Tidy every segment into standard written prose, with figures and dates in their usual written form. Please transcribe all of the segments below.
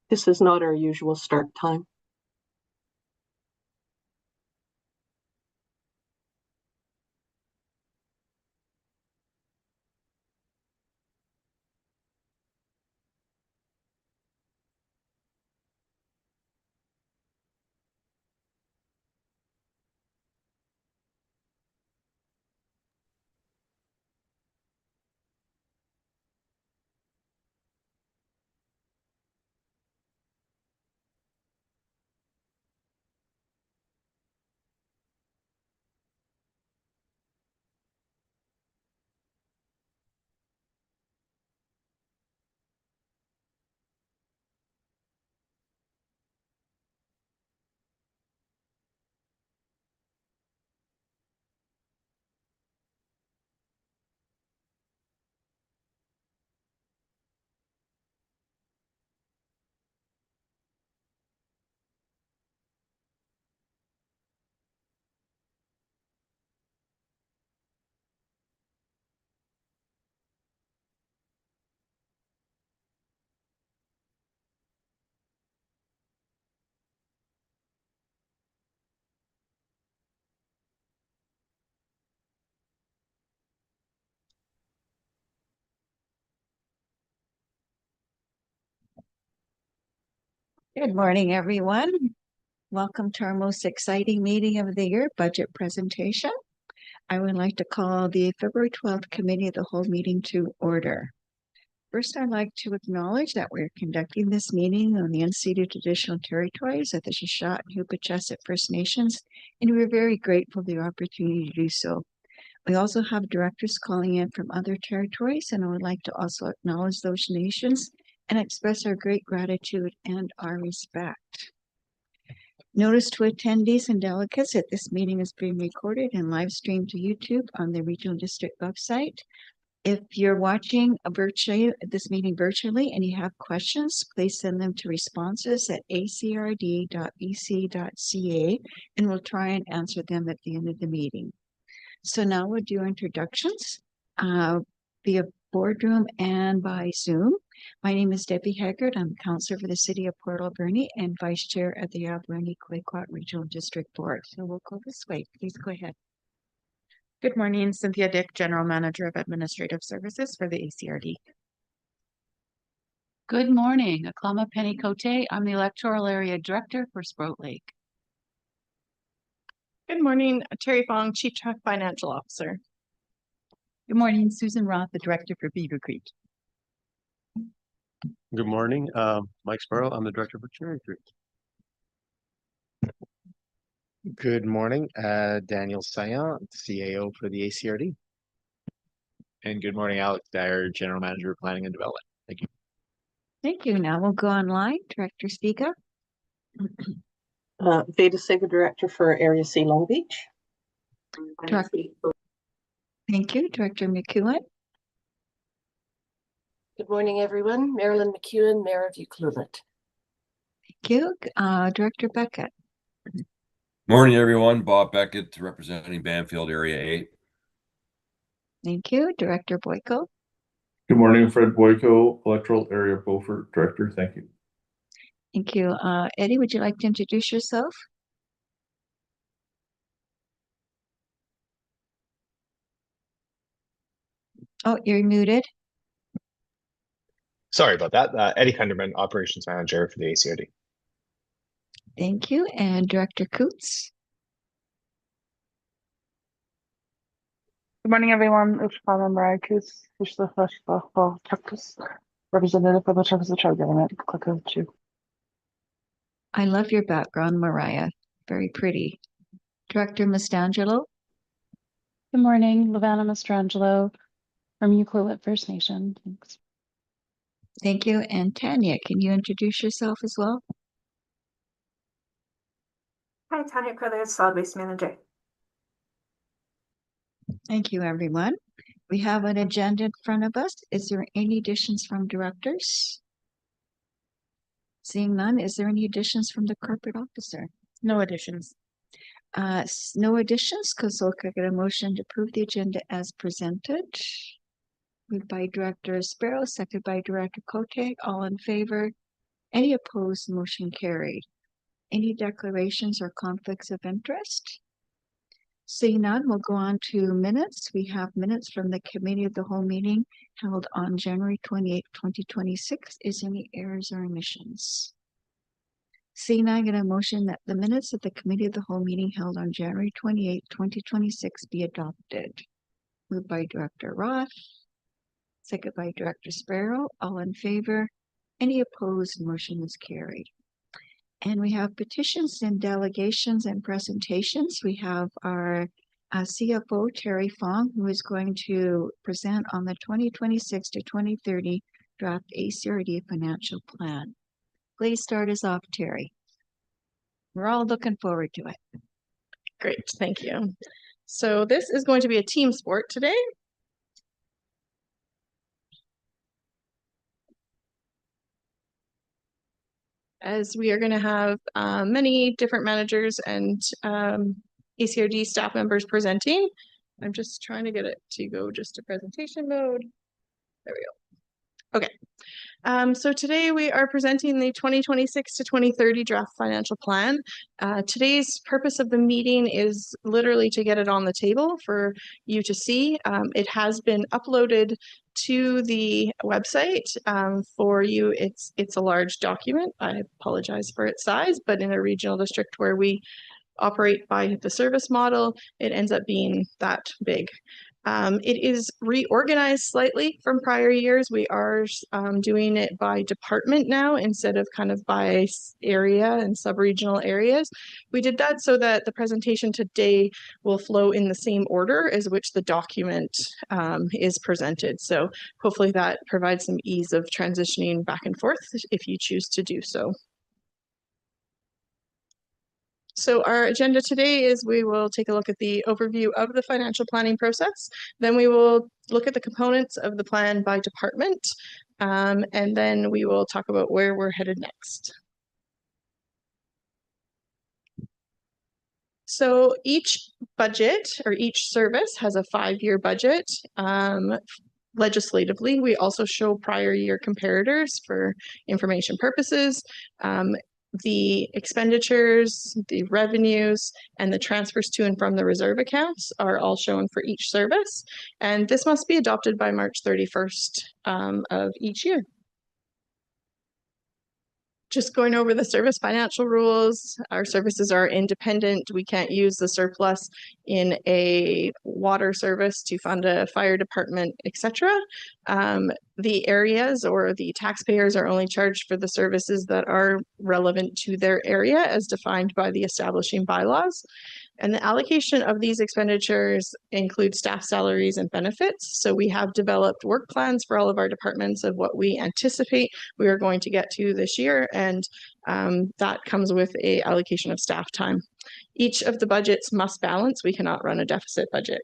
This is not our usual start time. Good morning, everyone. Welcome to our most exciting meeting of the year, budget presentation. I would like to call the February 12th Committee of the Whole meeting to order. First, I'd like to acknowledge that we're conducting this meeting on the unceded traditional territories of the Shuswap and Huipachesset First Nations, and we're very grateful for the opportunity to do so. We also have directors calling in from other territories, and I would like to also acknowledge those nations and express our great gratitude and our respect. Notice to attendees and delegates that this meeting is being recorded and live streamed to YouTube on the Regional District website. If you're watching this meeting virtually and you have questions, please send them to responses@acrd.bc.ca and we'll try and answer them at the end of the meeting. So now we'll do introductions via boardroom and by Zoom. My name is Debbie Haggard. I'm Councillor for the City of Port Alberni and Vice Chair of the Alberni-Quayquat Regional District Board. So we'll go this way. Please go ahead. Good morning, Cynthia Dick, General Manager of Administrative Services for the ACRD. Good morning, Aklama Penny-Cote. I'm the Electoral Area Director for Sprout Lake. Good morning, Terry Fong, Chief Financial Officer. Good morning, Susan Roth, the Director for Beaver Creek. Good morning, Mike Sparrow. I'm the Director for Cherry Creek. Good morning, Daniel Sayan, CAO for the ACRD. And good morning, Alex Dyer, General Manager of Planning and Development. Thank you. Thank you. Now we'll go online. Director Stiga. Veda Sega, Director for Area C Long Beach. Thank you. Director McEwen. Good morning, everyone. Marilyn McEwen, Mayor of Ucluelet. Thank you. Director Beckett. Morning, everyone. Bob Beckett, representing Banfield Area 8. Thank you. Director Boyko. Good morning, Fred Boyko, Electoral Area Beaufort Director. Thank you. Thank you. Eddie, would you like to introduce yourself? Oh, you're muted. Sorry about that. Eddie Kunderman, Operations Manager for the ACRD. Thank you. And Director Coots. Good morning, everyone. It's Mariah Coots, representative for the Travis Tribe Government. Click on 2. I love your background, Mariah. Very pretty. Director Mastrangelo. Good morning, Levana Mastrangelo from Ucluelet First Nation. Thanks. Thank you. And Tanya, can you introduce yourself as well? Hi, Tanya Crothers, Solid Waste Manager. Thank you, everyone. We have an agenda in front of us. Is there any additions from directors? Seeing none, is there any additions from the corporate officer? No additions. No additions, because we'll get a motion to approve the agenda as presented. Moved by Director Sparrow, seconded by Director Cote. All in favor? Any opposed, motion carried. Any declarations or conflicts of interest? Seeing none, we'll go on to minutes. We have minutes from the committee of the whole meeting held on January 28, 2026. Is any errors or omissions? Seeing none, I get a motion that the minutes of the committee of the whole meeting held on January 28, 2026 be adopted. Moved by Director Roth, second by Director Sparrow. All in favor? Any opposed? Motion is carried. And we have petitions and delegations and presentations. We have our CFO, Terry Fong, who is going to present on the 2026 to 2030 draft ACRD financial plan. Please start us off, Terry. We're all looking forward to it. Great, thank you. So this is going to be a team sport today. As we are going to have many different managers and ACRD staff members presenting. I'm just trying to get it to go just to presentation mode. There we go. Okay. So today we are presenting the 2026 to 2030 draft financial plan. Today's purpose of the meeting is literally to get it on the table for you to see. It has been uploaded to the website for you. It's a large document. I apologize for its size, but in a regional district where we operate by the service model, it ends up being that big. It is reorganized slightly from prior years. We are doing it by department now instead of kind of by area and sub-regional areas. We did that so that the presentation today will flow in the same order as which the document is presented. So hopefully that provides some ease of transitioning back and forth if you choose to do so. So our agenda today is we will take a look at the overview of the financial planning process. Then we will look at the components of the plan by department. And then we will talk about where we're headed next. So each budget or each service has a 5-year budget. Legislatively, we also show prior year comparators for information purposes. The expenditures, the revenues, and the transfers to and from the reserve accounts are all shown for each service. And this must be adopted by March 31st of each year. Just going over the service financial rules. Our services are independent. We can't use the surplus in a water service to fund a fire department, etc. The areas or the taxpayers are only charged for the services that are relevant to their area as defined by the establishing bylaws. And the allocation of these expenditures include staff salaries and benefits. So we have developed work plans for all of our departments of what we anticipate we are going to get to this year. And that comes with an allocation of staff time. Each of the budgets must balance. We cannot run a deficit budget.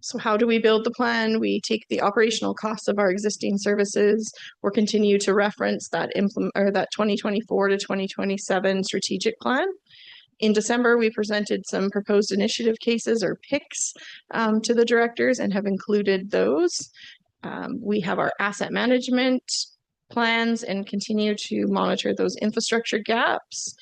So how do we build the plan? We take the operational costs of our existing services. We'll continue to reference that 2024 to 2027 strategic plan. In December, we presented some proposed initiative cases or PICs to the directors and have included those. We have our asset management plans and continue to monitor those infrastructure gaps.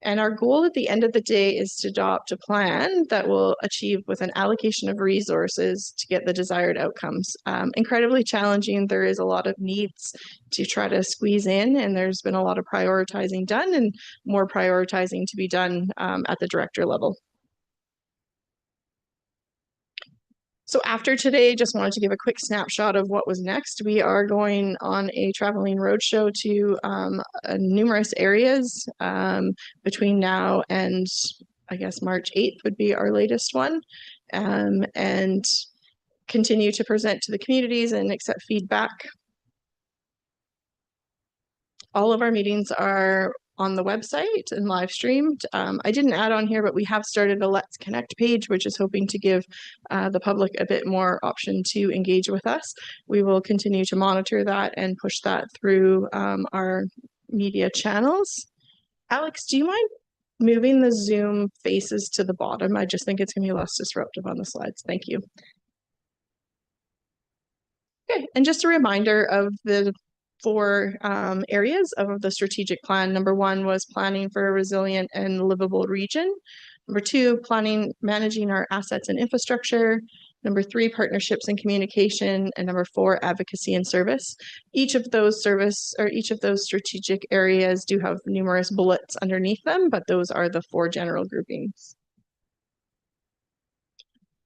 And our goal at the end of the day is to adopt a plan that will achieve with an allocation of resources to get the desired outcomes. Incredibly challenging. There is a lot of needs to try to squeeze in, and there's been a lot of prioritizing done and more prioritizing to be done at the director level. So after today, just wanted to give a quick snapshot of what was next. We are going on a traveling roadshow to numerous areas between now and I guess March 8th would be our latest one, and continue to present to the communities and accept feedback. All of our meetings are on the website and live streamed. I didn't add on here, but we have started a Let's Connect page, which is hoping to give the public a bit more option to engage with us. We will continue to monitor that and push that through our media channels. Alex, do you mind moving the Zoom faces to the bottom? I just think it's going to be less disruptive on the slides. Thank you. Okay, and just a reminder of the four areas of the strategic plan. Number one was planning for a resilient and livable region. Number two, managing our assets and infrastructure. Number three, partnerships and communication. And number four, advocacy and service. Each of those strategic areas do have numerous bullets underneath them, but those are the four general groupings.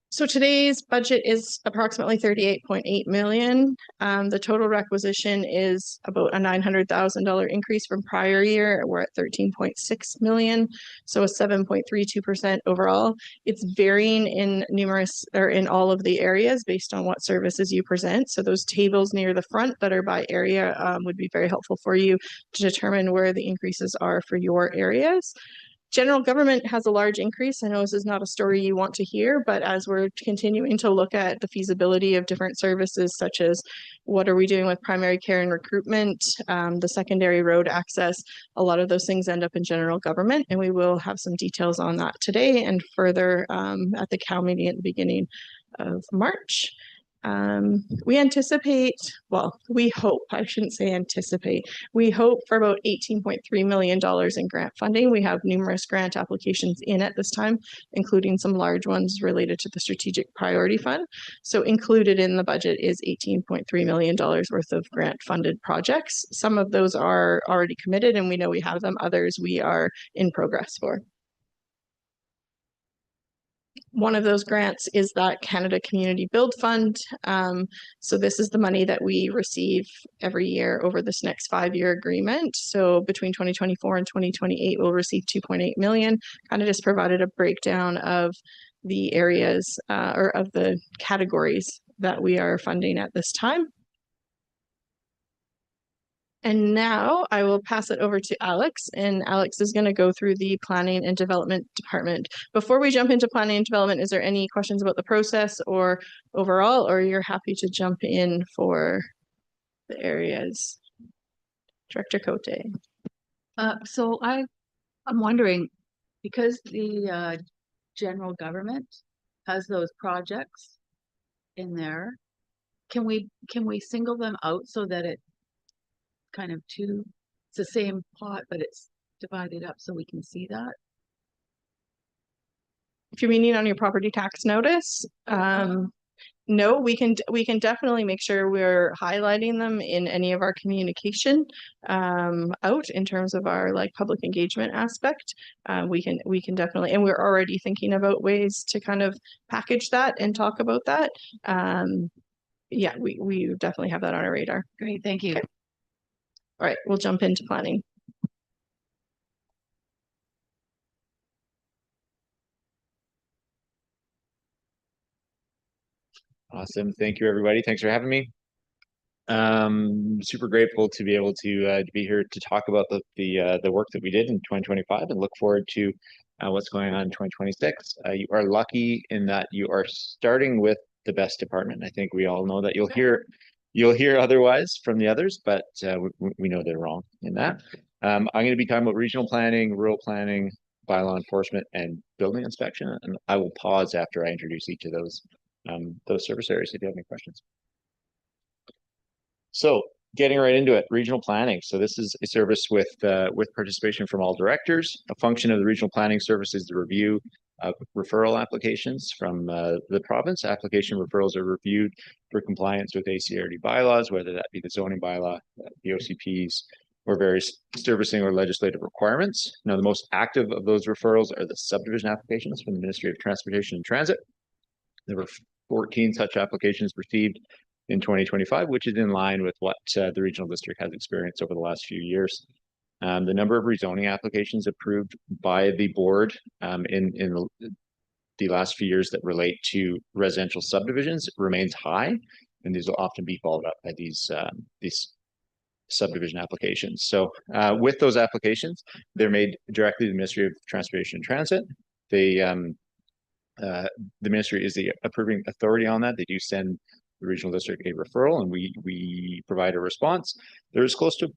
So today's budget is approximately 38.8 million. The total requisition is about a $900,000 increase from prior year. We're at 13.6 million, so a 7.32% overall. It's varying in in all of the areas based on what services you present. So those tables near the front that are by area would be very helpful for you to determine where the increases are for your areas. General government has a large increase. I know this is not a story you want to hear, but as we're continuing to look at the feasibility of different services, such as what are we doing with primary care and recruitment, the secondary road access, a lot of those things end up in general government, and we will have some details on that today and further at the COW meeting at the beginning of March. We anticipate, well, we hope, I shouldn't say anticipate, we hope for about $18.3 million in grant funding. We have numerous grant applications in at this time, including some large ones related to the Strategic Priority Fund. So included in the budget is $18.3 million worth of grant funded projects. Some of those are already committed and we know we have them. Others we are in progress for. One of those grants is that Canada Community Build Fund. So this is the money that we receive every year over this next 5-year agreement. So between 2024 and 2028, we'll receive 2.8 million. Kind of just provided a breakdown of the areas or of the categories that we are funding at this time. And now I will pass it over to Alex, and Alex is going to go through the planning and development department. Before we jump into planning and development, is there any questions about the process or overall, or you're happy to jump in for the areas? Director Cote. So I'm wondering, because the general government has those projects in there, can we single them out so that it kind of it's the same pot, but it's divided up so we can see that? If you're meaning on your property tax notice, no, we can definitely make sure we're highlighting them in any of our communication out in terms of our public engagement aspect. We can definitely, and we're already thinking about ways to kind of package that and talk about that. Yeah, we definitely have that on our radar. Great, thank you. Okay. All right, we'll jump into planning. Awesome. Thank you, everybody. Thanks for having me. Super grateful to be able to be here to talk about the work that we did in 2025 and look forward to what's going on in 2026. You are lucky in that you are starting with the best department. I think we all know that you'll hear otherwise from the others, but we know they're wrong in that. I'm going to be talking about regional planning, rural planning, bylaw enforcement, and building inspection. And I will pause after I introduce each of those service areas if you have any questions. So getting right into it, regional planning. So this is a service with participation from all directors. A function of the regional planning service is the review of referral applications from the province. Application referrals are reviewed for compliance with ACRD bylaws, whether that be the zoning bylaw, the OCPs, or various servicing or legislative requirements. Now, the most active of those referrals are the subdivision applications from the Ministry of Transportation and Transit. There were 14 such applications received in 2025, which is in line with what the regional district has experienced over the last few years. The number of rezoning applications approved by the board in the last few years that relate to residential subdivisions remains high, and these will often be followed up by these subdivision applications. So with those applications, they're made directly to the Ministry of Transportation and Transit. The ministry is the approving authority on that. They do send the regional district a referral, and we provide a response. There's close to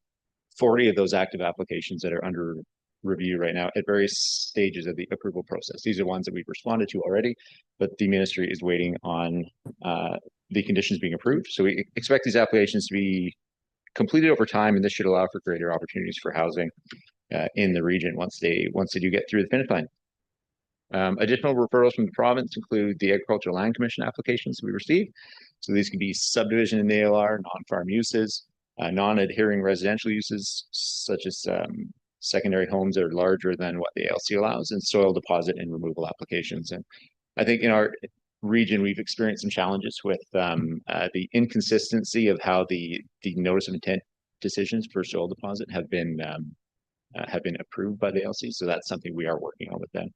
40 of those active applications that are under review right now at various stages of the approval process. These are ones that we've responded to already, but the ministry is waiting on the conditions being approved. So we expect these applications to be completed over time, and this should allow for greater opportunities for housing in the region once they do get through the finish line. Additional referrals from the province include the Agricultural Land Commission applications we received. So these could be subdivision in the ALR, non-farm uses, non-adhering residential uses, such as secondary homes that are larger than what the ALC allows, and soil deposit and removal applications. And I think in our region, we've experienced some challenges with the inconsistency of how the notice of intent decisions for soil deposit have been approved by the ALC. So that's something we are working on with them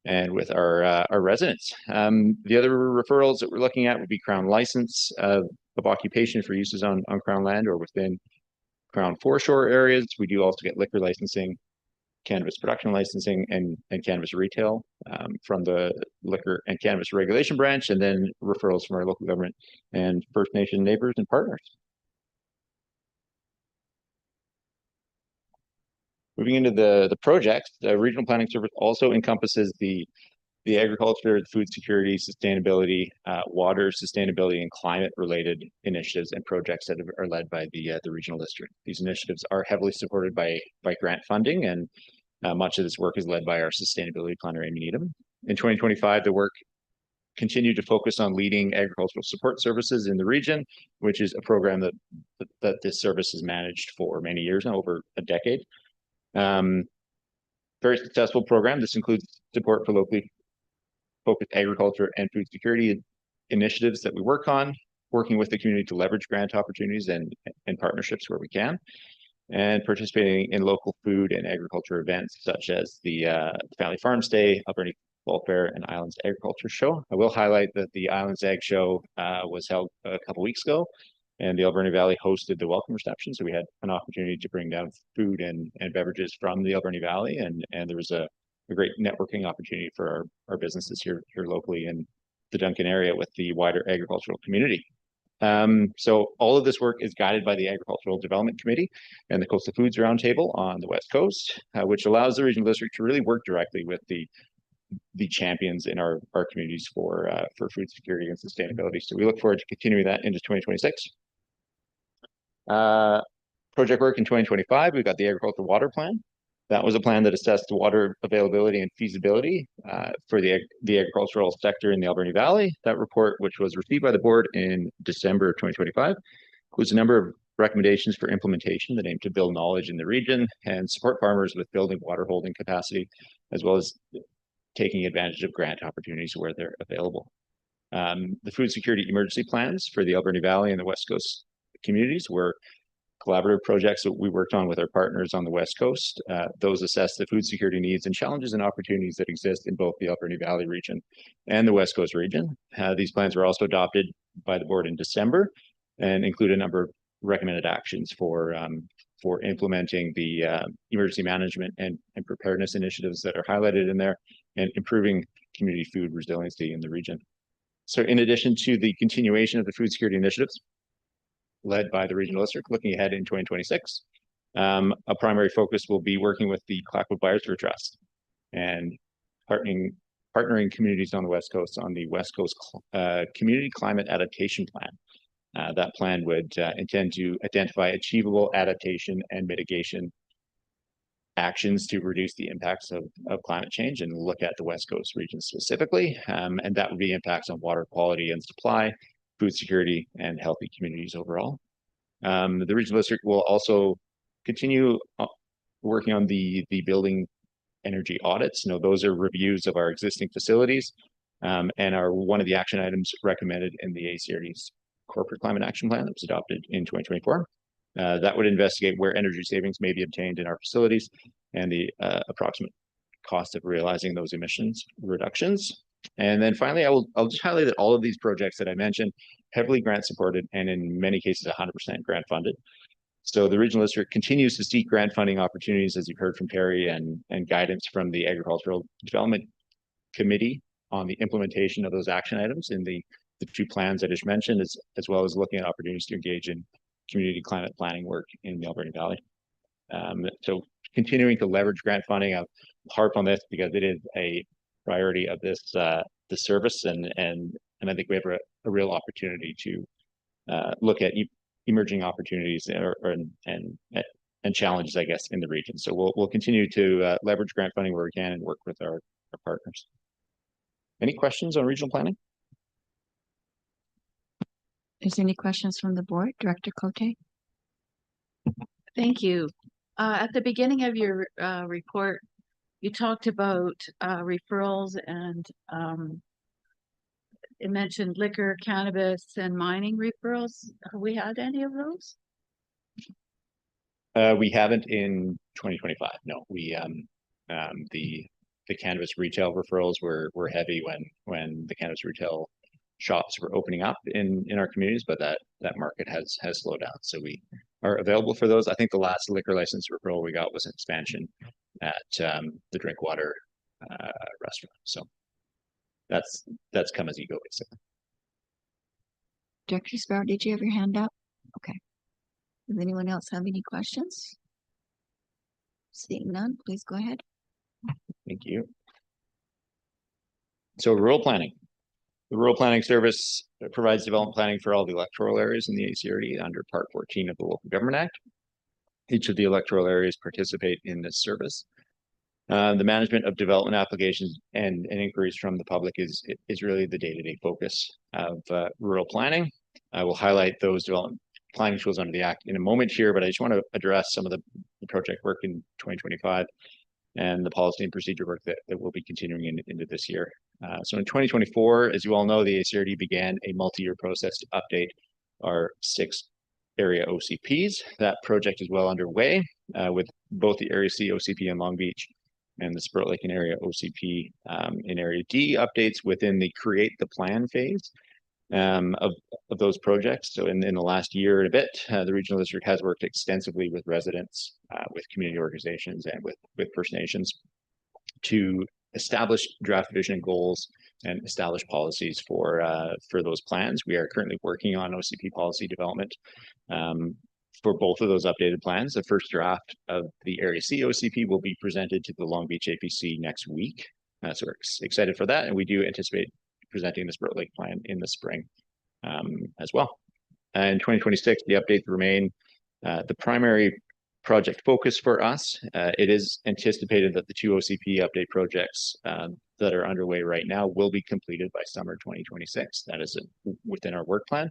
and with our residents. The other referrals that we're looking at would be Crown license of occupation for uses on Crown land or within Crown foreshore areas. We do also get liquor licensing, cannabis production licensing, and cannabis retail from the Liquor and Cannabis Regulation Branch, and then referrals from our local government and First Nation neighbors and partners. Moving into the projects, the Regional Planning Service also encompasses the agriculture, the food security, sustainability, water sustainability, and climate-related initiatives and projects that are led by the regional district. These initiatives are heavily supported by grant funding, and much of this work is led by our sustainability planner, Amy Needham. In 2025, the work continued to focus on leading agricultural support services in the region, which is a program that this service has managed for many years now, over a decade. Very successful program. This includes support for locally focused agriculture and food security initiatives that we work on, working with the community to leverage grant opportunities and partnerships where we can, and participating in local food and agriculture events such as the Family Farms Day, Alberni Fall Fair, and Islands Agriculture Show. I will highlight that the Islands Ag Show was held a couple weeks ago, and the Alberni Valley hosted the welcome reception. So we had an opportunity to bring down food and beverages from the Alberni Valley, and there was a great networking opportunity for our businesses here locally in the Duncan area with the wider agricultural community. So all of this work is guided by the Agricultural Development Committee and the Coastal Foods Roundtable on the West Coast, which allows the regional district to really work directly with the champions in our communities for food security and sustainability. So we look forward to continuing that into 2026. Project work in 2025, we've got the Agricultural Water Plan. That was a plan that assessed the water availability and feasibility for the agricultural sector in the Alberni Valley. That report, which was received by the board in December of 2025, includes a number of recommendations for implementation that aim to build knowledge in the region and support farmers with building water holding capacity, as well as taking advantage of grant opportunities where they're available. The food security emergency plans for the Alberni Valley and the West Coast communities were collaborative projects that we worked on with our partners on the West Coast. Those assess the food security needs and challenges and opportunities that exist in both the Alberni Valley region and the West Coast region. These plans were also adopted by the board in December and include a number of recommended actions for implementing the emergency management and preparedness initiatives that are highlighted in there, and improving community food resiliency in the region. So in addition to the continuation of the food security initiatives led by the regional district, looking ahead in 2026, a primary focus will be working with the Clackwood Biosphere Trust and partnering communities on the West Coast on the West Coast Community Climate Adaptation Plan. That plan would intend to identify achievable adaptation and mitigation actions to reduce the impacts of climate change and look at the West Coast region specifically. And that would be impacts on water quality and supply, food security, and healthy communities overall. The regional district will also continue working on the building energy audits. Those are reviews of our existing facilities and are one of the action items recommended in the ACRD's Corporate Climate Action Plan that was adopted in 2024. That would investigate where energy savings may be obtained in our facilities and the approximate cost of realizing those emissions reductions. And then finally, I'll just highlight that all of these projects that I mentioned, heavily grant supported and in many cases 100% grant funded. So the regional district continues to seek grant funding opportunities, as you've heard from Perry, and guidance from the Agricultural Development Committee on the implementation of those action items in the two plans I just mentioned, as well as looking at opportunities to engage in community climate planning work in the Alberni Valley. So continuing to leverage grant funding, I'll harp on this because it is a priority of this the service, and I think we have a real opportunity to look at emerging opportunities and challenges, I guess, in the region. So we'll continue to leverage grant funding where we can and work with our partners. Any questions on regional planning? Is there any questions from the board? Director Cote? Thank you. At the beginning of your report, you talked about referrals and it mentioned liquor, cannabis, and mining referrals. Have we had any of those? We haven't in 2025. No, we the cannabis retail referrals were heavy when the cannabis retail shops were opening up in our communities, but that market has slowed down. So we are available for those. I think the last liquor license referral we got was an expansion at the Drinkwater restaurant. So that's come as you go, basically. Director Sparrow, did you have your hand up? Okay. Does anyone else have any questions? Seeing none, please go ahead. Thank you. So rural planning. The Rural Planning Service provides development planning for all the electoral areas in the ACRD under Part 14 of the Local Government Act. Each of the electoral areas participate in this service. The management of development applications and inquiries from the public is really the day-to-day focus of rural planning. I will highlight those development planning tools under the Act in a moment here, but I just want to address some of the project work in 2025 and the policy and procedure work that will be continuing into this year. So in 2024, as you all know, the ACRD began a multi-year process to update our 6 area OCPs. That project is well underway with both the Area C OCP in Long Beach and the Spirit Lake and Area OCP in Area D updates within the create the plan phase of those projects. So in the last year and a bit, the regional district has worked extensively with residents, with community organizations, and with First Nations to establish draft vision and goals and establish policies for those plans. We are currently working on OCP policy development for both of those updated plans. The first draft of the Area C OCP will be presented to the Long Beach APC next week. So we're excited for that, and we do anticipate presenting the Spirit Lake plan in the spring as well. In 2026, the updates remain the primary project focus for us. It is anticipated that the 2 OCP update projects that are underway right now will be completed by summer 2026. That is within our work plan.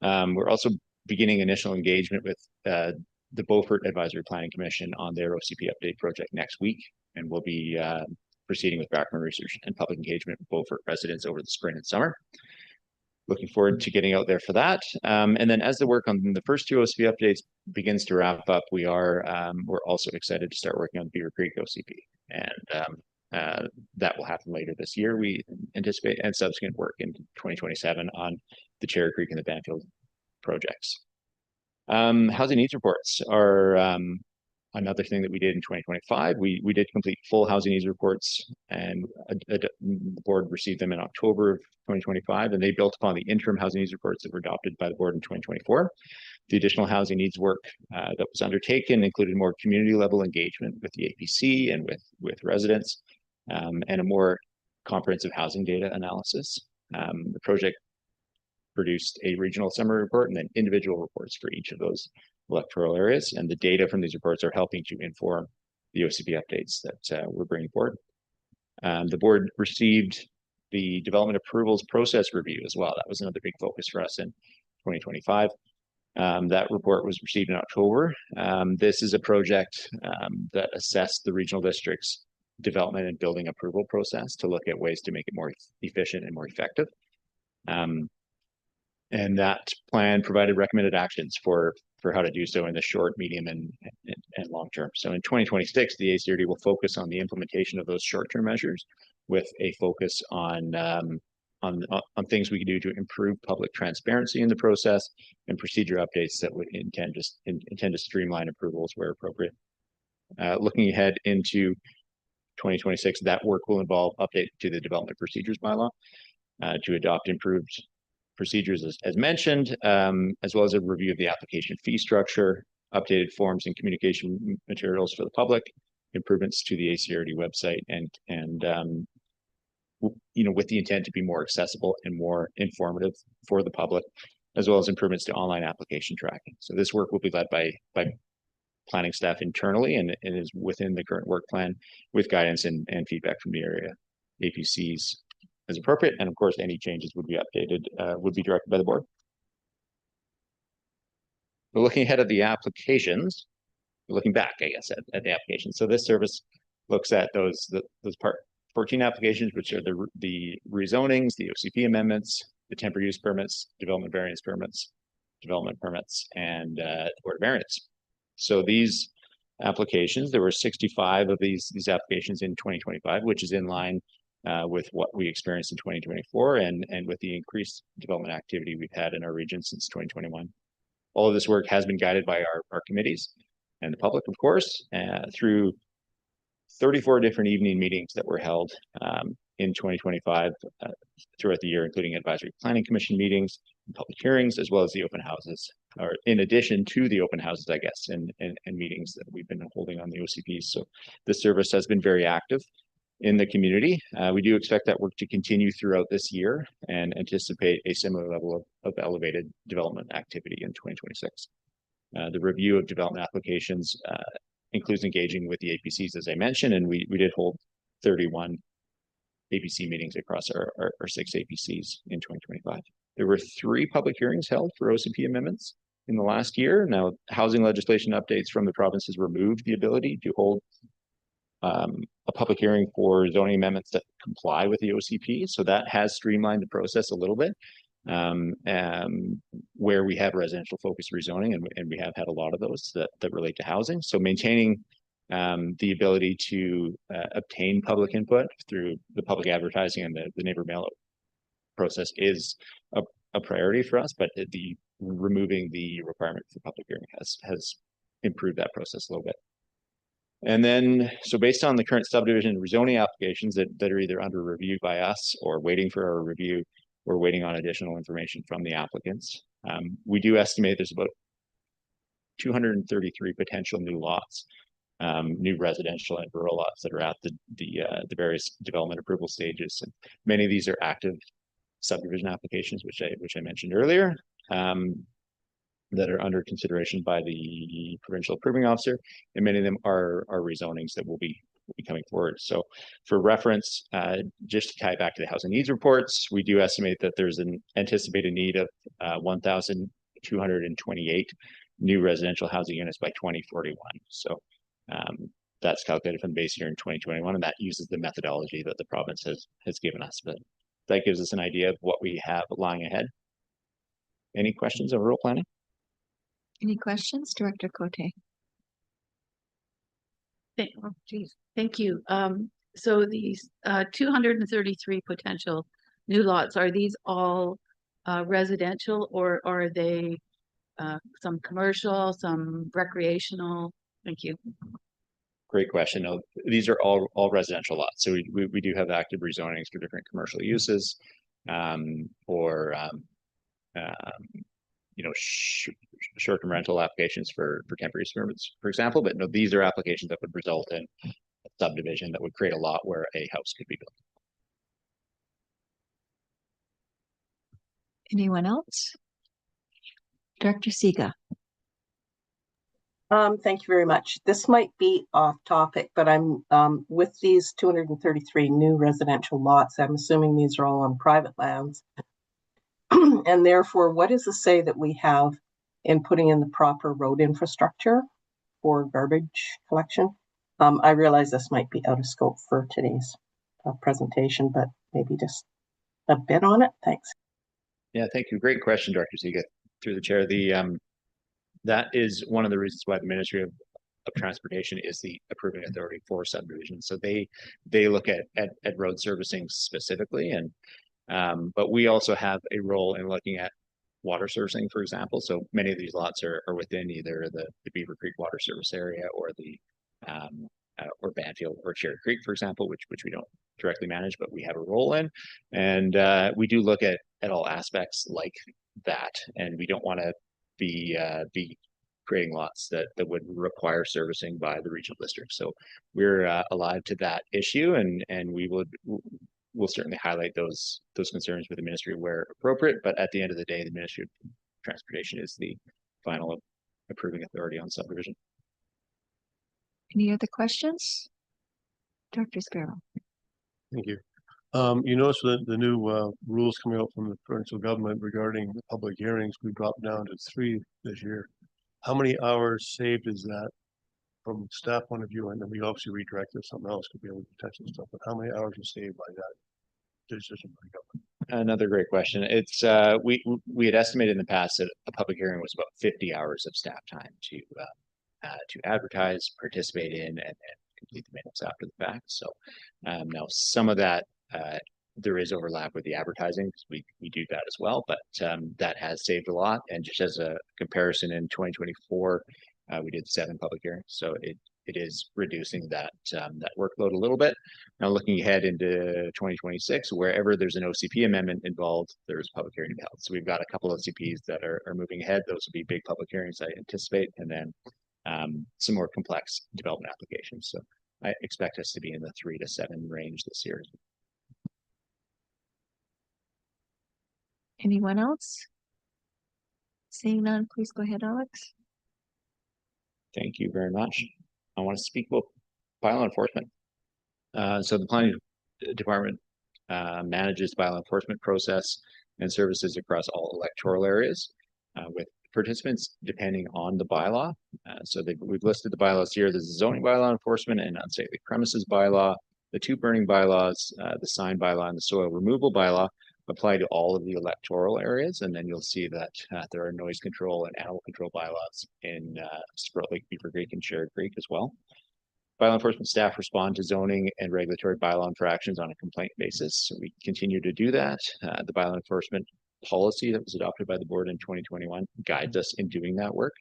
We're also beginning initial engagement with the Beaufort Advisory Planning Commission on their OCP update project next week, and we'll be proceeding with background research and public engagement with Beaufort residents over the spring and summer. Looking forward to getting out there for that. And then as the work on the first 2 OCP updates begins to wrap up, we're also excited to start working on Beaver Creek OCP. And that will happen later this year, we anticipate, and subsequent work in 2027 on the Cherry Creek and the Banfield projects. Housing needs reports are another thing that we did in 2025. We did complete full housing needs reports, and the board received them in October of 2025, and they built upon the interim housing needs reports that were adopted by the board in 2024. The additional housing needs work that was undertaken included more community level engagement with the APC and with residents, and a more comprehensive housing data analysis. The project produced a regional summary report and then individual reports for each of those electoral areas, and the data from these reports are helping to inform the OCP updates that we're bringing forward. The board received the development approvals process review as well. That was another big focus for us in 2025. That report was received in October. This is a project that assessed the regional district's development and building approval process to look at ways to make it more efficient and more effective. And that plan provided recommended actions for how to do so in the short, medium, and long term. So in 2026, the ACRD will focus on the implementation of those short-term measures with a focus on things we can do to improve public transparency in the process and procedure updates that would intend to streamline approvals where appropriate. Looking ahead into 2026, that work will involve update to the development procedures bylaw to adopt improved procedures as mentioned, as well as a review of the application fee structure, updated forms and communication materials for the public, improvements to the ACRD website, and with the intent to be more accessible and more informative for the public as well as improvements to online application tracking. So this work will be led by planning staff internally and is within the current work plan with guidance and feedback from the area APCs as appropriate. And of course, any changes would be updated, would be directed by the board. We're looking ahead at the applications, looking back, I guess, at the applications. So this service looks at those Part 14 applications, which are the rezonings, the OCP amendments, the temporary use permits, development variance permits, development permits, and board variance. So these applications, there were 65 of these applications in 2025, which is in line with what we experienced in 2024 and with the increased development activity we've had in our region since 2021. All of this work has been guided by our committees and the public, of course, through 34 different evening meetings that were held in 2025 throughout the year, including advisory planning commission meetings, public hearings, as well as the open houses, or in addition to the open houses, I guess, and meetings that we've been holding on the OCPs. So this service has been very active in the community. We do expect that work to continue throughout this year and anticipate a similar level of elevated development activity in 2026. The review of development applications includes engaging with the APCs, as I mentioned, and we did hold 31 APC meetings across our 6 APCs in 2025. There were 3 public hearings held for OCP amendments in the last year. Now, housing legislation updates from the province has removed the ability to hold a public hearing for zoning amendments that comply with the OCP. So that has streamlined the process a little bit, where we have residential focused rezoning, and we have had a lot of those that relate to housing. So maintaining the ability to obtain public input through the public advertising and the neighbor mail process is a priority for us, but the removing the requirement for public hearing has improved that process a little bit. And then, so based on the current subdivision rezoning applications that are either under review by us or waiting for our review, we're waiting on additional information from the applicants. We do estimate there's about 233 potential new lots, new residential and rural lots that are at the various development approval stages. And many of these are active subdivision applications, which I mentioned earlier, that are under consideration by the provincial approving officer, and many of them are rezonings that will be coming forward. So for reference, just to tie it back to the housing needs reports, we do estimate that there's an anticipated need of 1,228 new residential housing units by 2041. So that's calculated from the base year in 2021, and that uses the methodology that the province has given us. But that gives us an idea of what we have lying ahead. Any questions on rural planning? Any questions, Director Cote? Thank you. So these 233 potential new lots, are these all residential, or are they some commercial, some recreational? Thank you. Great question. No, these are all residential lots. So we do have active rezonings for different commercial uses, or short-term rental applications for temporary use permits, for example. But no, these are applications that would result in a subdivision that would create a lot where a house could be built. Anyone else? Director Siga. Thank you very much. This might be off topic, but I'm with these 233 new residential lots, I'm assuming these are all on private lands. And therefore, what does it say that we have in putting in the proper road infrastructure for garbage collection? I realize this might be out of scope for today's presentation, but maybe just a bit on it. Thanks. Yeah, thank you. Great question, Director Siga, through the chair. That is one of the reasons why the Ministry of Transportation is the approving authority for subdivisions. So they look at road servicing specifically, and but we also have a role in looking at water servicing, for example. So many of these lots are within either the Beaver Creek water service area or the or Banfield or Cherry Creek, for example, which we don't directly manage, but we have a role in. And we do look at all aspects like that, and we don't want to be creating lots that would require servicing by the regional district. So we're alive to that issue, and we'll certainly highlight those concerns with the ministry where appropriate. But at the end of the day, the Ministry of Transportation is the final approving authority on subdivision. Any other questions? Dr. Sparrow. Thank you. You notice the new rules coming out from the provincial government regarding the public hearings, we dropped down to 3 this year. How many hours saved is that from staff point of view? And then we obviously redirected something else to be able to touch and stuff, but how many hours are saved by that decision by the government? Another great question. It's we had estimated in the past that a public hearing was about 50 hours of staff time to advertise, participate in, and complete the minutes after the fact. So now some of that there is overlap with the advertising because we do that as well, but that has saved a lot. And just as a comparison, in 2024, we did 7 public hearings, so it is reducing that that workload a little bit. Now looking ahead into 2026, wherever there's an OCP amendment involved, there's public hearing to be held. So we've got a couple of OCPs that are moving ahead. Those will be big public hearings, I anticipate, and then some more complex development applications. So I expect us to be in the 3 to 7 range this year. Anyone else? Seeing none, please go ahead, Alex. Thank you very much. I want to speak about bylaw enforcement. So the planning department manages bylaw enforcement process and services across all electoral areas with participants depending on the bylaw. So we've listed the bylaws here. There's a zoning bylaw enforcement and unsightly premises bylaw, the 2 burning bylaws, the sign bylaw, and the soil removal bylaw apply to all of the electoral areas. And then you'll see that there are noise control and animal control bylaws in Sprout Lake, Beaver Creek, and Cherry Creek as well. Bylaw enforcement staff respond to zoning and regulatory bylaw infractions on a complaint basis. So we continue to do that. The bylaw enforcement policy that was adopted by the board in 2021 guides us in doing that work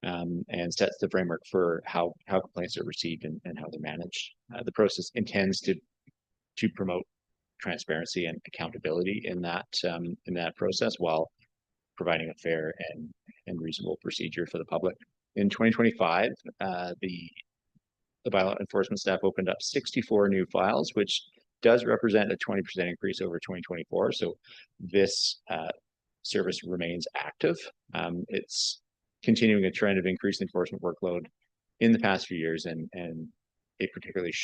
and sets the framework for how complaints are received and how they're managed. The process intends to promote transparency and accountability in that process while providing a fair and reasonable procedure for the public. In 2025, the bylaw enforcement staff opened up 64 new files, which does represent a 20% increase over 2024. So this service remains active. It's continuing a trend of increased enforcement workload in the past few years, and a particularly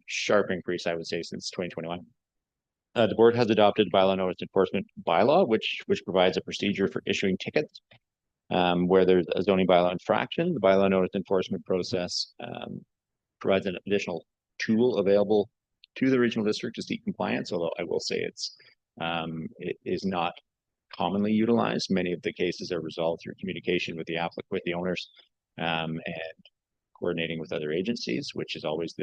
sharp increase, I would say, since 2021. The board has adopted bylaw notice enforcement bylaw, which provides a procedure for issuing tickets where there's a zoning bylaw infraction. The bylaw notice enforcement process provides an additional tool available to the regional district to seek compliance, although I will say it is not commonly utilized. Many of the cases are resolved through communication with the applicant, with the owners, and coordinating with other agencies, which is always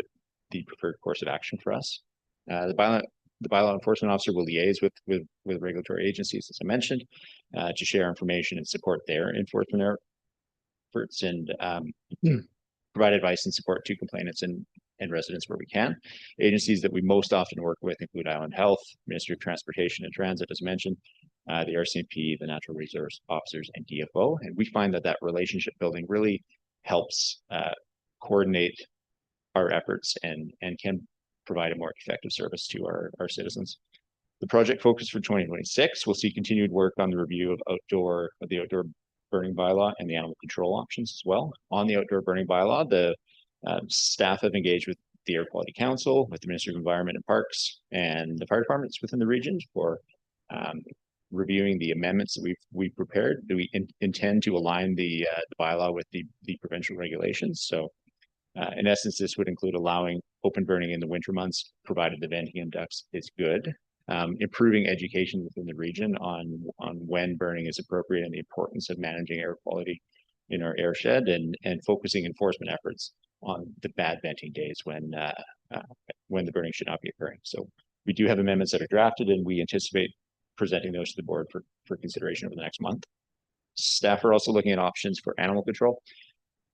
the preferred course of action for us. The bylaw enforcement officer will liaise with regulatory agencies, as I mentioned, to share information and support their enforcement efforts and provide advice and support to complainants and residents where we can. Agencies that we most often work with include Island Health, Ministry of Transportation and Transit, as mentioned, the RCMP, the Natural Resource Officers, and DFO. And we find that relationship building really helps coordinate our efforts and can provide a more effective service to our citizens. The project focus for 2026 will see continued work on the review of the outdoor burning bylaw and the animal control options as well. On the outdoor burning bylaw, the staff have engaged with the Air Quality Council, with the Ministry of Environment and Parks, and the fire departments within the region for reviewing the amendments that we've prepared. We intend to align the bylaw with the provincial regulations. So in essence, this would include allowing open burning in the winter months, provided the venting and ducts is good, improving education within the region on when burning is appropriate and the importance of managing air quality in our airshed, and focusing enforcement efforts on the bad venting days when the burning should not be occurring. So we do have amendments that are drafted, and we anticipate presenting those to the board for consideration over the next month. Staff are also looking at options for animal control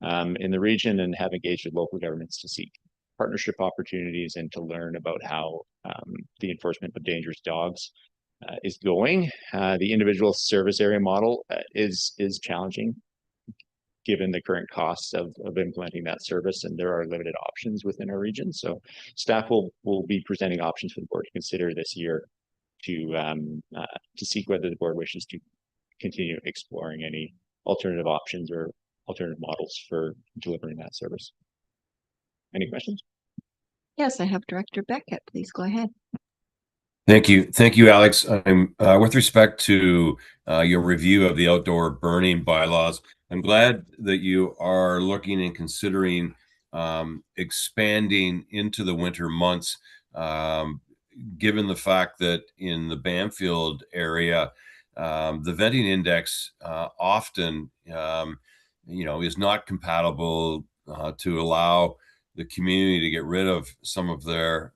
in the region, and have engaged with local governments to seek partnership opportunities and to learn about how the enforcement of dangerous dogs is going. The individual service area model is challenging given the current costs of implementing that service, and there are limited options within our region. So staff will be presenting options for the board to consider this year to seek whether the board wishes to continue exploring any alternative options or alternative models for delivering that service. Any questions? Yes, I have Director Beckett. Please go ahead. Thank you, Alex. I'm with respect to your review of the outdoor burning bylaws. I'm glad that you are looking and considering expanding into the winter months, given the fact that in the Bamfield area, the venting index often, is not compatible to allow the community to get rid of some of their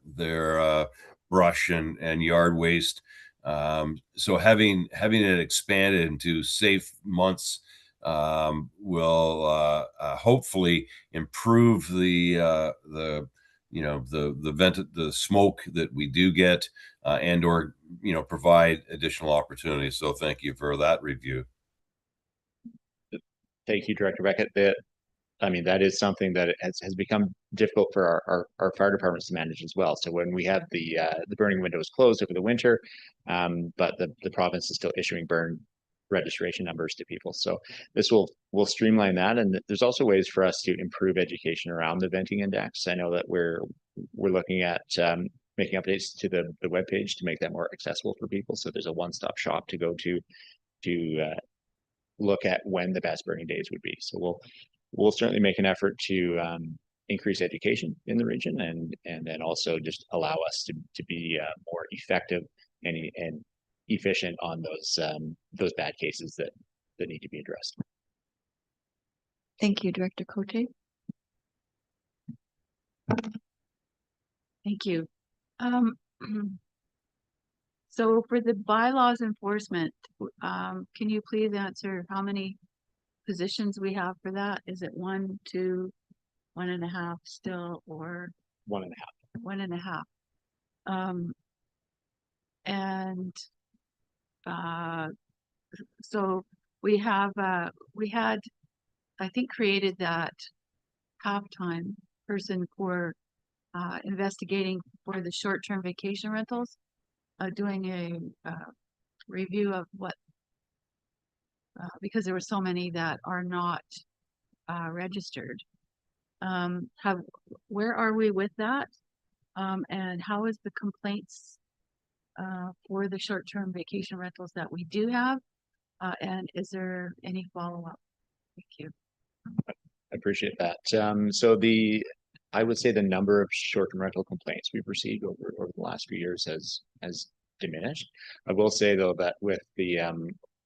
brush and yard waste. So having it expanded into safe months will hopefully improve the smoke that we do get, and or provide additional opportunities. So thank you for that review. Thank you, Director Beckett. That is something that has become difficult for our fire departments to manage as well. So when we have the burning windows closed over the winter, but the province is still issuing burn registration numbers to people. So this will streamline that. And there's also ways for us to improve education around the venting index. I know that we're looking at making updates to the webpage to make that more accessible for people. So there's a one-stop shop to go to look at when the best burning days would be. So we'll certainly make an effort to increase education in the region, and then also just allow us to be more effective and efficient on those bad cases that need to be addressed. Thank you, Director Cote. Thank you. So for the bylaws enforcement, can you please answer how many positions we have for that? Is it 1, 2, 1.5 still, or 1.5? 1.5. So we had, I think, created that half-time person for investigating for the short-term vacation rentals, doing a review of what, because there were so many that are not registered. Where are we with that? And how is the complaints for the short-term vacation rentals that we do have? And is there any follow-up? Thank you. I appreciate that. So I would say the number of short-term rental complaints we've received over the last few years has diminished. I will say though that with the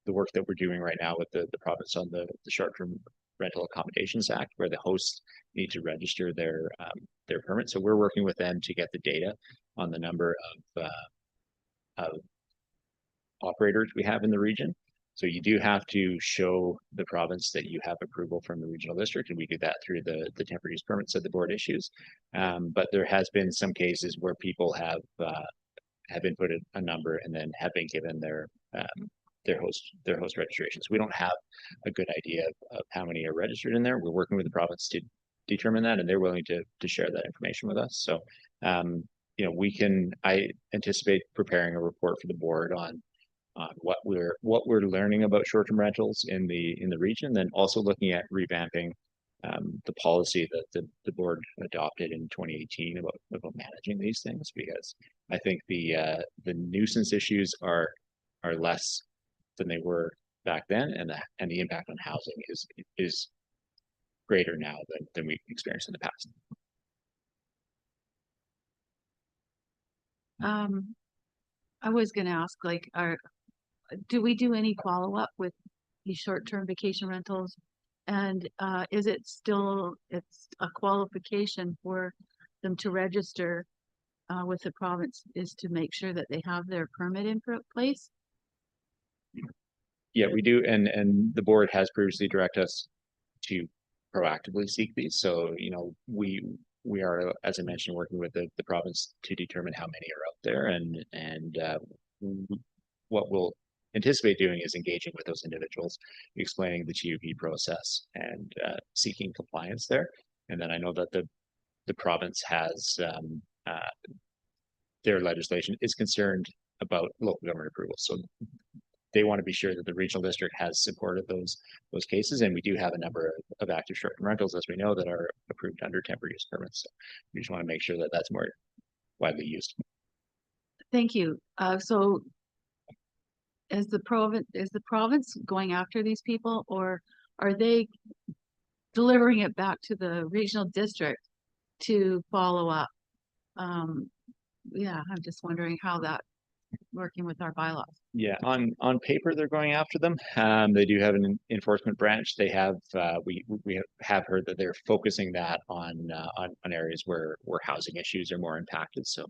work that we're doing right now with the province on the short-term rental accommodations act, where the hosts need to register their permit. So we're working with them to get the data on the number of operators we have in the region. So you do have to show the province that you have approval from the regional district, and we do that through the temporary use permits that the board issues. But there has been some cases where people have inputted a number and then have been given their host registrations. We don't have a good idea of how many are registered in there. We're working with the province to determine that, and they're willing to share that information with us. So I anticipate preparing a report for the board on what we're learning about short-term rentals in the region, then also looking at revamping the policy that the board adopted in 2018 about managing these things, because I think the nuisance issues are less than they were back then, and the impact on housing is greater now than we experienced in the past. I was going to ask, do we do any follow-up with these short-term vacation rentals? And is it still, it's a qualification for them to register with the province is to make sure that they have their permit in place? Yeah, we do. And the board has previously directed us to proactively seek these. So, we are, as I mentioned, working with the province to determine how many are out there, and what we'll anticipate doing is engaging with those individuals, explaining the TUP process and seeking compliance there. And then I know that the province has their legislation is concerned about local government approval. So they want to be sure that the regional district has supported those cases, and we do have a number of active short-term rentals, as we know, that are approved under temporary use permits. So we just want to make sure that that's more widely used. Thank you. So is the province going after these people, or are they delivering it back to the regional district to follow up? Yeah, I'm just wondering how that working with our bylaws. Yeah, on paper they're going after them. They do have an enforcement branch. They have we have heard that they're focusing that on areas where housing issues are more impacted. So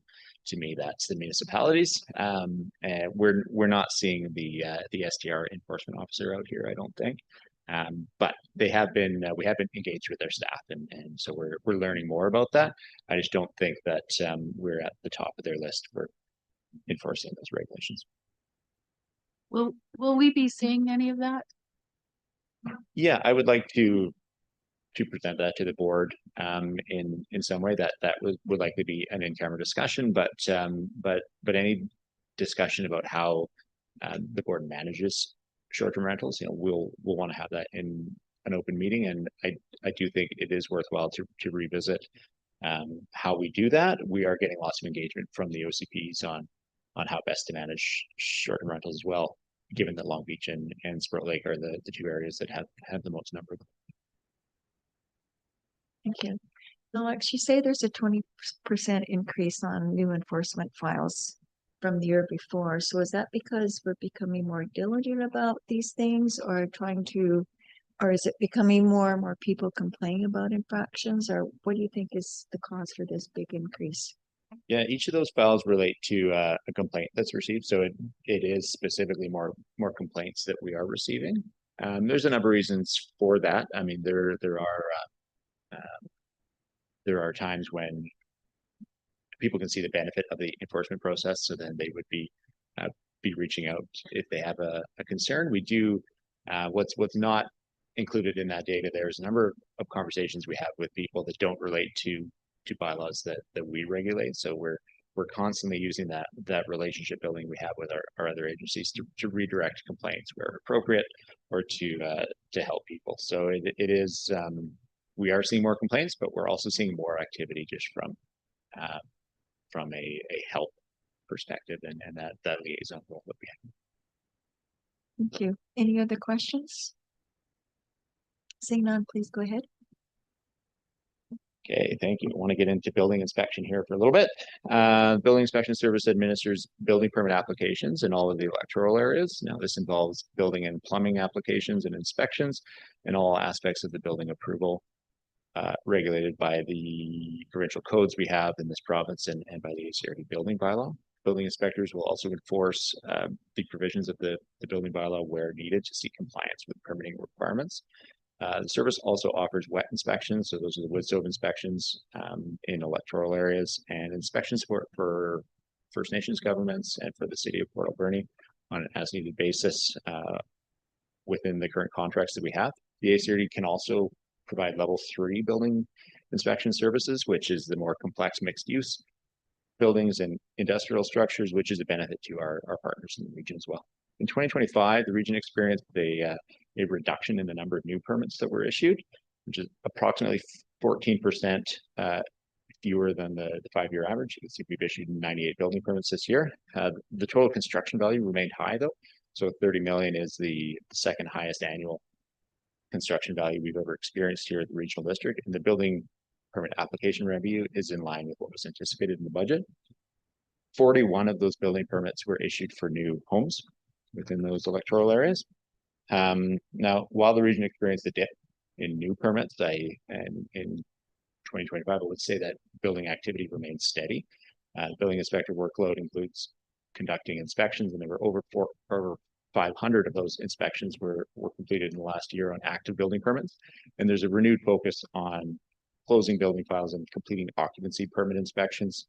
to me, that's the municipalities. And we're not seeing the STR enforcement officer out here, I don't think. But they have been we have been engaged with their staff, and so we're learning more about that. I just don't think that we're at the top of their list for enforcing those regulations. Will we be seeing any of that? Yeah, I would like to present that to the board in some way. That would likely be an in-camera discussion, but any discussion about how the board manages short-term rentals, we'll want to have that in an open meeting, and I do think it is worthwhile to revisit how we do that. We are getting lots of engagement from the OCPs on how best to manage short-term rentals as well, given that Long Beach and Sprout Lake are the two areas that have the most number of them. Thank you. Alex, you say there's a 20% increase on new enforcement files from the year before. So is that because we're becoming more diligent about these things, or is it becoming more and more people complaining about infractions, or what do you think is the cause for this big increase? Yeah, each of those files relate to a complaint that's received. So it is specifically more complaints that we are receiving. There's a number of reasons for that. I mean, there are times when people can see the benefit of the enforcement process, so then they would be reaching out if they have a concern. We do what's not included in that data. There's a number of conversations we have with people that don't relate to bylaws that we regulate. So we're constantly using that relationship building we have with our other agencies to redirect complaints where appropriate, or to help people. So it is we are seeing more complaints, but we're also seeing more activity just from a help perspective and that liaison role that we have. Thank you. Any other questions? Seeing none, please go ahead. Okay, thank you. I want to get into building inspection here for a little bit. Building inspection service administers building permit applications in all of the electoral areas. Now, this involves building and plumbing applications and inspections in all aspects of the building approval, regulated by the provincial codes we have in this province and by the ACRD building bylaw. Building inspectors will also enforce the provisions of the building bylaw where needed to seek compliance with permitting requirements. The service also offers wet inspections, so those are the wood stove inspections in electoral areas, and inspection support for First Nations governments and for the city of Port Alberni on an as-needed basis within the current contracts that we have. The ACRD can also provide level 3 building inspection services, which is the more complex mixed-use buildings and industrial structures, which is a benefit to our partners in the region as well. In 2025, the region experienced a reduction in the number of new permits that were issued, which is approximately 14% fewer than the 5-year average. You can see we've issued 98 building permits this year. The total construction value remained high though. So 30 million is the second highest annual construction value we've ever experienced here at the regional district. And the building permit application revenue is in line with what was anticipated in the budget. 41 of those building permits were issued for new homes within those electoral areas. Now, while the region experienced a dip in new permits, and in 2025, I would say that building activity remains steady. Building inspector workload includes conducting inspections, and there were over 500 of those inspections were completed in the last year on active building permits. And there's a renewed focus on closing building files and completing occupancy permit inspections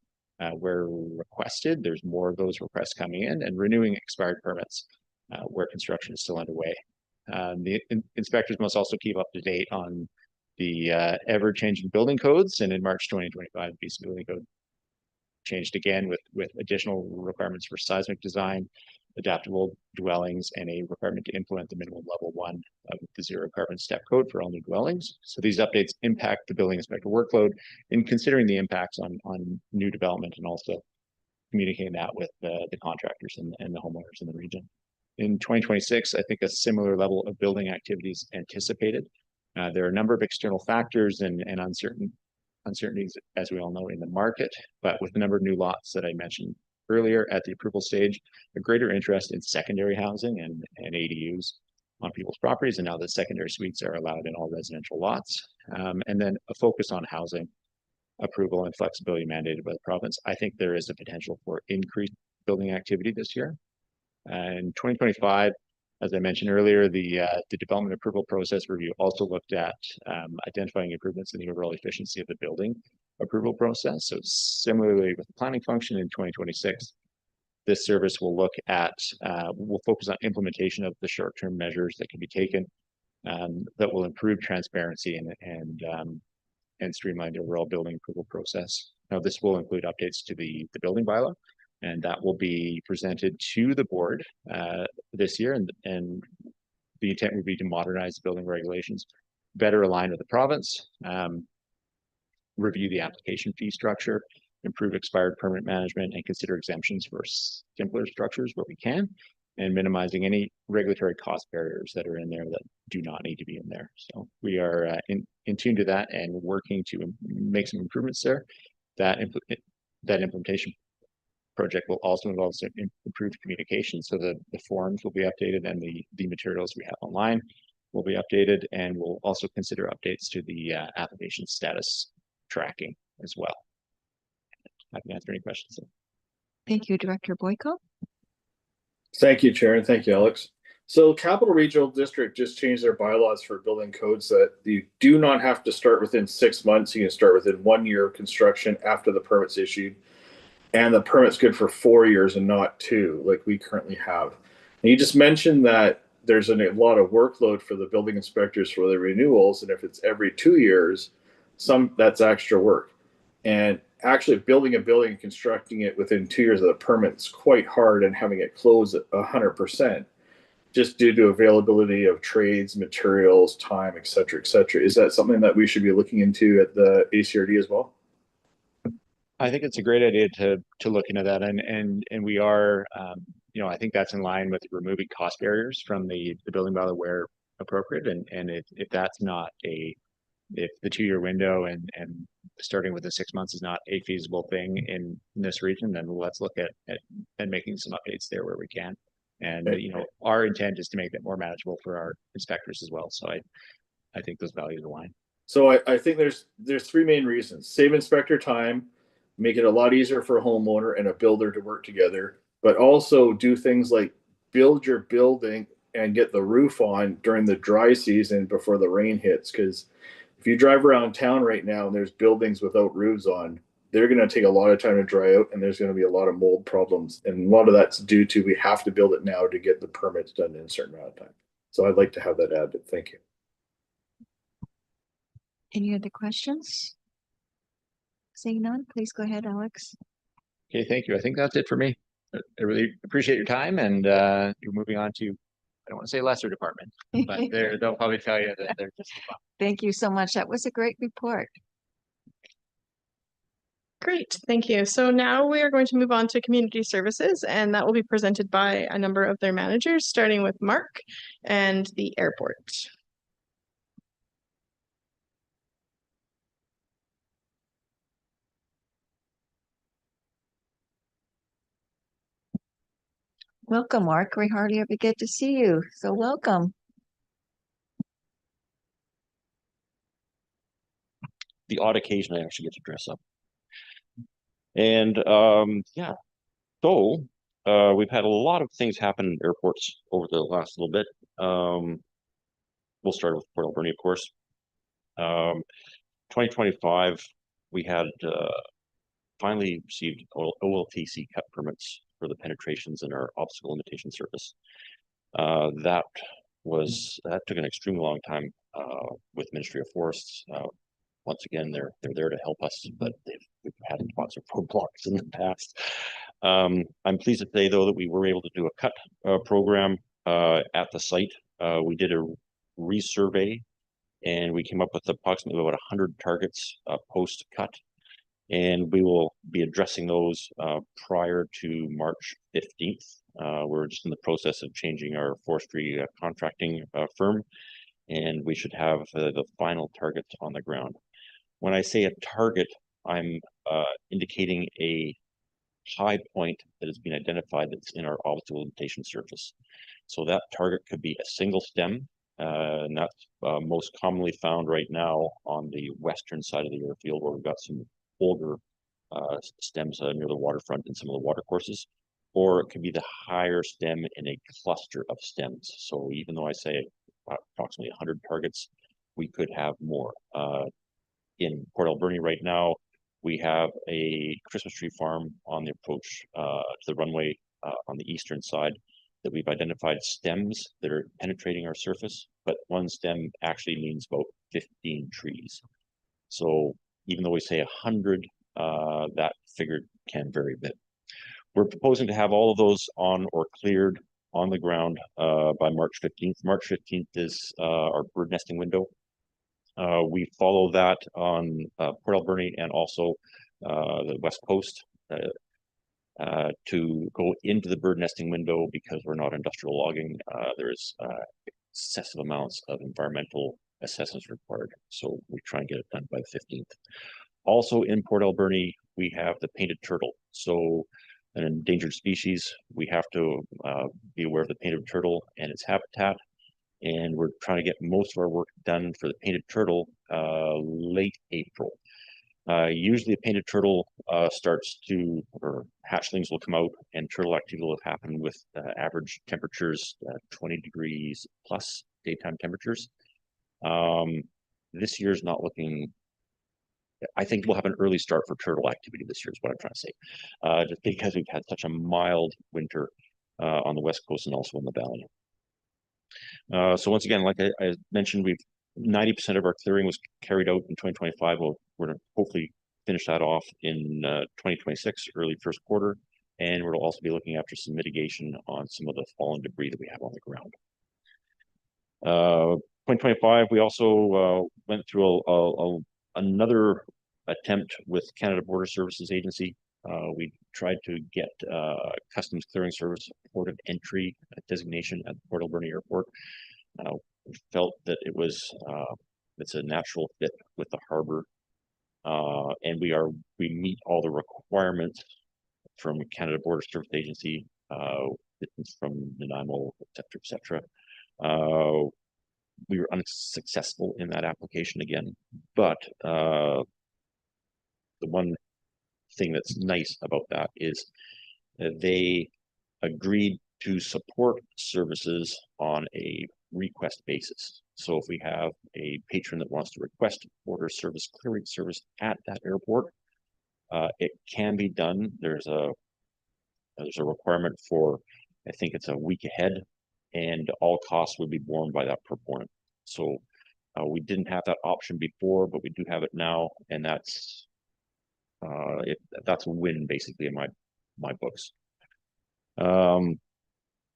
where requested. There's more of those requests coming in, and renewing expired permits where construction is still underway. The inspectors must also keep up to date on the ever-changing building codes, and in March 2025, the BC Building Code changed again with additional requirements for seismic design adaptable dwellings and a requirement to implement the minimum level 1 of the zero carbon step code for all new dwellings. So these updates impact the building inspector workload in considering the impacts on new development and also communicating that with the contractors and the homeowners in the region. In 2026, I think a similar level of building activities anticipated. There are a number of external factors and uncertainties, as we all know, in the market, but with the number of new lots that I mentioned earlier at the approval stage, a greater interest in secondary housing and ADUs on people's properties, and now the secondary suites are allowed in all residential lots, and then a focus on housing approval and flexibility mandated by the province. I think there is a potential for increased building activity this year. In 2025, as I mentioned earlier, the development approval process review also looked at identifying improvements in the overall efficiency of the building approval process. So similarly with the planning function in 2026, this service will look at, will focus on implementation of the short-term measures that can be taken that will improve transparency and streamline the overall building approval process. Now, this will include updates to the building bylaw, and that will be presented to the board this year. And the intent would be to modernize the building regulations, better align with the province, review the application fee structure, improve expired permit management, and consider exemptions for simpler structures where we can, and minimizing any regulatory cost barriers that are in there that do not need to be in there. So we are in tune to that and working to make some improvements there. That implementation project will also involve some improved communication. So the forms will be updated and the materials we have online will be updated, and we'll also consider updates to the application status tracking as well. I can answer any questions. Thank you, Director Boyko. Thank you, Chair, and thank you, Alex. So Capital Regional District just changed their bylaws for building codes that you do not have to start within 6 months. You can start within 1 year of construction after the permit's issued. And the permit's good for 4 years and not 2, like we currently have. And you just mentioned that there's a lot of workload for the building inspectors for the renewals. And if it's every 2 years, that's extra work. And actually building a building and constructing it within 2 years of the permit is quite hard, and having it closed at 100%, just due to availability of trades, materials, time, et cetera, et cetera. Is that something that we should be looking into at the ACRD as well? I think it's a great idea to look into that, and we are, I think that's in line with removing cost barriers from the building bylaw where appropriate, and if that's not if the 2 year window and starting with the 6 months is not a feasible thing in this region, then let's look at making some updates there where we can. And our intent is to make that more manageable for our inspectors as well. So I think those values align. So I think there's 3 main reasons: save inspector time, make it a lot easier for a homeowner and a builder to work together, but also do things like build your building and get the roof on during the dry season before the rain hits. Because if you drive around town right now and there's buildings without roofs on, they're going to take a lot of time to dry out, and there's going to be a lot of mold problems. And a lot of that's due to we have to build it now to get the permits done in a certain amount of time. So I'd like to have that added. Thank you. Any other questions? Seeing none, please go ahead, Alex. Okay, thank you. I think that's it for me. I really appreciate your time, and you're moving on to, I don't want to say lesser department, but they'll probably tell you that they're just fun. Thank you so much. That was a great report. Great, thank you. So now we are going to move on to community services, and that will be presented by a number of their managers, starting with Mark and the airport. Welcome, Mark. We hardly ever get to see you, so welcome. The odd occasion I actually get to dress up. And yeah, so we've had a lot of things happen in airports over the last little bit. We'll start with Port Alberni, of course. 2025, we had finally received OLTC cut permits for the penetrations in our obstacle limitation service. That took an extremely long time with Ministry of Forests. Once again, they're there to help us, but we've had lots of roadblocks in the past. I'm pleased to say though that we were able to do a cut program at the site. We did a resurvey and we came up with approximately about 100 targets post cut. And we will be addressing those prior to March 15th. We're just in the process of changing our forestry contracting firm, and we should have the final targets on the ground. When I say a target, I'm indicating a high point that has been identified that's in our obstacle limitation surface. So that target could be a single stem, and that's most commonly found right now on the western side of the airfield where we've got some older stems near the waterfront and some of the watercourses, or it could be the higher stem in a cluster of stems. So even though I say approximately 100 targets, we could have more. In Port Alberni right now, we have a Christmas tree farm on the approach to the runway on the eastern side that we've identified stems that are penetrating our surface, but one stem actually means about 15 trees. So even though we say 100, that figure can vary a bit. We're proposing to have all of those on or cleared on the ground by March 15th. March 15th is our bird nesting window. We follow that on Port Alberni and also the West Coast to go into the bird nesting window because we're not industrial logging. There's excessive amounts of environmental assessments required. So we try and get it done by the 15th. Also in Port Alberni, we have the painted turtle. So an endangered species, we have to be aware of the painted turtle and its habitat. And we're trying to get most of our work done for the painted turtle late April. Usually a painted turtle or hatchlings will come out and turtle activity will happen with average temperatures, 20 degrees plus daytime temperatures. This year's not looking, I think we'll have an early start for turtle activity this year is what I'm trying to say. Just because we've had such a mild winter on the West Coast and also in the Valley. So once again, like I mentioned, 90% of our clearing was carried out in 2025. We're going to hopefully finish that off in 2026, early first quarter. And we'll also be looking after some mitigation on some of the fallen debris that we have on the ground. 2025, we also went through another attempt with Canada Border Services Agency. We tried to get Customs Clearing Service port of entry designation at the Port Alberni Airport. We felt that it's a natural fit with the harbor, and we meet all the requirements from Canada Border Service Agency, from Nanaimo, et cetera. We were unsuccessful in that application again, but the one thing that's nice about that is that they agreed to support services on a request basis. So if we have a patron that wants to request border service clearing service at that airport, it can be done. There's a requirement for, I think it's a week ahead, and all costs would be borne by that proponent. So we didn't have that option before, but we do have it now, and that's a win basically in my books.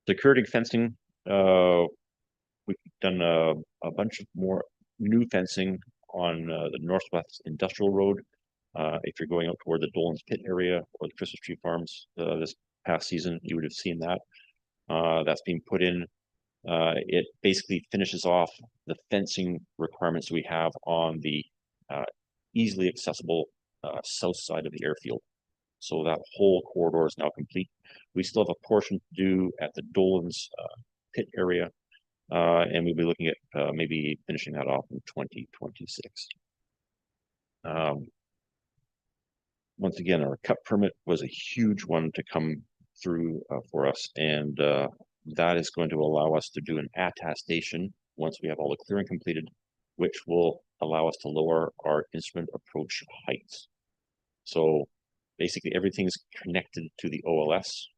Security fencing, we've done a bunch of more new fencing on the Northwest Industrial Road. If you're going out toward the Dolan's Pit area or the Christmas Tree Farms this past season, you would have seen that. That's being put in. It basically finishes off the fencing requirements we have on the easily accessible south side of the airfield. So that whole corridor is now complete. We still have a portion to do at the Dolan's Pit area, and we'll be looking at maybe finishing that off in 2026. Once again, our cut permit was a huge one to come through for us, and that is going to allow us to do an attestation once we have all the clearing completed, which will allow us to lower our instrument approach heights. So basically everything's connected to the OLS.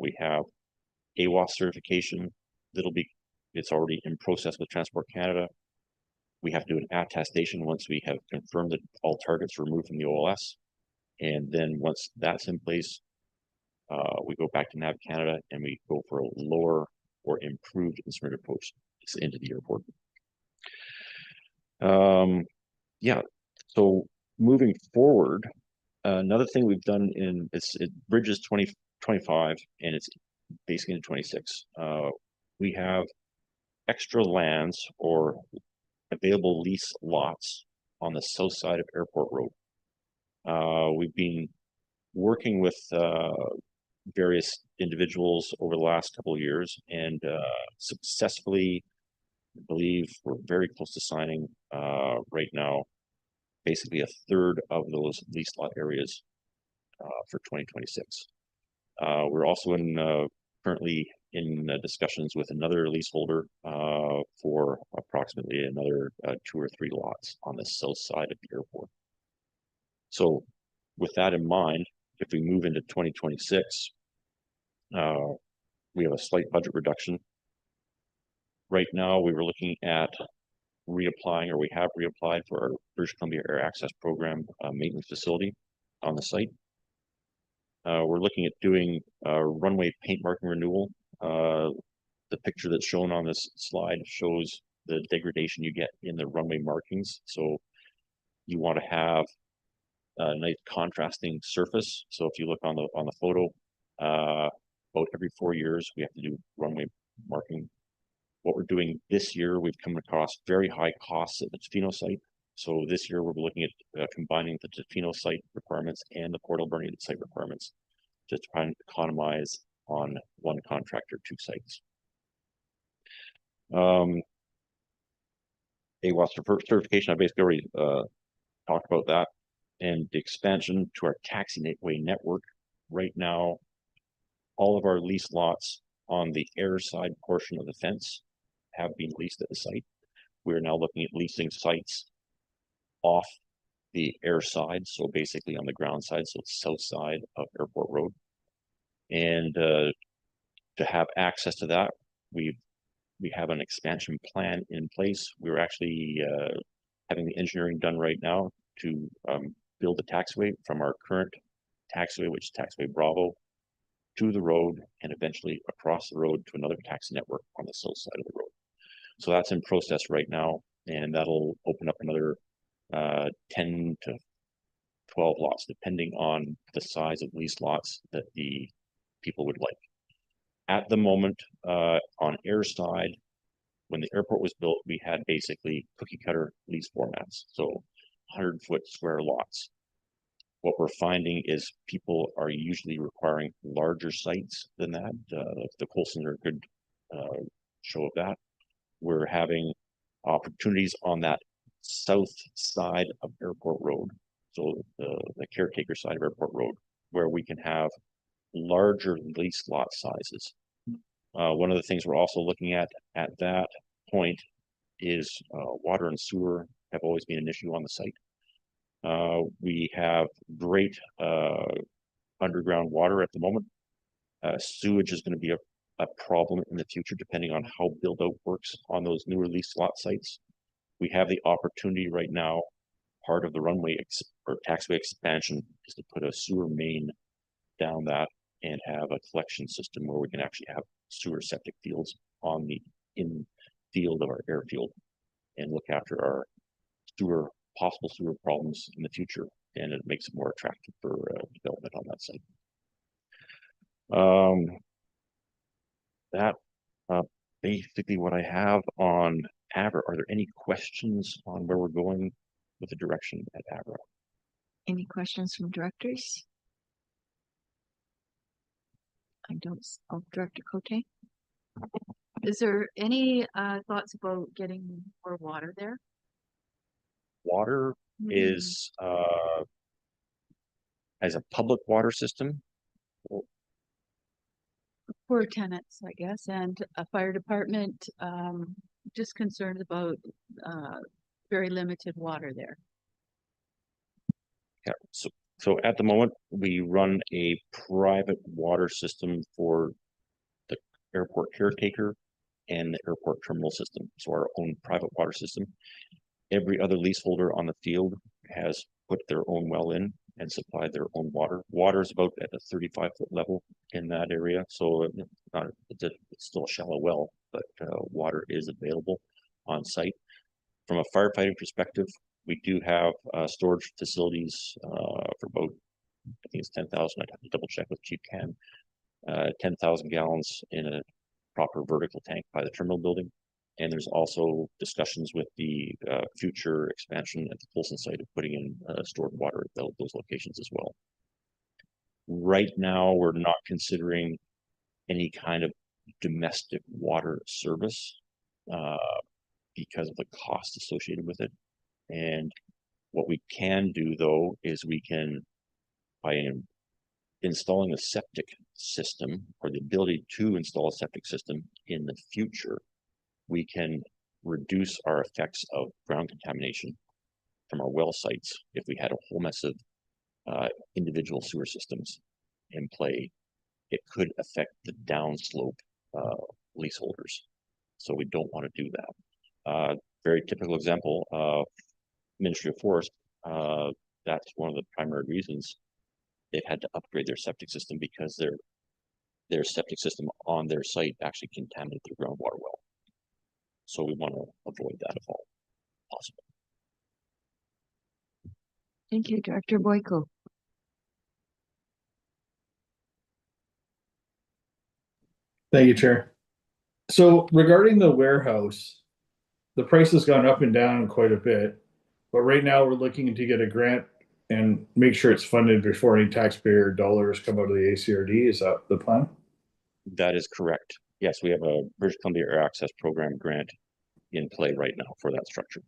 We have AWOS certification. It's already in process with Transport Canada. We have to do an attestation once we have confirmed that all targets are removed from the OLS. And then once that's in place, we go back to Nav Canada and we go for a lower or improved instrument approach into the airport. Yeah, so moving forward, another thing we've done it bridges 2025 and it's basically in 26. We have extra lands or available lease lots on the south side of Airport Road. We've been working with various individuals over the last couple of years and successfully, I believe we're very close to signing right now, basically a third of those lease lot areas for 2026. We're also currently in discussions with another leaseholder for approximately another 2 or 3 lots on the south side of the airport. So with that in mind, if we move into 2026, we have a slight budget reduction. Right now, we were looking at reapplying, or we have reapplied for our British Columbia Air Access Program maintenance facility on the site. We're looking at doing runway paint marking renewal. The picture that's shown on this slide shows the degradation you get in the runway markings. So you want to have a nice contrasting surface. So if you look on the photo, about every 4 years we have to do runway marking. What we're doing this year, we've come across very high costs at the Tofino site. So this year we're looking at combining the Tofino site requirements and the Port Alberni site requirements to try and economize on one contractor, 2 sites. AWOS certification, I basically already talked about that. And the expansion to our taxiway network. Right now, all of our lease lots on the air side portion of the fence have been leased at the site. We're now looking at leasing sites off the air side, so basically on the ground side, so it's south side of Airport Road. And to have access to that, we have an expansion plan in place. We're actually having the engineering done right now to build the taxiway from our current taxiway, which is Taxiway Bravo, to the road and eventually across the road to another taxi network on the south side of the road. So that's in process right now, and that'll open up another 10 to 12 lots, depending on the size of lease lots that the people would like. At the moment, on air side, when the airport was built, we had basically cookie cutter lease formats, so 100-foot square lots. What we're finding is people are usually requiring larger sites than that. The Colson are a good show of that. We're having opportunities on that south side of Airport Road, so the caretaker side of Airport Road, where we can have larger lease lot sizes. One of the things we're also looking at that point is water and sewer have always been an issue on the site. We have great underground water at the moment. Sewage is going to be a problem in the future, depending on how build out works on those newer lease lot sites. We have the opportunity right now, part of the runway or taxiway expansion is to put a sewer main down that and have a collection system where we can actually have sewer septic fields on the in-field of our airfield and look after our possible sewer problems in the future, and it makes it more attractive for development on that site. That basically what I have on Avra. Are there any questions on where we're going with the direction at Avra? Any questions from directors? I don't. Oh, Director Cote. Is there any thoughts about getting more water there? Water is as a public water system. For tenants, I guess, and a fire department, just concerned about very limited water there. Yeah, so at the moment we run a private water system for the airport caretaker and the airport terminal system, so our own private water system. Every other leaseholder on the field has put their own well in. and supply their own water. Water is about at a 35-foot level in that area, so it's still a shallow well, but water is available on site. From a firefighting perspective, we do have storage facilities for about, I think it's 10,000. I'd have to double check with Chief Cam. 10,000 gallons in a proper vertical tank by the terminal building. And there's also discussions with the future expansion at the Polson site of putting in stored water at those locations as well. Right now, we're not considering any kind of domestic water service because of the cost associated with it. And what we can do, though, is we can, by installing a septic system, or the ability to install a septic system in the future, we can reduce our effects of ground contamination from our well sites. If we had a whole mess of individual sewer systems in play, it could affect the downslope leaseholders. So we don't want to do that. Very typical example of Ministry of Forest, that's one of the primary reasons they've had to upgrade their septic system, because their septic system on their site actually contaminated their groundwater well. So we want to avoid that if all possible. Thank you, Director Boyko. Thank you, Chair. So regarding the warehouse, the price has gone up and down quite a bit, but right now we're looking to get a grant and make sure it's funded before any taxpayer dollars come out of the ACRD. Is that the plan? That is correct. Yes, we have a British Columbia Air Access Program grant in play right now for that structure.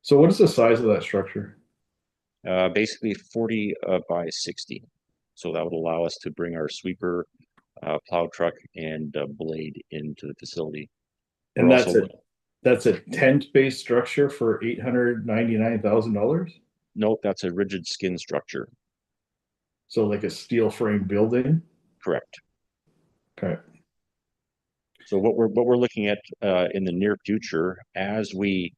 So what is the size of that structure? Basically 40 by 60. So that would allow us to bring our sweeper, plow truck, and blade into the facility. And that's a tent-based structure for $899,000? No, that's a rigid skin structure. So like a steel frame building? Correct. Okay. So what we're looking at in the near future, as we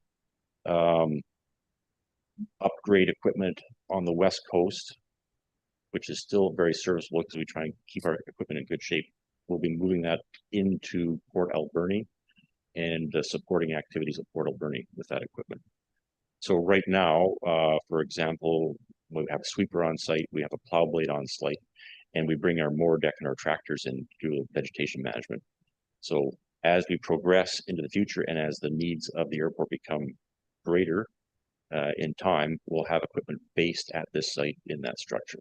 upgrade equipment on the West Coast, which is still very serviceable because we try and keep our equipment in good shape, we'll be moving that into Port Alberni and supporting activities at Port Alberni with that equipment. So right now, for example, we have a sweeper on site, we have a plow blade on site, and we bring our mower deck and our tractors in to do vegetation management. So as we progress into the future and as the needs of the airport become greater in time, we'll have equipment based at this site in that structure.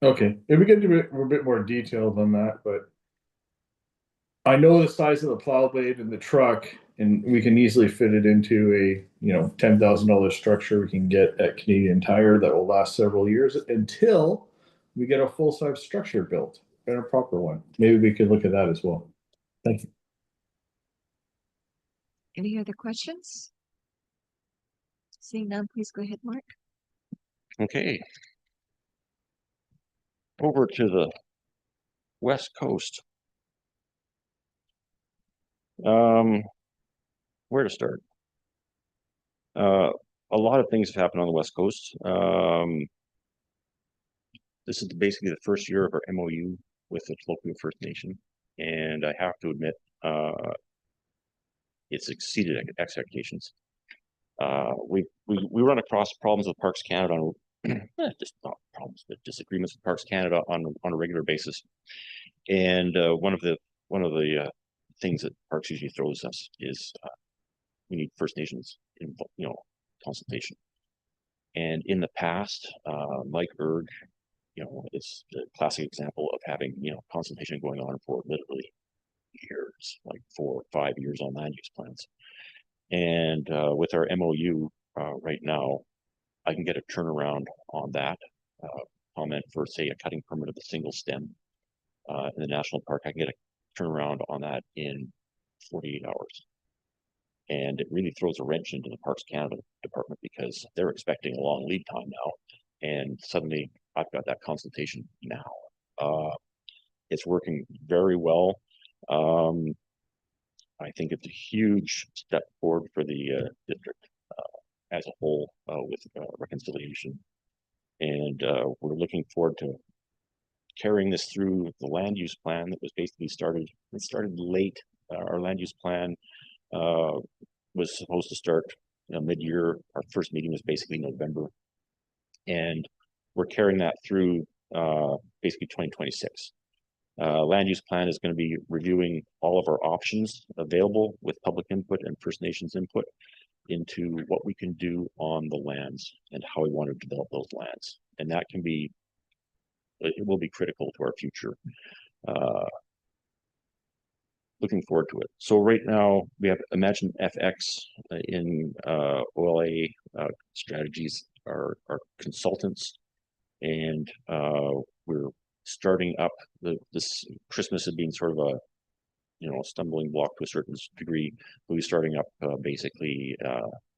Okay, if we get into a bit more detailed on that, but I know the size of the plow blade and the truck, and we can easily fit it into a $10,000 structure we can get at Canadian Tire that will last several years until we get a full-size structure built and a proper one. Maybe we could look at that as well. Thank you. Any other questions? Seeing none, please go ahead, Mark. Okay. Over to the West Coast. Where to start? A lot of things have happened on the West Coast. This is basically the first year of our MOU with the Tlopu First Nation, and I have to admit, it's exceeded expectations. We run across problems with Parks Canada on just not problems, but disagreements with Parks Canada on a regular basis. And one of the things that Parks usually throws us is we need First Nations in consultation. And in the past, Mike Erg, is a classic example of having consultation going on for literally years, like 4 or 5 years on land use plans. And with our MOU right now, I can get a turnaround on that comment for, say, a cutting permit of a single stem in the national park. I can get a turnaround on that in 48 hours. And it really throws a wrench into the Parks Canada department because they're expecting a long lead time now. And suddenly I've got that consultation now. It's working very well. I think it's a huge step forward for the district as a whole with reconciliation And we're looking forward to carrying this through the land use plan that was basically started late. Our land use plan was supposed to start mid-year. Our first meeting was basically November. And we're carrying that through basically 2026. Land use plan is going to be reviewing all of our options available with public input and First Nations input into what we can do on the lands and how we want to develop those lands. And that can be, it will be critical to our future. Looking forward to it. So right now we have Imagine FX in OLA Strategies, our consultants, and we're starting up this Christmas has been sort of a stumbling block to a certain degree. We'll be starting up basically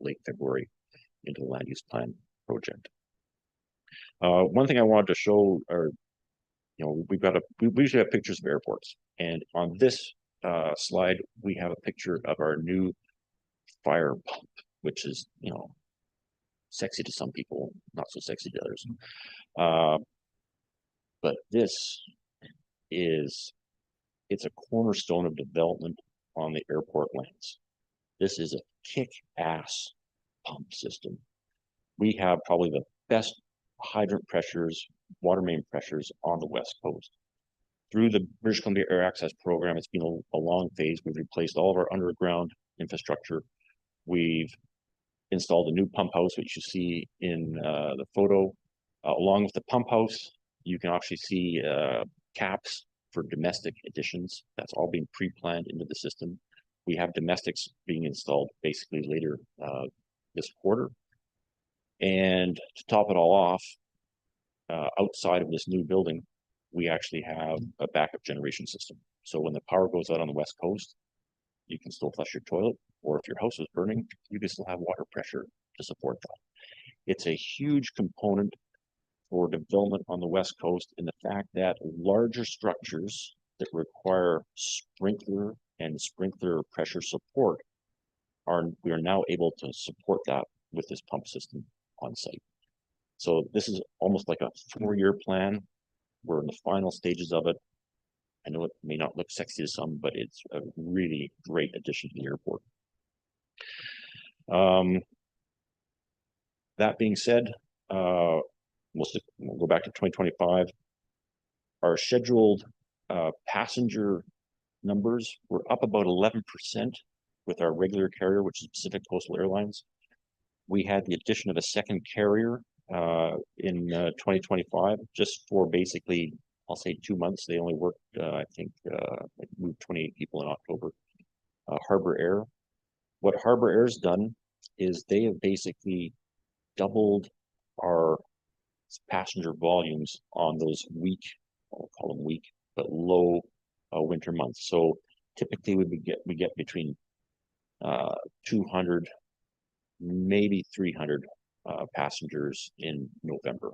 late February into the land use plan project. One thing I wanted to show are, we usually have pictures of airports, and on this slide we have a picture of our new fire pump, which is sexy to some people, not so sexy to others. But this it's a cornerstone of development on the airport lands. This is a kick-ass pump system. We have probably the best hydrant pressures, water main pressures on the West Coast. Through the British Columbia Air Access Program, it's been a long phase. We've replaced all of our underground infrastructure. We've installed a new pump house, which you see in the photo. Along with the pump house, you can actually see caps for domestic additions. That's all being pre-planned into the system. We have domestics being installed basically later this quarter. And to top it all off, outside of this new building, we actually have a backup generation system. So when the power goes out on the West Coast, you can still flush your toilet, or if your house is burning, you can still have water pressure to support that. It's a huge component for development on the West Coast in the fact that larger structures that require sprinkler and sprinkler pressure support we are now able to support that with this pump system on site. So this is almost like a 4-year plan. We're in the final stages of it. I know it may not look sexy to some, but it's a really great addition to the airport. That being said, we'll go back to 2025. Our scheduled passenger numbers were up about 11% with our regular carrier, which is Pacific Coastal Airlines. We had the addition of a second carrier in 2025, just for basically, I'll say 2 months. They only worked, I think, moved 28 people in October. Harbour Air. What Harbour Air's done is they have basically doubled our passenger volumes on those weak, I'll call them weak, but low winter months. So typically we get between 200, maybe 300 passengers in November.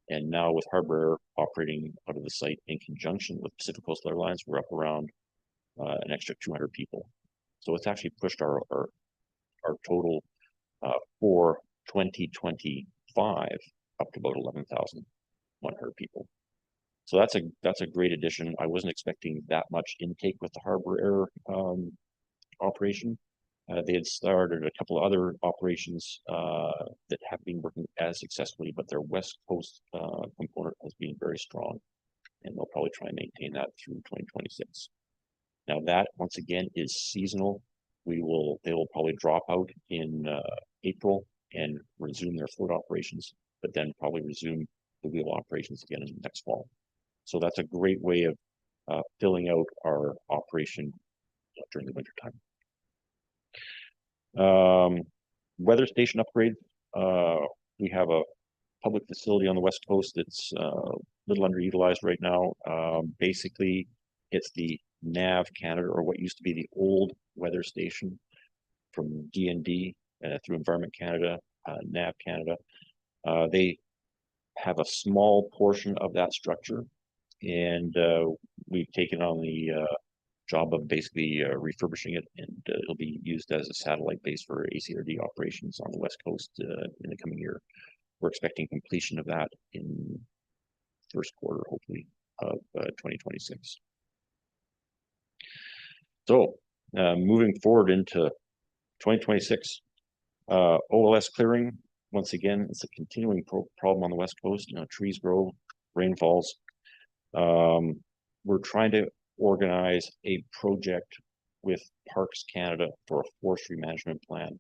And now with Harbour Air operating out of the site in conjunction with Pacific Coastal Airlines, we're up around an extra 200 people. So it's actually pushed our total for 2025 up to about 11,100 people. So that's a great addition. I wasn't expecting that much intake with the Harbour Air operation. They had started a couple of other operations that have been working as successfully, but their West Coast component has been very strong, and they'll probably try and maintain that through 2026. Now that, once again, is seasonal. They will probably drop out in April and resume their float operations, but then probably resume the wheel operations again in the next fall. So that's a great way of filling out our operation during the winter time. Weather station upgrade. We have a public facility on the West Coast that's a little underutilized right now. Basically, it's the NAV Canada, or what used to be the old weather station from DND through Environment Canada, NAV Canada. They have a small portion of that structure, and we've taken on the job of basically refurbishing it, and it'll be used as a satellite base for ACRD operations on the West Coast in the coming year. we're expecting completion of that in first quarter, hopefully, of 2026. So moving forward into 2026, OLS clearing, once again, it's a continuing problem on the West Coast. You know, trees grow, rain falls. We're trying to organize a project with Parks Canada for a forestry management plan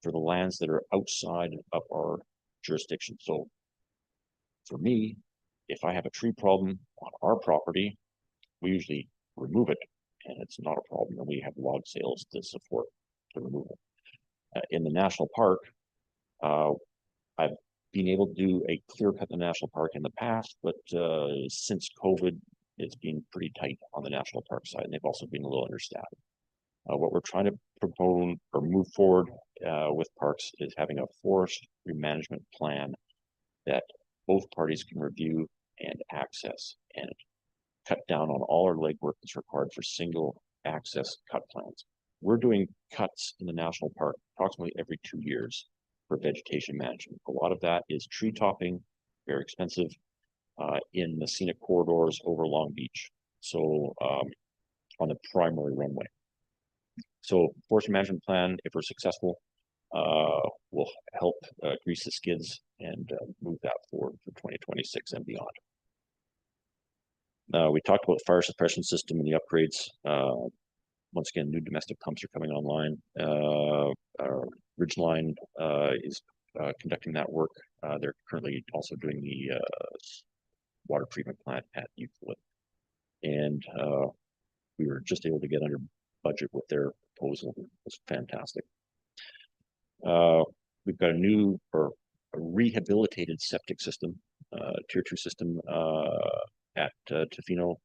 for the lands that are outside of our jurisdiction. So for me, if I have a tree problem on our property, we usually remove it, and it's not a problem, and we have log sales to support the removal. In the national park, I've been able to do a clear cut in the national park in the past, but since COVID, it's been pretty tight on the national park side, and they've also been a little understaffed. What we're trying to propose or move forward with parks is having a forest management plan that both parties can review and access, and cut down on all our legwork that's required for single access cut plans. We're doing cuts in the national park approximately every 2 years for vegetation management. A lot of that is tree topping, very expensive, in the scenic corridors over Long Beach. So on the primary runway. So forest management plan, if we're successful, will help grease the skids and move that forward for 2026 and beyond. We talked about fire suppression system and the upgrades. Once again, new domestic pumps are coming online. Ridgeline is conducting that work. They're currently also doing the water treatment plant at Euclid. And we were just able to get under budget with their proposal. It was fantastic. We've got a new or a rehabilitated septic system, tier 2 system at Tofino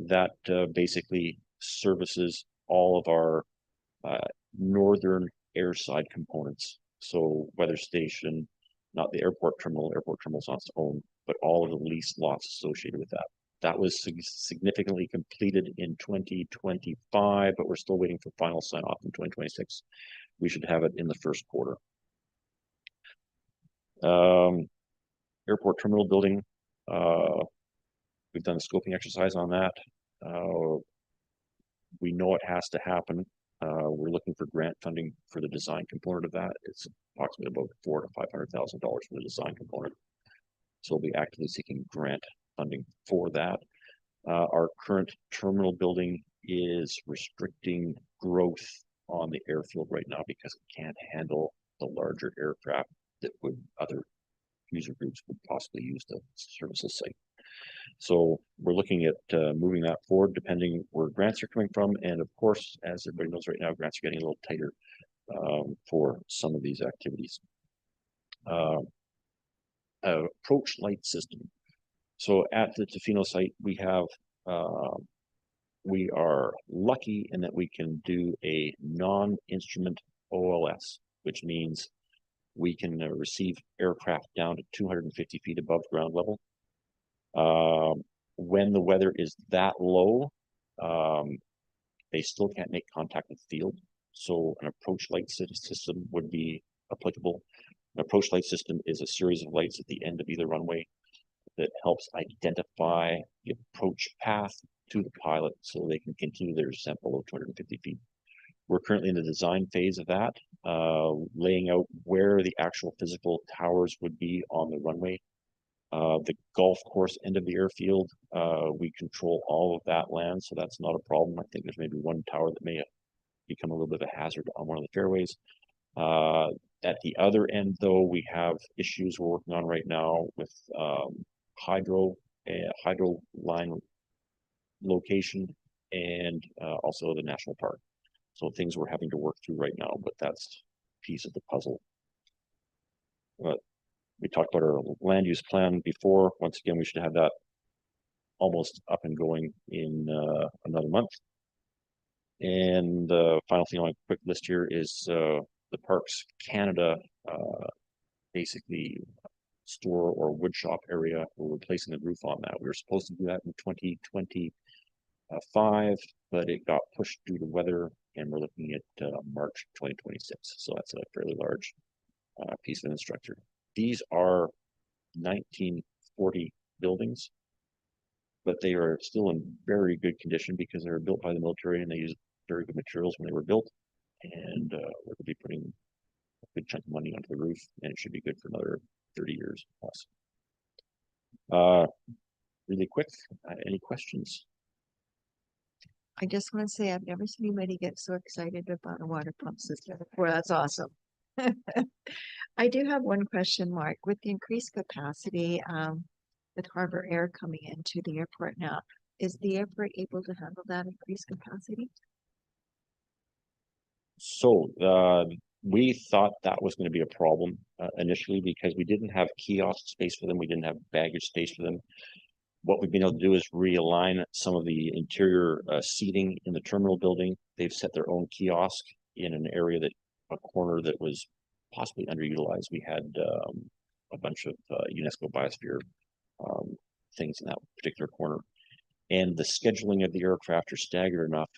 that basically services all of our northern airside components. So weather station, not the airport terminal's on its own, but all of the leased lots associated with that. That was significantly completed in 2025, but we're still waiting for final sign off in 2026. We should have it in the first quarter. Airport terminal building, we've done a scoping exercise on that. We know it has to happen. We're looking for grant funding for the design component of that. It's approximately about $400,000 to $500,000 for the design component. So we'll be actively seeking grant funding for that. Our current terminal building is restricting growth on the airfield right now because it can't handle the larger aircraft that other user groups would possibly use to service the site. So we're looking at moving that forward depending where grants are coming from. And of course, as everybody knows right now, grants are getting a little tighter for some of these activities. Approach light system. So at the Tofino site, we are lucky in that we can do a non-instrument OLS, which means we can receive aircraft down to 250 feet above ground level. When the weather is that low, they still can't make contact with the field. So an approach light system would be applicable. An approach light system is a series of lights at the end of either runway that helps identify the approach path to the pilot so they can continue their descent below 250 feet. We're currently in the design phase of that, laying out where the actual physical towers would be on the runway. The golf course end of the airfield, we control all of that land, so that's not a problem. I think there's maybe one tower that may become a little bit of a hazard on one of the fairways. At the other end, though, we have issues we're working on right now with hydro line location and also the national park. So things we're having to work through right now, but that's a piece of the puzzle. We talked about our land use plan before. Once again, we should have that almost up and going in another month. And the final thing on a quick list here is the Parks Canada basically store or wood shop area. We're replacing the roof on that. We were supposed to do that in 2025, but it got pushed due to weather, and we're looking at March 2026. So that's a fairly large piece of infrastructure. These are 1940 buildings, but they are still in very good condition because they were built by the military and they used very good materials when they were built. And we're going to be putting a good chunk of money onto the roof, and it should be good for another 30 years plus. Really quick, any questions? I just want to say I've never seen anybody get so excited about a water pump system before. That's awesome. I do have one question, Mark. With the increased capacity, with Harbor Air coming into the airport now, is the airport able to handle that increased capacity? So we thought that was going to be a problem initially because we didn't have kiosk space for them. We didn't have baggage space for them. What we've been able to do is realign some of the interior seating in the terminal building. They've set their own kiosk in an area a corner that was possibly underutilized. We had a bunch of UNESCO Biosphere things in that particular corner. And the scheduling of the aircraft are staggered enough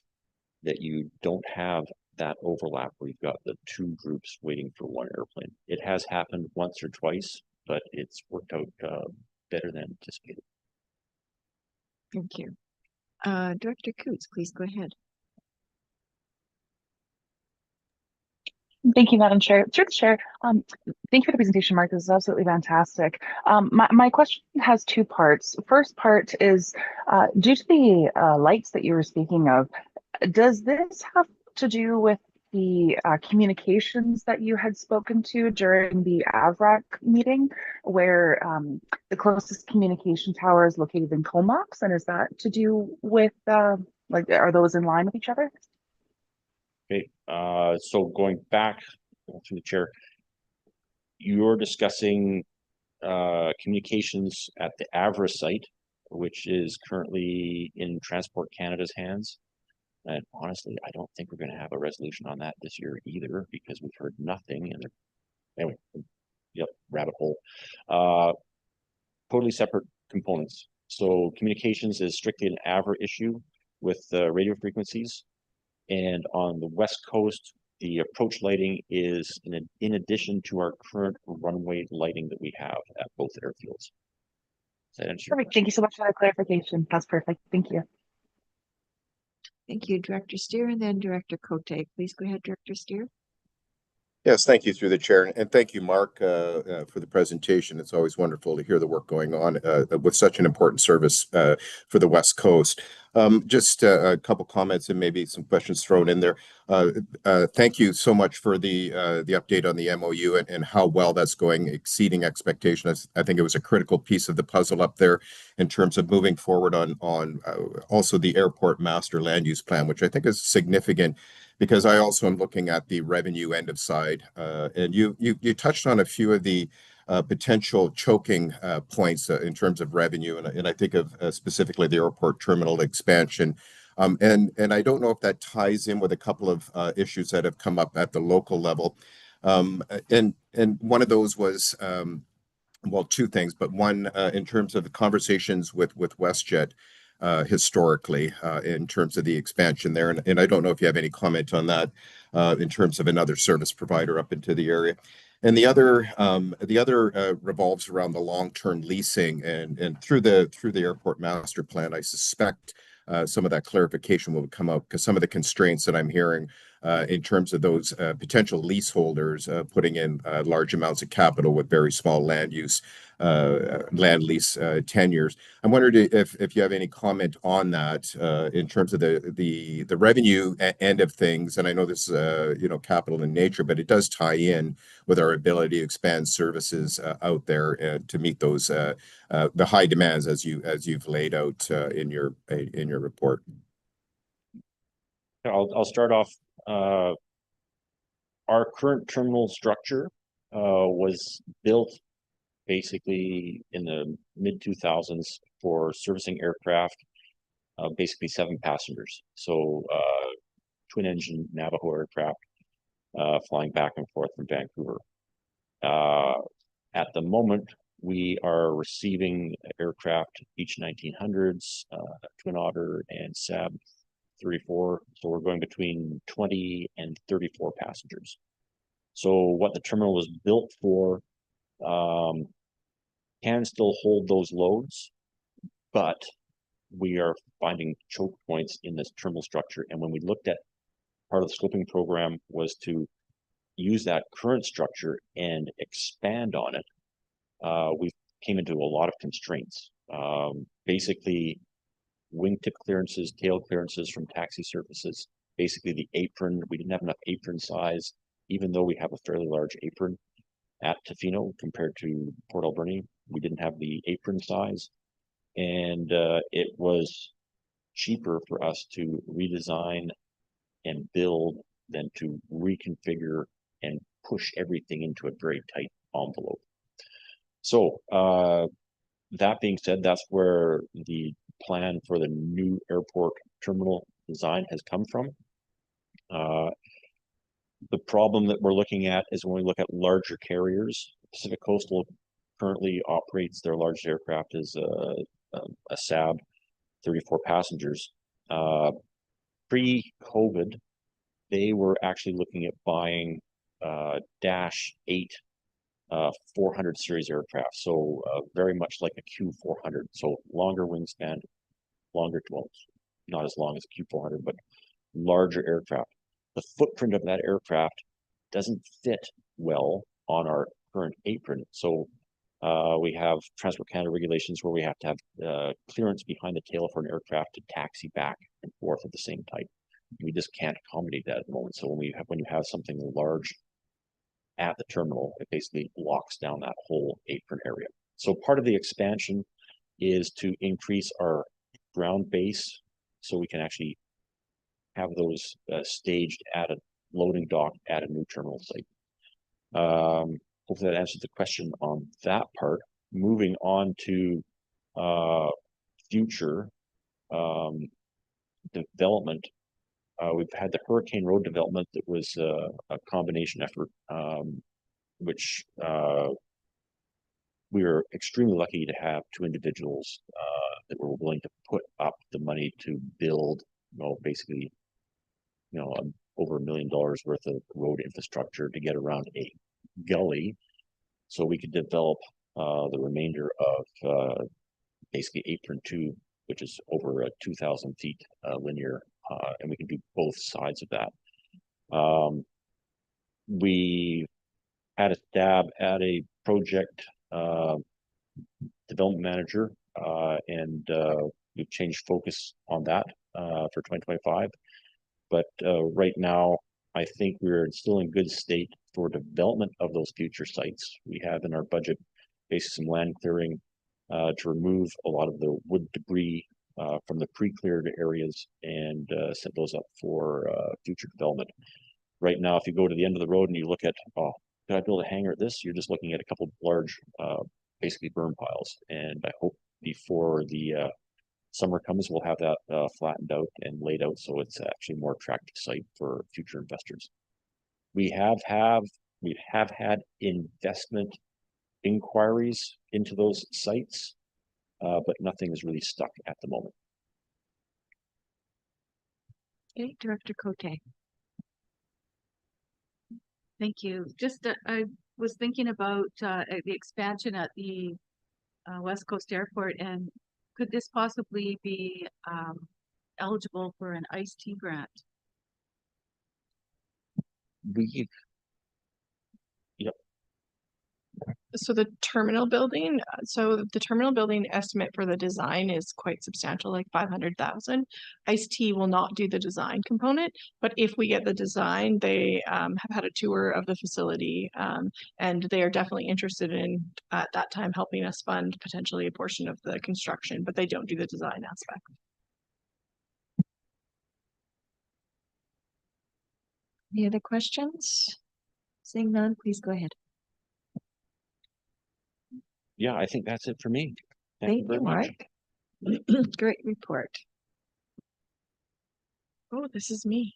that you don't have that overlap where you've got the two groups waiting for one airplane. It has happened once or twice, but it's worked out better than anticipated. Thank you. Director Coots, please go ahead. Thank you, Madam Chair. Through the chair, thank you for the presentation, Mark. This is absolutely fantastic. My question has two parts. First part is, due to the lights that you were speaking of, does this have to do with the communications that you had spoken to during the AVRAC meeting, where the closest communication tower is located in Comox? And is that to do with, like, are those in line with each other? Okay, so going back through the chair, you're discussing communications at the Avra site, which is currently in Transport Canada's hands. And honestly, I don't think we're going to have a resolution on that this year either, because we've heard nothing. And anyway, yep, rabbit hole. Totally separate components. So communications is strictly an Avra issue with radio frequencies. And on the West Coast, the approach lighting is in addition to our current runway lighting that we have at both airfields. Does that answer your Perfect. Thank you so much for that clarification. That's perfect. Thank you. Thank you, Director Steer, and then Director Cote. Please go ahead, Director Steer. Yes, thank you through the chair, and thank you, Mark, for the presentation. It's always wonderful to hear the work going on with such an important service for the West Coast. Just a couple comments and maybe some questions thrown in there. Thank you so much for the update on the MOU and how well that's going, exceeding expectations. I think it was a critical piece of the puzzle up there in terms of moving forward on also the airport master land use plan, which I think is significant, because I also am looking at the revenue end of side. And you touched on a few of the potential choking points in terms of revenue, and I think of specifically the airport terminal expansion. And I don't know if that ties in with a couple of issues that have come up at the local level. And one of those was, well, two things, but one in terms of the conversations with WestJet historically in terms of the expansion there. And I don't know if you have any comment on that in terms of another service provider up into the area. And the other revolves around the long-term leasing, and through the airport master plan, I suspect some of that clarification will come out, because some of the constraints that I'm hearing in terms of those potential leaseholders putting in large amounts of capital with very small land use, land lease tenures. I'm wondering if you have any comment on that in terms of the revenue end of things. And I know this is capital in nature, but it does tie in with our ability to expand services out there to meet those the high demands as you've laid out in your report. I'll start off. Our current terminal structure was built basically in the mid-2000s for servicing aircraft, basically 7 passengers. So twin engine Navajo aircraft flying back and forth from Vancouver. At the moment, we are receiving aircraft, each 1900s, Twin Otter and SAB 34. So we're going between 20 and 34 passengers. So what the terminal was built for, can still hold those loads, but we are finding choke points in this terminal structure. And when we looked at part of the scoping program was to use that current structure and expand on it, we came into a lot of constraints. Basically, wingtip clearances, tail clearances from taxi surfaces, basically the apron, we didn't have enough apron size, even though we have a fairly large apron at Tofino compared to Port Alberni, we didn't have the apron size. And it was cheaper for us to redesign and build than to reconfigure and push everything into a very tight envelope. So that being said, that's where the plan for the new airport terminal design has come from. The problem that we're looking at is when we look at larger carriers, Pacific Coastal currently operates their largest aircraft as a SAB, 34 passengers. Pre-COVID, they were actually looking at buying Dash 8 400 series aircraft, so very much like a Q400, so longer wingspan, longer, well, not as long as a Q400, but larger aircraft. The footprint of that aircraft doesn't fit well on our current apron, so we have Transport Canada regulations where we have to have clearance behind the tail for an aircraft to taxi back and forth of the same type. We just can't accommodate that at the moment. So when you have something large at the terminal, it basically locks down that whole apron area. So part of the expansion is to increase our ground base so we can actually have those staged at a loading dock at a new terminal site. Hopefully that answers the question on that part. Moving on to future development. We've had the Hurricane Road development that was a combination effort, which we are extremely lucky to have two individuals that were willing to put up the money to build, basically, over $1 million worth of road infrastructure to get around a gully, so we could develop the remainder of basically apron 2, which is over 2,000 feet linear. And we can do both sides of that. We had a stab at a project development manager, and we've changed focus on that for 2025. But right now, I think we're still in good state for development of those future sites. We have in our budget basically some land clearing to remove a lot of the wood debris from the pre-cleared areas and set those up for future development. Right now, if you go to the end of the road and you look at, could I build a hangar at this? You're just looking at a couple large, basically burn piles. And I hope before the summer comes, we'll have that flattened out and laid out so it's actually a more attractive site for future investors. We have had investment inquiries into those sites, but nothing is really stuck at the moment. Okay, Director Cote. Thank you. Just I was thinking about the expansion at the West Coast Airport, and could this possibly be eligible for an ICE-T grant? So the terminal building, estimate for the design is quite substantial, like 500,000. ICE-T will not do the design component, but if we get the design, they have had a tour of the facility, and they are definitely interested in, at that time, helping us fund potentially a portion of the construction, but they don't do the design aspect. Any other questions? Seeing none, please go ahead. Yeah, I think that's it for me. Thank you very you, much. Mark. Great report. Oh, this is me.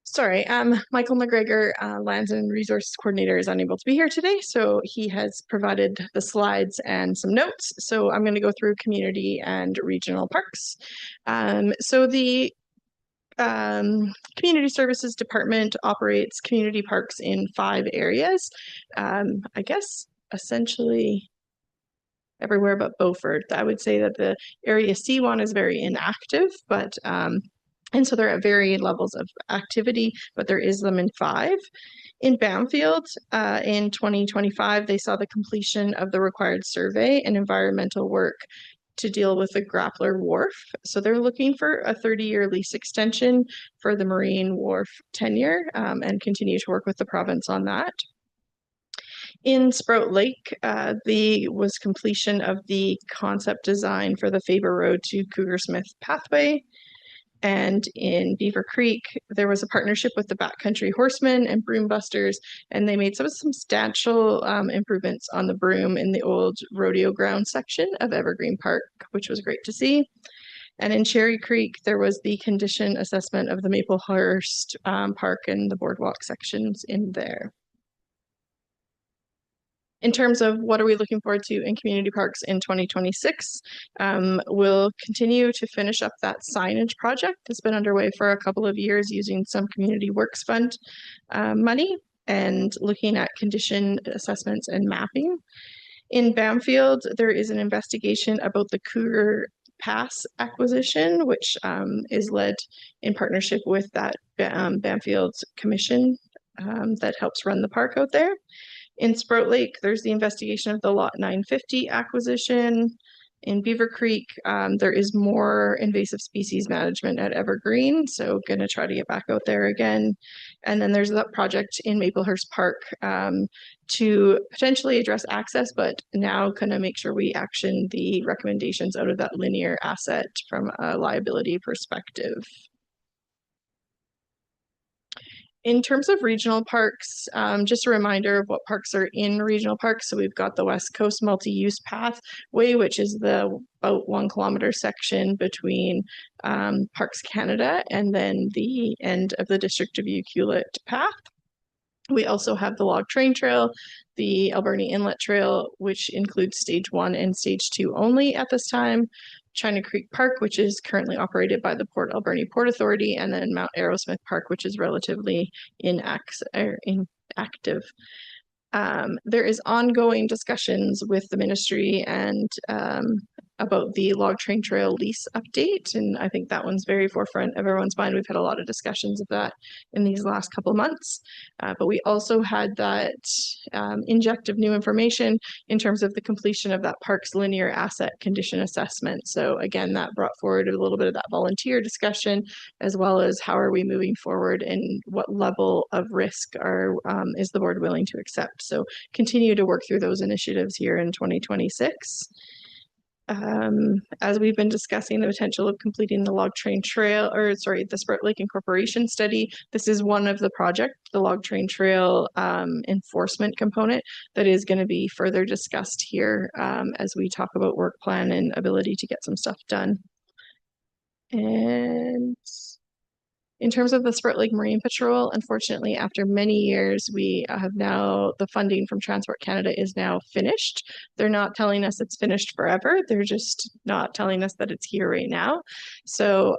Sorry, Michael McGregor, Lands and Resources Coordinator, is unable to be here today, so he has provided the slides and some notes. So I'm going to go through community and regional parks. So Community Services Department operates community parks in 5 areas. I guess essentially everywhere but Beaufort. I would say that the Area C1 is very inactive, but and so they're at varying levels of activity, but there is them in 5. In Bamfield, in 2025, they saw the completion of the required survey and environmental work to deal with the Grappler Wharf. So they're looking for a 30-year lease extension for the Marine Wharf tenure and continue to work with the province on that. In Sprout Lake, was completion of the concept design for the Faber Road to Cougar Smith pathway. And in Beaver Creek, there was a partnership with the Backcountry Horsemen and Broom Busters, and they made some substantial improvements on the broom in the old rodeo ground section of Evergreen Park, which was great to see. And in Cherry Creek, there was the condition assessment of the Maplehurst Park and the boardwalk sections in there. In terms of what are we looking forward to in community parks in 2026, we'll continue to finish up that signage project that's been underway for a couple of years using some Community Works Fund money and looking at condition assessments and mapping. In Bamfield, there is an investigation about the Cougar Pass acquisition, which is led in partnership with that Bamfield Commission that helps run the park out there. In Sprout Lake, there's the investigation of the Lot 950 acquisition. In Beaver Creek, there is more invasive species management at Evergreen, so gonna try to get back out there again. And then there's that project in Maplehurst Park to potentially address access, but now gonna make sure we action the recommendations out of that linear asset from a liability perspective. In terms of regional parks, just a reminder of what parks are in regional parks. So we've got the West Coast Multi-Use Pathway, which is the about 1 kilometer section between Parks Canada and then the end of the District of Ucluelet path. We also have the Log Train Trail, the Alberni Inlet Trail, which includes stage 1 and stage 2 only at this time. China Creek Park, which is currently operated by the Port Alberni Port Authority, and then Mount Arrowsmith Park, which is relatively inactive. There is ongoing discussions with the ministry and about the Log Train Trail lease update, and I think that one's very forefront of everyone's mind. We've had a lot of discussions of that in these last couple months, but we also had that inject of new information in terms of the completion of that park's linear asset condition assessment. So again, that brought forward a little bit of that volunteer discussion, as well as how are we moving forward and what level of risk is the board willing to accept. So continue to work through those initiatives here in 2026. As we've been discussing the potential of completing the Log Train Trail, the Sprout Lake Incorporation study, this is one of the project, the Log Train Trail enforcement component that is going to be further discussed here as we talk about work plan and ability to get some stuff done. And in terms of the Sprout Lake Marine Patrol, unfortunately, after many years, we have now, the funding from Transport Canada is now finished. They're not telling us it's finished forever. They're just not telling us that it's here right now. So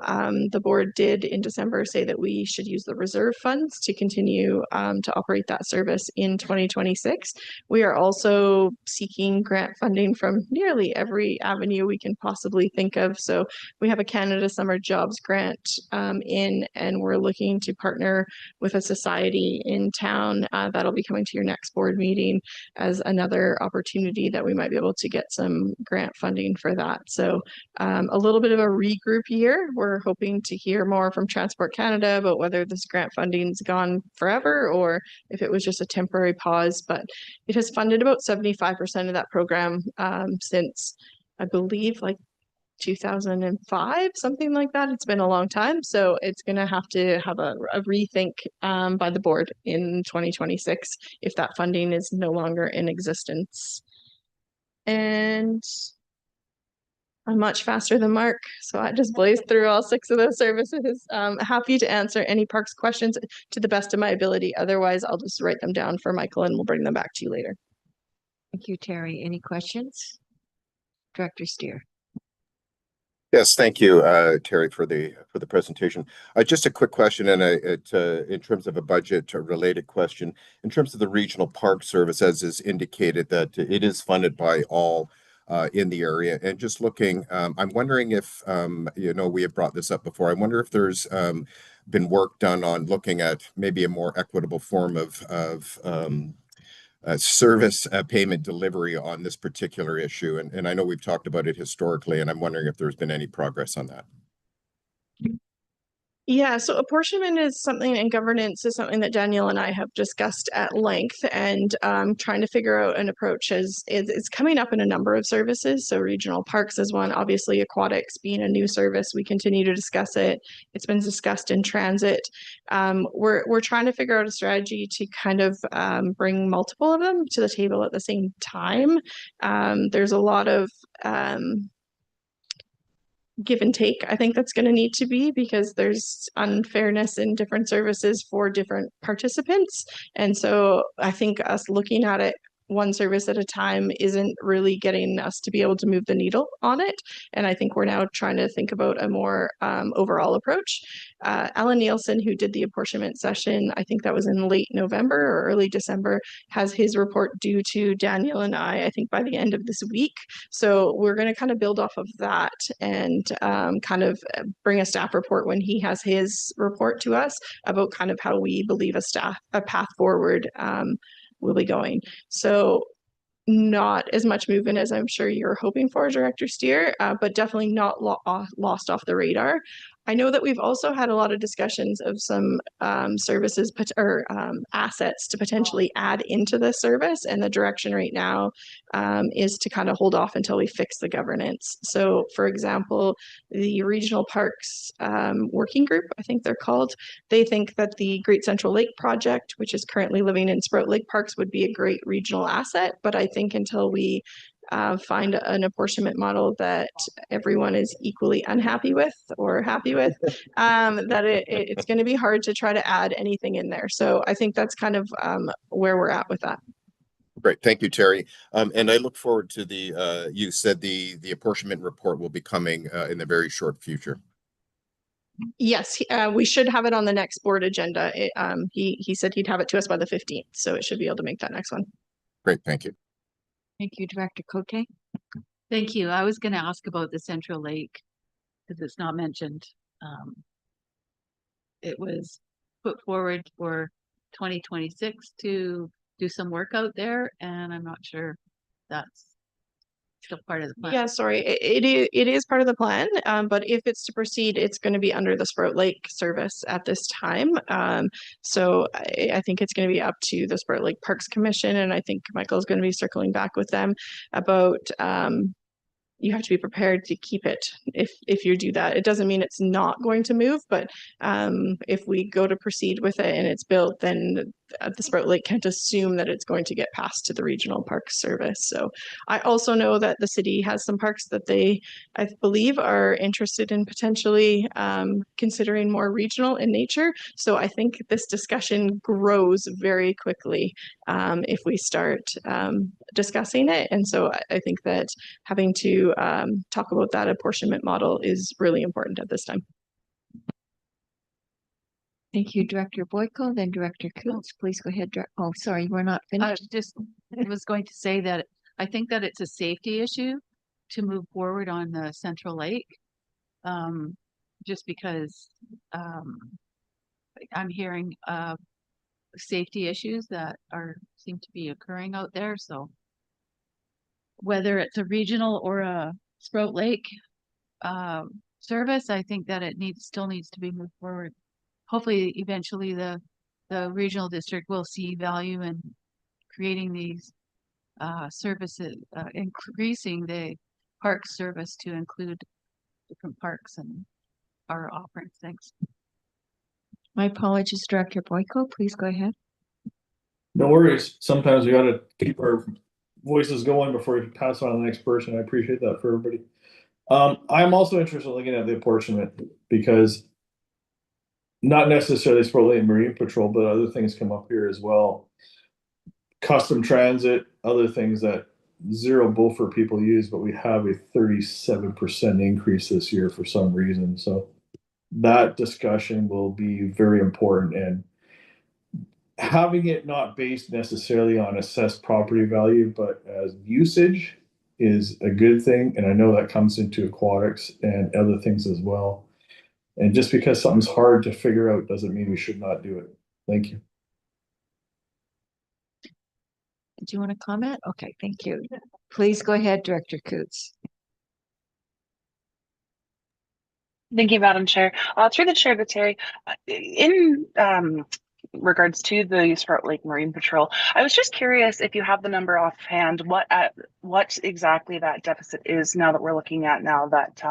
the board did in December say that we should use the reserve funds to continue to operate that service in 2026. We are also seeking grant funding from nearly every avenue we can possibly think of. So we have a Canada Summer Jobs grant and we're looking to partner with a society in town that'll be coming to your next board meeting as another opportunity that we might be able to get some grant funding for that. So a little bit of a regroup year. We're hoping to hear more from Transport Canada about whether this grant funding's gone forever or if it was just a temporary pause, but it has funded about 75% of that program since I believe like 2005, something like that. It's been a long time, so it's going to have a rethink by the board in 2026 if that funding is no longer in existence. And I'm much faster than Mark, so I just blazed through all 6 of those services. Happy to answer any parks questions to the best of my ability. Otherwise, I'll just write them down for Michael and we'll bring them back to you later. Thank you, Terry. Any questions? Director Steer. Yes, thank you, Terry, for the presentation. Just a quick question, and in terms of a budget related question, in terms of the regional park service, as is indicated, that it is funded by all in the area. And just looking, I'm wondering if we have brought this up before. I wonder if there's been work done on looking at maybe a more equitable form of service payment delivery on this particular issue. And I know we've talked about it historically, and I'm wondering if there's been any progress on that. Yeah, so apportionment is something, and governance is something that Daniel and I have discussed at length, and trying to figure out an approach it's coming up in a number of services. So regional parks is one, obviously aquatics being a new service. We continue to discuss it. It's been discussed in transit. We're trying to figure out a strategy to kind of bring multiple of them to the table at the same time. There's a lot of give and take, I think that's going to need to be, because there's unfairness in different services for different participants. And so I think us looking at it one service at a time isn't really getting us to be able to move the needle on it. And I think we're now trying to think about a more overall approach. Alan Nielsen, who did the apportionment session, I think that was in late November or early December, has his report due to Daniel and I think by the end of this week. So we're going to kind of build off of that and kind of bring a staff report when he has his report to us about kind of how we believe a path forward will be going. So not as much movement as I'm sure you're hoping for, Director Steer, but definitely not lost off the radar. I know that we've also had a lot of discussions of some services or assets to potentially add into the service, and the direction right now is to kind of hold off until we fix the governance. So, for example, the Regional Parks Working Group, I think they're called, they think that the Great Central Lake project, which is currently living in Sprout Lake Parks, would be a great regional asset. But I think until we find an apportionment model that everyone is equally unhappy with or happy with, that it's going to be hard to try to add anything in there. So I think that's kind of where we're at with that. Great, thank you, Terry. And I look forward to you said the apportionment report will be coming in the very short future. Yes, we should have it on the next board agenda. He said he'd have it to us by the 15th, so it should be able to make that next one. Great, thank you. Thank you, Director Cote. Thank you. I was going to ask about the Central Lake because it's not mentioned. It was put forward for 2026 to do some work out there, and I'm not sure that's still part of the plan. Yeah, sorry, it is part of the plan, but if it's to proceed, it's going to be under the Sprout Lake service at this time. So I think it's going to be up to the Sprout Lake Parks Commission, and I think Michael's going to be circling back with them about you have to be prepared to keep it if you do that. It doesn't mean it's not going to move, but if we go to proceed with it and it's built, then the Sprout Lake can't assume that it's going to get passed to the Regional Parks Service. So I also know that the city has some parks that I believe, are interested in potentially considering more regional in nature. So I think this discussion grows very quickly if we start discussing it. And so I think that having to talk about that apportionment model is really important at this time. Thank you, Director Boyko, then Director Coates. Please go ahead. Oh, sorry, we're not finished. I was going to say that I think that it's a safety issue to move forward on the Central Lake, just because I'm hearing safety issues that seem to be occurring out there. So whether it's a regional or a Sprout Lake service, I think that it still needs to be moved forward. Hopefully, eventually the regional district will see value in creating these services, increasing the park service to include different parks and our offerings. Thanks. My apologies, Director Boyko. Please go ahead. No worries. Sometimes we got to keep our voices going before we pass on to the next person. I appreciate that for everybody. I'm also interested in looking at the apportionment because not necessarily Sprout Lake Marine Patrol, but other things come up here as well. Custom transit, other things that zero Beaufort people use, but we have a 37% increase this year for some reason. So that discussion will be very important, and having it not based necessarily on assessed property value, but as usage is a good thing. And I know that comes into aquatics and other things as well. And just because something's hard to figure out doesn't mean we should not do it. Thank you. Did you want to comment? Okay, thank you. Please go ahead, Director Coots. Thank you, Madam Chair. Through the chair to Terry, in regards to the Sprout Lake Marine Patrol, I was just curious if you have the number offhand, what exactly that deficit is now that we're looking at now that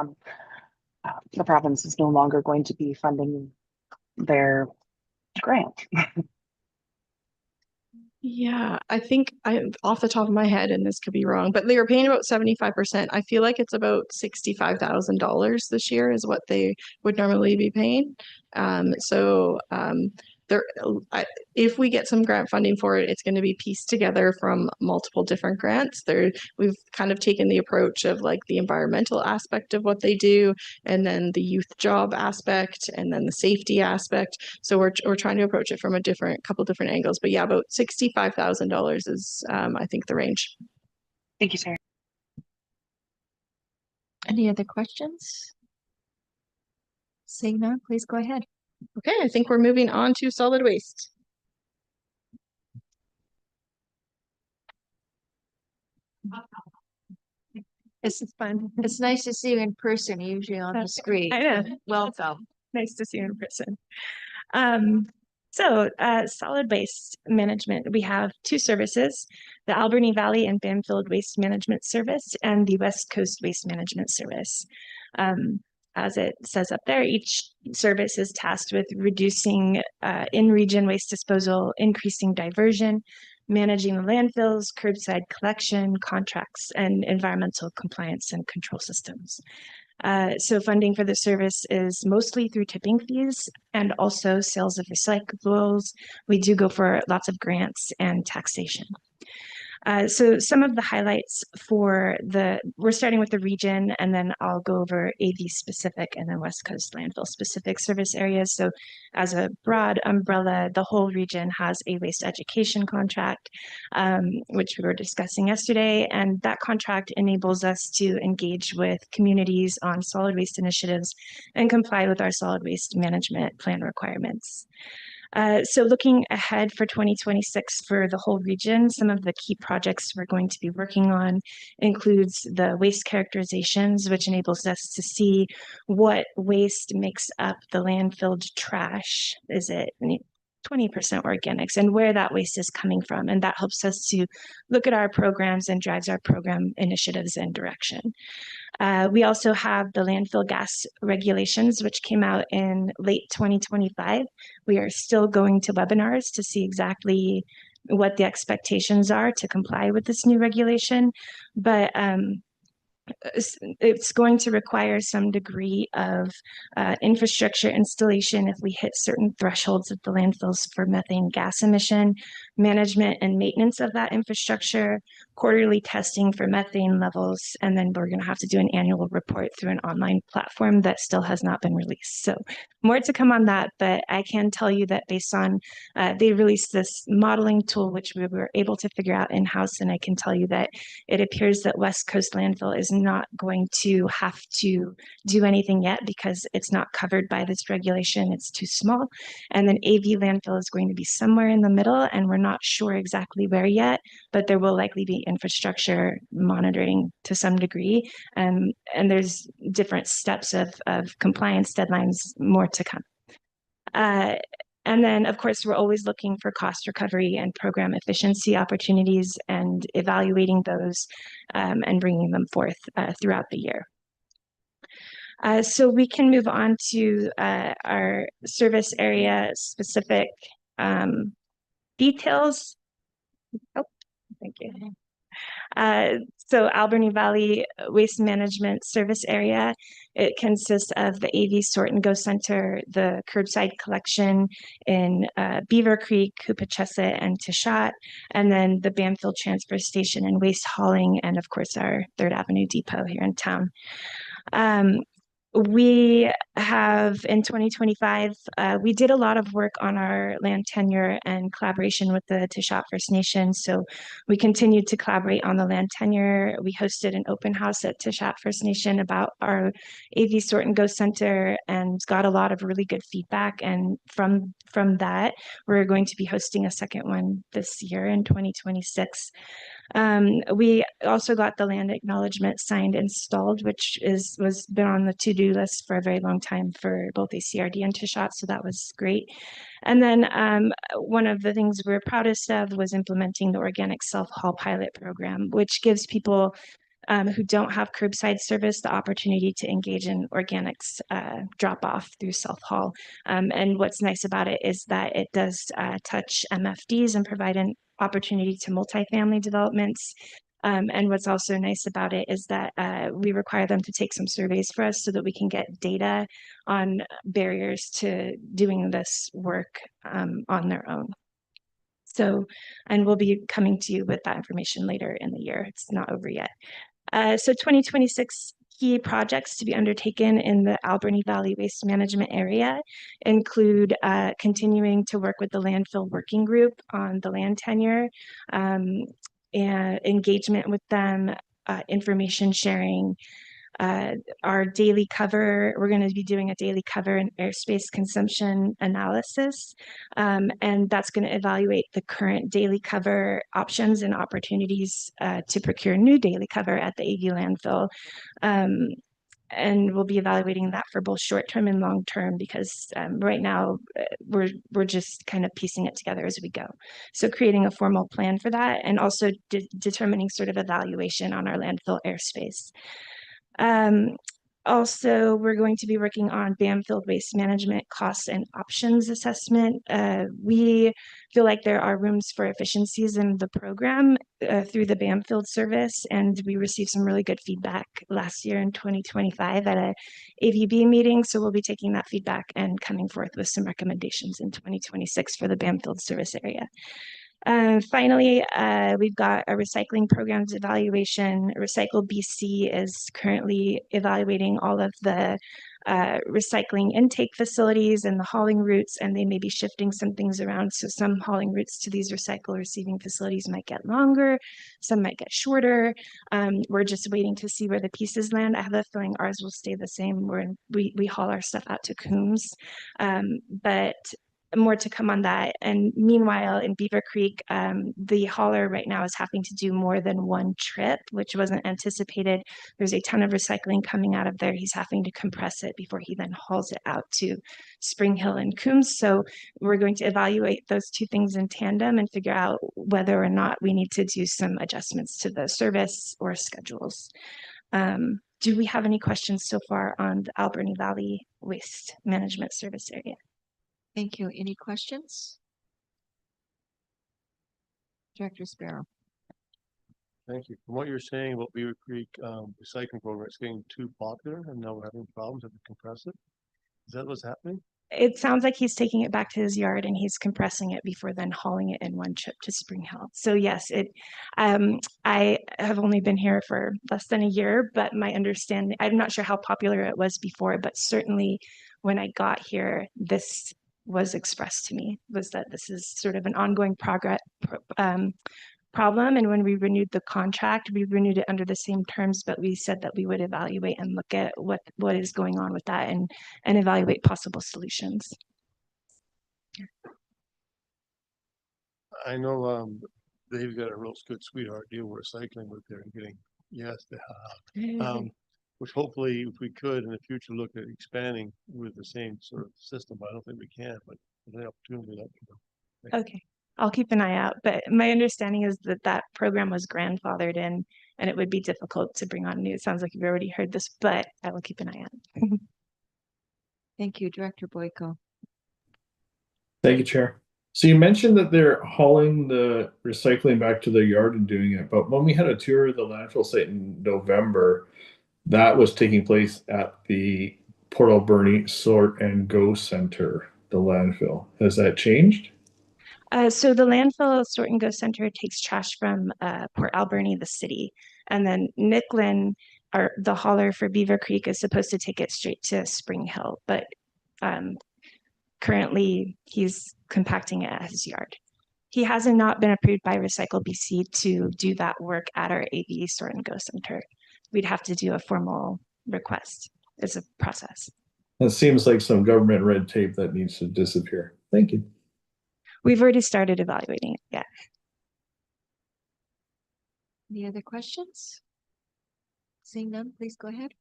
the province is no longer going to be funding their grant. Yeah, I think off the top of my head, and this could be wrong, but they were paying about 75%. I feel like it's about $65,000 this year is what they would normally be paying. If we get some grant funding for it, it's going to be pieced together from multiple different grants. We've kind of taken the approach of like the environmental aspect of what they do, and then the youth job aspect, and then the safety aspect. So we're trying to approach it from a couple different angles. But yeah, about $65,000 is I think the range. Thank you, sir. Any other questions? Seeing none, please go ahead. Okay, I think we're moving on to solid waste. This is fun. It's nice to see you in person, usually on the screen. I know. Welcome. Nice to see you in person. Solid waste management, we have two services, the Alberni Valley and Banfield Waste Management Service and the West Coast Waste Management Service. As it says up there, each service is tasked with reducing in-region waste disposal, increasing diversion, managing the landfills, curbside collection, contracts, and environmental compliance and control systems. So funding for the service is mostly through tipping fees and also sales of recyclables. We do go for lots of grants and taxation. So some of the highlights we're starting with the region, and then I'll go over AV specific and then West Coast landfill specific service areas. So as a broad umbrella, the whole region has a waste education contract, which we were discussing yesterday. And that contract enables us to engage with communities on solid waste initiatives and comply with our solid waste management plan requirements. So looking ahead for 2026 for the whole region, some of the key projects we're going to be working on includes the waste characterizations, which enables us to see what waste makes up the landfilled trash. Is it 20% organics, and where that waste is coming from? And that helps us to look at our programs and drives our program initiatives and direction. We also have the landfill gas regulations, which came out in late 2025. We are still going to webinars to see exactly what the expectations are to comply with this new regulation. But it's going to require some degree of infrastructure installation if we hit certain thresholds at the landfills for methane gas emission, management and maintenance of that infrastructure, quarterly testing for methane levels, and then we're going to have to do an annual report through an online platform that still has not been released. So more to come on that, but I can tell you that based on, they released this modeling tool, which we were able to figure out in-house, and I can tell you that it appears that West Coast Landfill is not going to have to do anything yet because it's not covered by this regulation. It's too small. And then AV Landfill is going to be somewhere in the middle, and we're not sure exactly where yet, but there will likely be infrastructure monitoring to some degree. And there's different steps of compliance deadlines, more to come. And then, of course, we're always looking for cost recovery and program efficiency opportunities and evaluating those and bringing them forth throughout the year. So we can move on to our service area specific details. Oh, thank you. So Alberni Valley Waste Management Service Area, it consists of the AV Sort and Go Center, the curbside collection in Beaver Creek, Coopachessa, and Tishat, and then the Bamfield Transfer Station and waste hauling, and of course our 3rd Avenue Depot here in town. We have in 2025, we did a lot of work on our land tenure and collaboration with the Tishat First Nation. So we continued to collaborate on the land tenure. We hosted an open house at Tishat First Nation about our AV Sort and Go Center and got a lot of really good feedback. And from that, we're going to be hosting a second one this year in 2026. We also got the land acknowledgement signed and installed, which was been on the to-do list for a very long time for both ACRD and Tishat, so that was great. And then one of the things we're proudest of was implementing the organic self-haul pilot program, which gives people who don't have curbside service the opportunity to engage in organics drop-off through self-haul. And what's nice about it is that it does touch MFDs and provide an opportunity to multifamily developments. And what's also nice about it is that we require them to take some surveys for us so that we can get data on barriers to doing this work on their own. So, and we'll be coming to you with that information later in the year. It's not over yet. So 2026 key projects to be undertaken in the Alberni Valley Waste Management area include continuing to work with the landfill working group on the land tenure, and engagement with them, information sharing, our daily cover. We're going to be doing a daily cover and airspace consumption analysis, and that's going to evaluate the current daily cover options and opportunities to procure new daily cover at the AV landfill. And we'll be evaluating that for both short-term and long-term because right now we're just kind of piecing it together as we go. So creating a formal plan for that and also determining sort of evaluation on our landfill airspace. Also, we're going to be working on Bamfield waste management costs and options assessment. We feel like there are rooms for efficiencies in the program through the Bamfield service, and we received some really good feedback last year in 2025 at a AVB meeting. So we'll be taking that feedback and coming forth with some recommendations in 2026 for the Bamfield service area. Finally, we've got a recycling programs evaluation. Recycle BC is currently evaluating all of the recycling intake facilities and the hauling routes, and they may be shifting some things around. So some hauling routes to these recycle receiving facilities might get longer, some might get shorter. We're just waiting to see where the pieces land. I have a feeling ours will stay the same. We haul our stuff out to Coombs, but more to come on that. And meanwhile, in Beaver Creek, the hauler right now is having to do more than one trip, which wasn't anticipated. There's a ton of recycling coming out of there. He's having to compress it before he then hauls it out to Spring Hill and Coombs. So we're going to evaluate those two things in tandem and figure out whether or not we need to do some adjustments to the service or schedules. Do we have any questions so far on the Alberni Valley Waste Management Service area? Thank you. Any questions? Director Sparrow. Thank you. From what you're saying about Beaver Creek recycling program, it's getting too popular and now we're having problems having to compress it. Is that what's happening? It sounds like he's taking it back to his yard and he's compressing it before then hauling it in one trip to Spring Hill. So yes, I have only been here for less than a year, but my understanding, I'm not sure how popular it was before, but certainly when I got here, this was expressed to me, was that this is sort of an ongoing problem. And when we renewed the contract, we renewed it under the same terms, but we said that we would evaluate and look at what is going on with that and evaluate possible solutions. I know they've got a real good sweetheart deal with recycling with their getting which hopefully if we could in the future look at expanding with the same sort of system. I don't think we can, but there's an opportunity. Okay, I'll keep an eye out. But my understanding is that that program was grandfathered in and it would be difficult to bring on new. It sounds like you've already heard this, but I will keep an eye out. Thank you, Director Boyko. Thank you, Chair. So you mentioned that they're hauling the recycling back to their yard and doing it, but when we had a tour of the landfill site in November, that was taking place at the Port Alberni Sort and Go Center, the landfill. Has that changed? So the landfill sort and go center takes trash from Port Alberni, the city, and then Nicklin, or the hauler for Beaver Creek, is supposed to take it straight to Spring Hill, but currently he's compacting it at his yard. He hasn't not been approved by Recycle BC to do that work at our AV sort and go center. We'd have to do a formal request. It's a process. That seems like some government red tape that needs to disappear. Thank you. We've already started evaluating it. Yeah. Any other questions? Seeing none, please go ahead.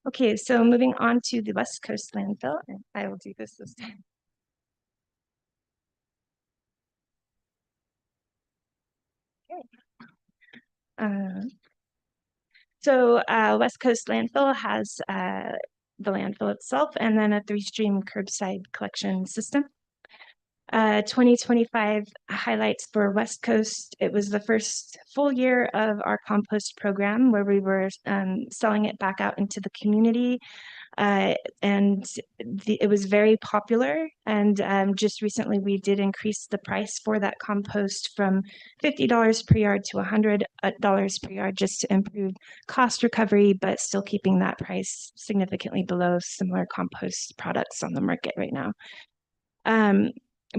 Okay, so moving on to the West Coast landfill, and I will do this time. Okay. So West Coast landfill has the landfill itself and then a 3-stream curbside collection system. 2025 highlights for West Coast. It was the first full year of our compost program where we were selling it back out into the community. And it was very popular. And just recently we did increase the price for that compost from $50 per yard to $100 per yard, just to improve cost recovery, but still keeping that price significantly below similar compost products on the market right now.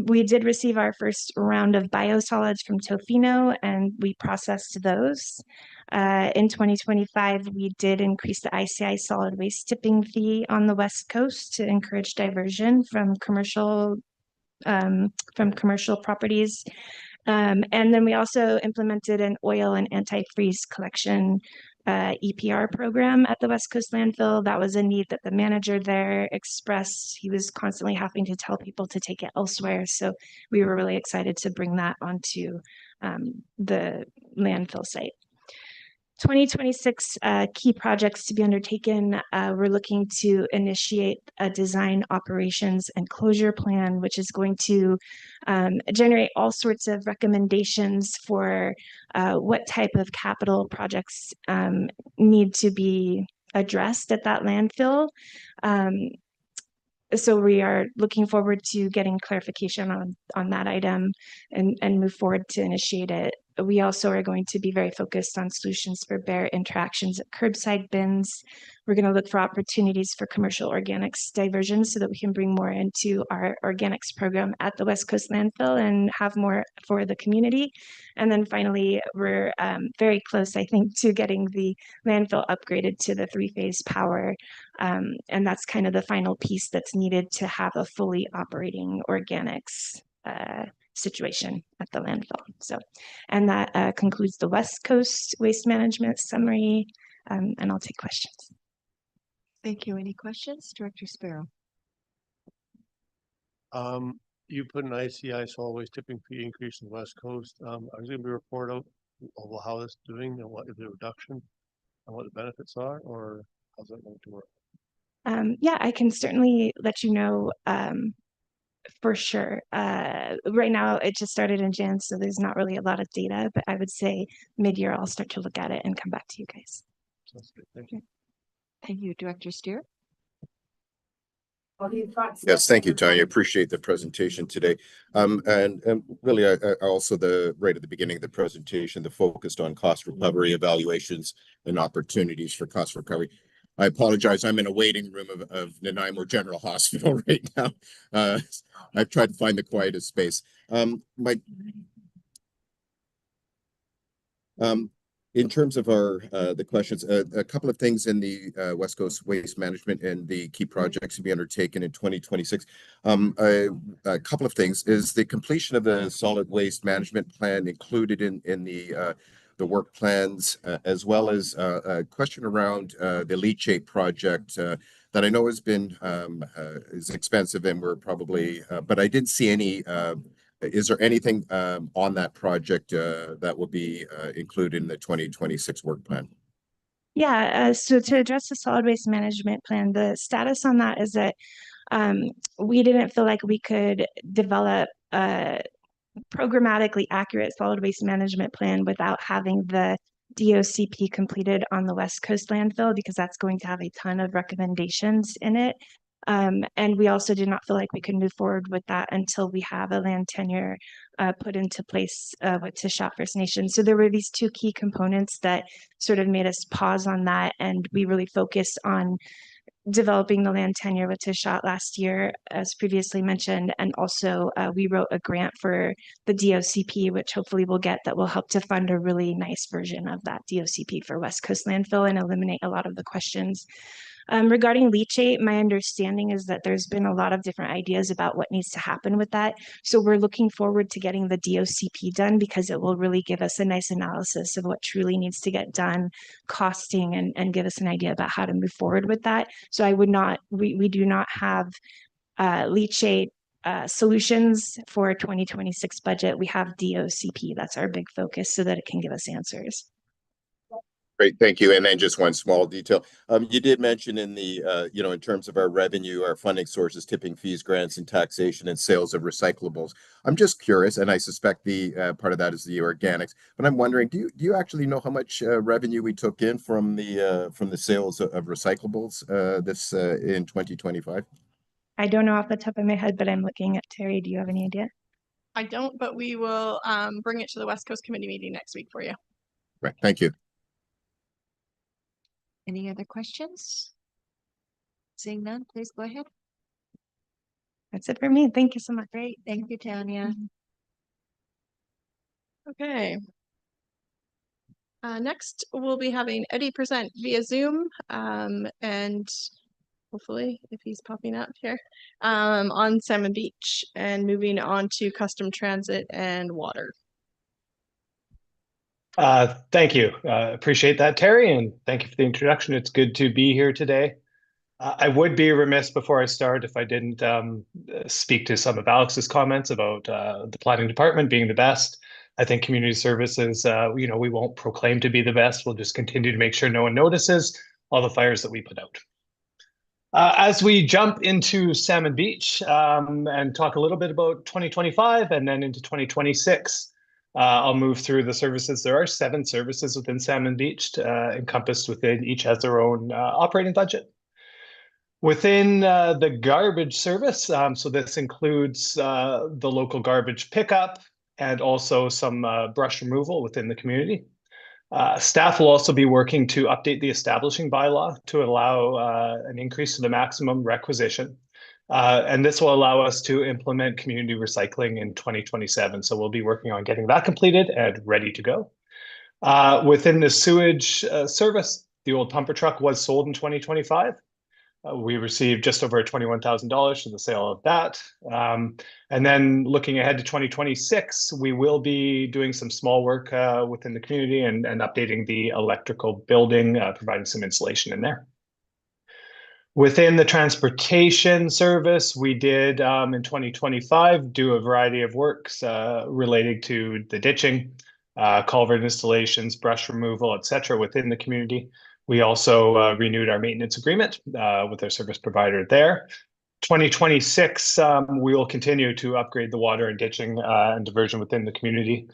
We did receive our first round of biosolids from Tofino, and we processed those. In 2025, we did increase the ICI solid waste tipping fee on the West Coast to encourage diversion from commercial properties. And then we also implemented an oil and antifreeze collection EPR program at the West Coast landfill. That was a need that the manager there expressed. He was constantly having to tell people to take it elsewhere. So we were really excited to bring that onto the landfill site. 2026 key projects to be undertaken. We're looking to initiate a design, operations, and closure plan, which is going to generate all sorts of recommendations for what type of capital projects need to be addressed at that landfill. So we are looking forward to getting clarification on that item and move forward to initiate it. We also are going to be very focused on solutions for bear interactions at curbside bins. We're going to look for opportunities for commercial organics diversion so that we can bring more into our organics program at the West Coast landfill and have more for the community. And then finally, we're very close, I think, to getting the landfill upgraded to the 3-phase power. And that's kind of the final piece that's needed to have a fully operating organics situation at the landfill. So, and that concludes the West Coast waste management summary, and I'll take questions. Thank you. Any questions? Director Sparrow. You put an ICI solid waste tipping fee increase in the West Coast. Are there going to be a report out of how it's doing and what is the reduction and what the benefits are, or how's that going to work? Yeah, I can certainly let you know for sure. Right now, it just started in Jan, so there's not really a lot of data, but I would say mid-year I'll start to look at it and come back to you guys. Sounds good. Thank you. Thank you, Director Steer. Yes, thank you, Tanya. Appreciate the presentation today. And really, I also right at the beginning of the presentation, the focused on cost recovery evaluations and opportunities for cost recovery. I apologize. I'm in a waiting room of Nanaimo General Hospital right now. I've tried to find the quietest space. In terms of the questions, a couple of things in the West Coast waste management and the key projects to be undertaken in 2026. A couple of things. Is the completion of the solid waste management plan included in the work plans, as well as a question around the leachate project that I know has been is expensive, and we're probably, but I didn't see any. Is there anything on that project that will be included in the 2026 work plan? Yeah, so to address the solid waste management plan, the status on that is that we didn't feel like we could develop a programmatically accurate solid waste management plan without having the DOCP completed on the West Coast landfill, because that's going to have a ton of recommendations in it. And we also did not feel like we could move forward with that until we have a land tenure put into place with Tishop First Nation. So there were these two key components that sort of made us pause on that, and we really focused on developing the land tenure with Tishop last year, as previously mentioned, and also we wrote a grant for the DOCP, which hopefully we'll get, that will help to fund a really nice version of that DOCP for West Coast landfill and eliminate a lot of the questions. Regarding leachate, my understanding is that there's been a lot of different ideas about what needs to happen with that. So we're looking forward to getting the DOCP done, because it will really give us a nice analysis of what truly needs to get done, costing, and give us an idea about how to move forward with that. So we do not have leachate solutions for 2026 budget. We have DOCP. That's our big focus, so that it can give us answers. Great, thank you. And then just one small detail. You did mention in the, in terms of our revenue, our funding sources, tipping fees, grants, and taxation, and sales of recyclables. I'm just curious, and I suspect the part of that is the organics, but I'm wondering, do you actually know how much revenue we took in from the sales of recyclables in 2025? I don't know off the top of my head, but I'm looking at Terry. Do you have any idea? I don't, but we will bring it to the West Coast Committee meeting next week for you. Right, thank you. Any other questions? Seeing none, please go ahead. That's it for me. Thank you so much. Great. Thank you, Tanya. Okay. Next, we'll be having Eddie present via Zoom, and hopefully, if he's popping up here, on Salmon Beach, and moving on to custom transit and water. Thank you. Appreciate that, Terry, and thank you for the introduction. It's good to be here today. I would be remiss before I start if I didn't speak to some of Alex's comments about the planning department being the best. I think community services, we won't proclaim to be the best. We'll just continue to make sure no one notices all the fires that we put out. As we jump into Salmon Beach and talk a little bit about 2025 and then into 2026, I'll move through the services. There are 7 services within Salmon Beach, encompassed within, each has their own operating budget. Within the garbage service, so this includes the local garbage pickup and also some brush removal within the community. Staff will also be working to update the establishing bylaw to allow an increase to the maximum requisition. And this will allow us to implement community recycling in 2027. So we'll be working on getting that completed and ready to go. Within the sewage service, the old pumper truck was sold in 2025. We received just over $21,000 for the sale of that. And then looking ahead to 2026, we will be doing some small work within the community and updating the electrical building, providing some insulation in there. Within the transportation service, we did in 2025 do a variety of works relating to the ditching, culvert installations, brush removal, etc. within the community. We also renewed our maintenance agreement with our service provider there. 2026, we will continue to upgrade the water and ditching and diversion within the community.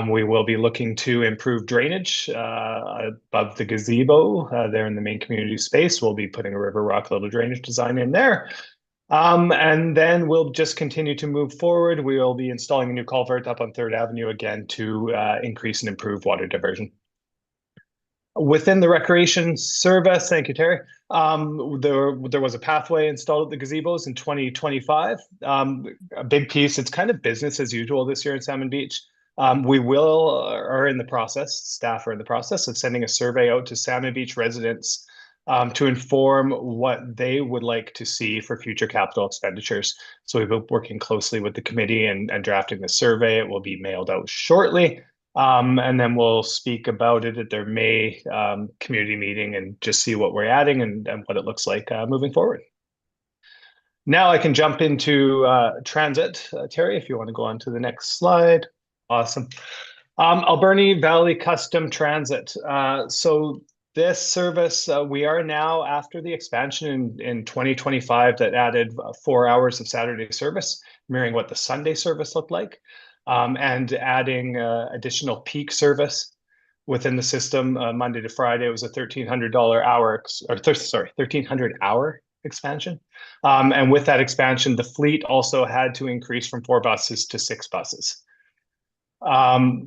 We will be looking to improve drainage above the gazebo there in the main community space. We'll be putting a river rock little drainage design in there. And then we'll just continue to move forward. We will be installing a new culvert up on 3rd Avenue again to increase and improve water diversion. Within the recreation service, thank you, Terry, there was a pathway installed at the gazebos in 2025. A big piece, it's kind of business as usual this year in Salmon Beach. We are in the process, staff are in the process of sending a survey out to Salmon Beach residents to inform what they would like to see for future capital expenditures. So we've been working closely with the committee and drafting the survey. It will be mailed out shortly. And then we'll speak about it at their May community meeting and just see what we're adding and what it looks like moving forward. Now I can jump into transit. Terry, if you want to go on to the next slide. Awesome. Alberni Valley Custom Transit. So this service, we are now after the expansion in 2025 that added 4 hours of Saturday service, mirroring what the Sunday service looked like, and adding additional peak service within the system. Monday to Friday, it was a $1,300 expansion. And with that expansion, the fleet also had to increase from 4 buses to 6 buses.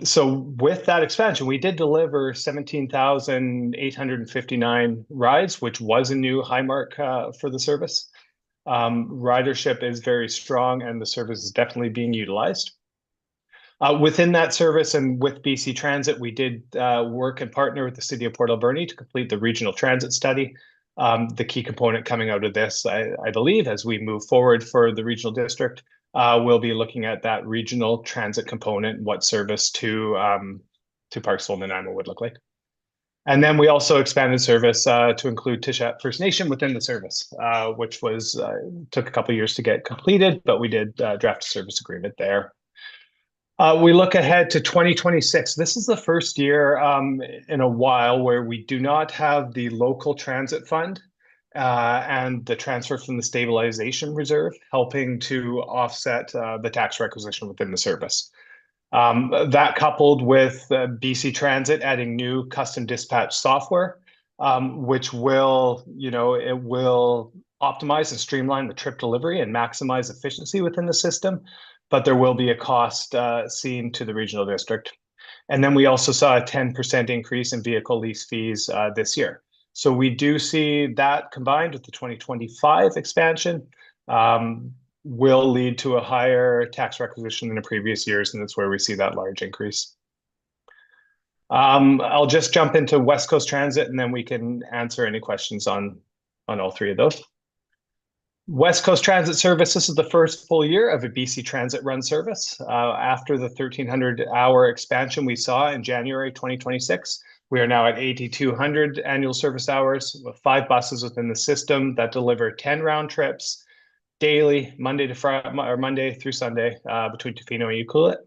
So with that expansion, we did deliver 17,859 rides, which was a new high mark for the service. Ridership is very strong and the service is definitely being utilized. Within that service and with BC Transit, we did work and partner with the City of Port Alberni to complete the regional transit study. The key component coming out of this, I believe, as we move forward for the regional district, we'll be looking at that regional transit component, what service to Parksville and Nanaimo would look like. And then we also expanded service to include Tishat First Nation within the service, which was took a couple of years to get completed, but we did draft a service agreement there. We look ahead to 2026. This is the first year in a while where we do not have the local transit fund and the transfer from the stabilization reserve helping to offset the tax requisition within the service. That coupled with BC Transit adding new custom dispatch software, which will, it will optimize and streamline the trip delivery and maximize efficiency within the system, but there will be a cost seen to the regional district. And then we also saw a 10% increase in vehicle lease fees this year. So we do see that combined with the 2025 expansion will lead to a higher tax requisition than the previous years, and that's where we see that large increase. I'll just jump into West Coast Transit, and then we can answer any questions on all three of those. West Coast Transit service, this is the first full year of a BC Transit run service. After the 1,300-hour expansion we saw in January 2026, we are now at 8,200 annual service hours with 5 buses within the system that deliver 10 round trips daily, Monday to Friday or Monday through Sunday between Tofino and Ucluelet.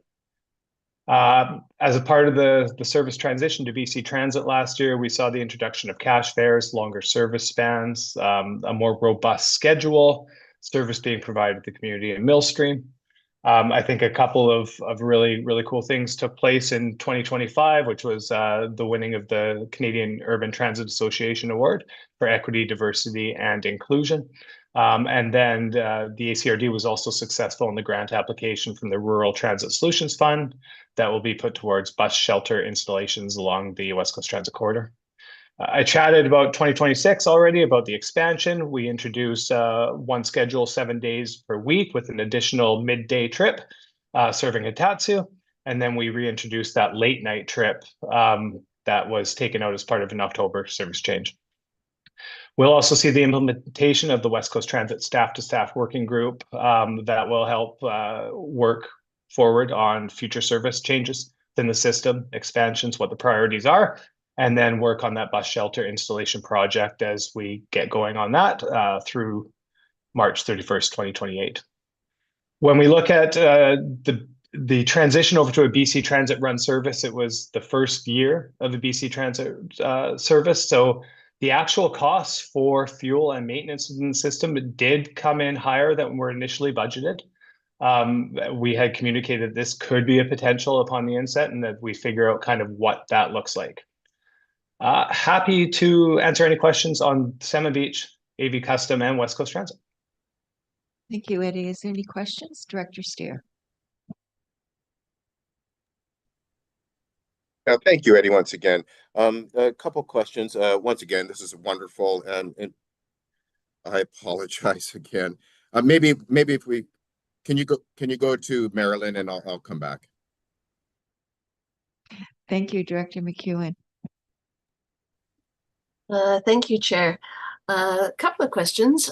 As a part of the service transition to BC Transit last year, we saw the introduction of cash fares, longer service spans, a more robust schedule, service being provided to the community in Millstream. I think a couple of really, really cool things took place in 2025, which was the winning of the Canadian Urban Transit Association Award for Equity, Diversity, and Inclusion. And then the ACRD was also successful in the grant application from the Rural Transit Solutions Fund that will be put towards bus shelter installations along the West Coast Transit Corridor. I chatted about 2026 already, about the expansion. We introduced one schedule 7 days per week with an additional midday trip serving Hitatsu. And then we reintroduced that late night trip that was taken out as part of an October service change. We'll also see the implementation of the West Coast Transit staff-to-staff working group that will help work forward on future service changes within the system, expansions, what the priorities are, and then work on that bus shelter installation project as we get going on that through March 31st, 2028. When we look at the transition over to a BC Transit run service, it was the first year of the BC Transit service. So the actual costs for fuel and maintenance in the system did come in higher than were initially budgeted. We had communicated this could be a potential upon the inset and that we figure out kind of what that looks like. Happy to answer any questions on Salmon Beach, AV Custom, and West Coast Transit. Thank you, Eddie. Is there any questions? Director Steer. Thank you, Eddie, once again. A couple questions. Once again, this is wonderful, and I apologize again. Maybe if we can you go to Marilyn and I'll come back. Thank you, Director McEwen. Thank you, Chair. A couple of questions.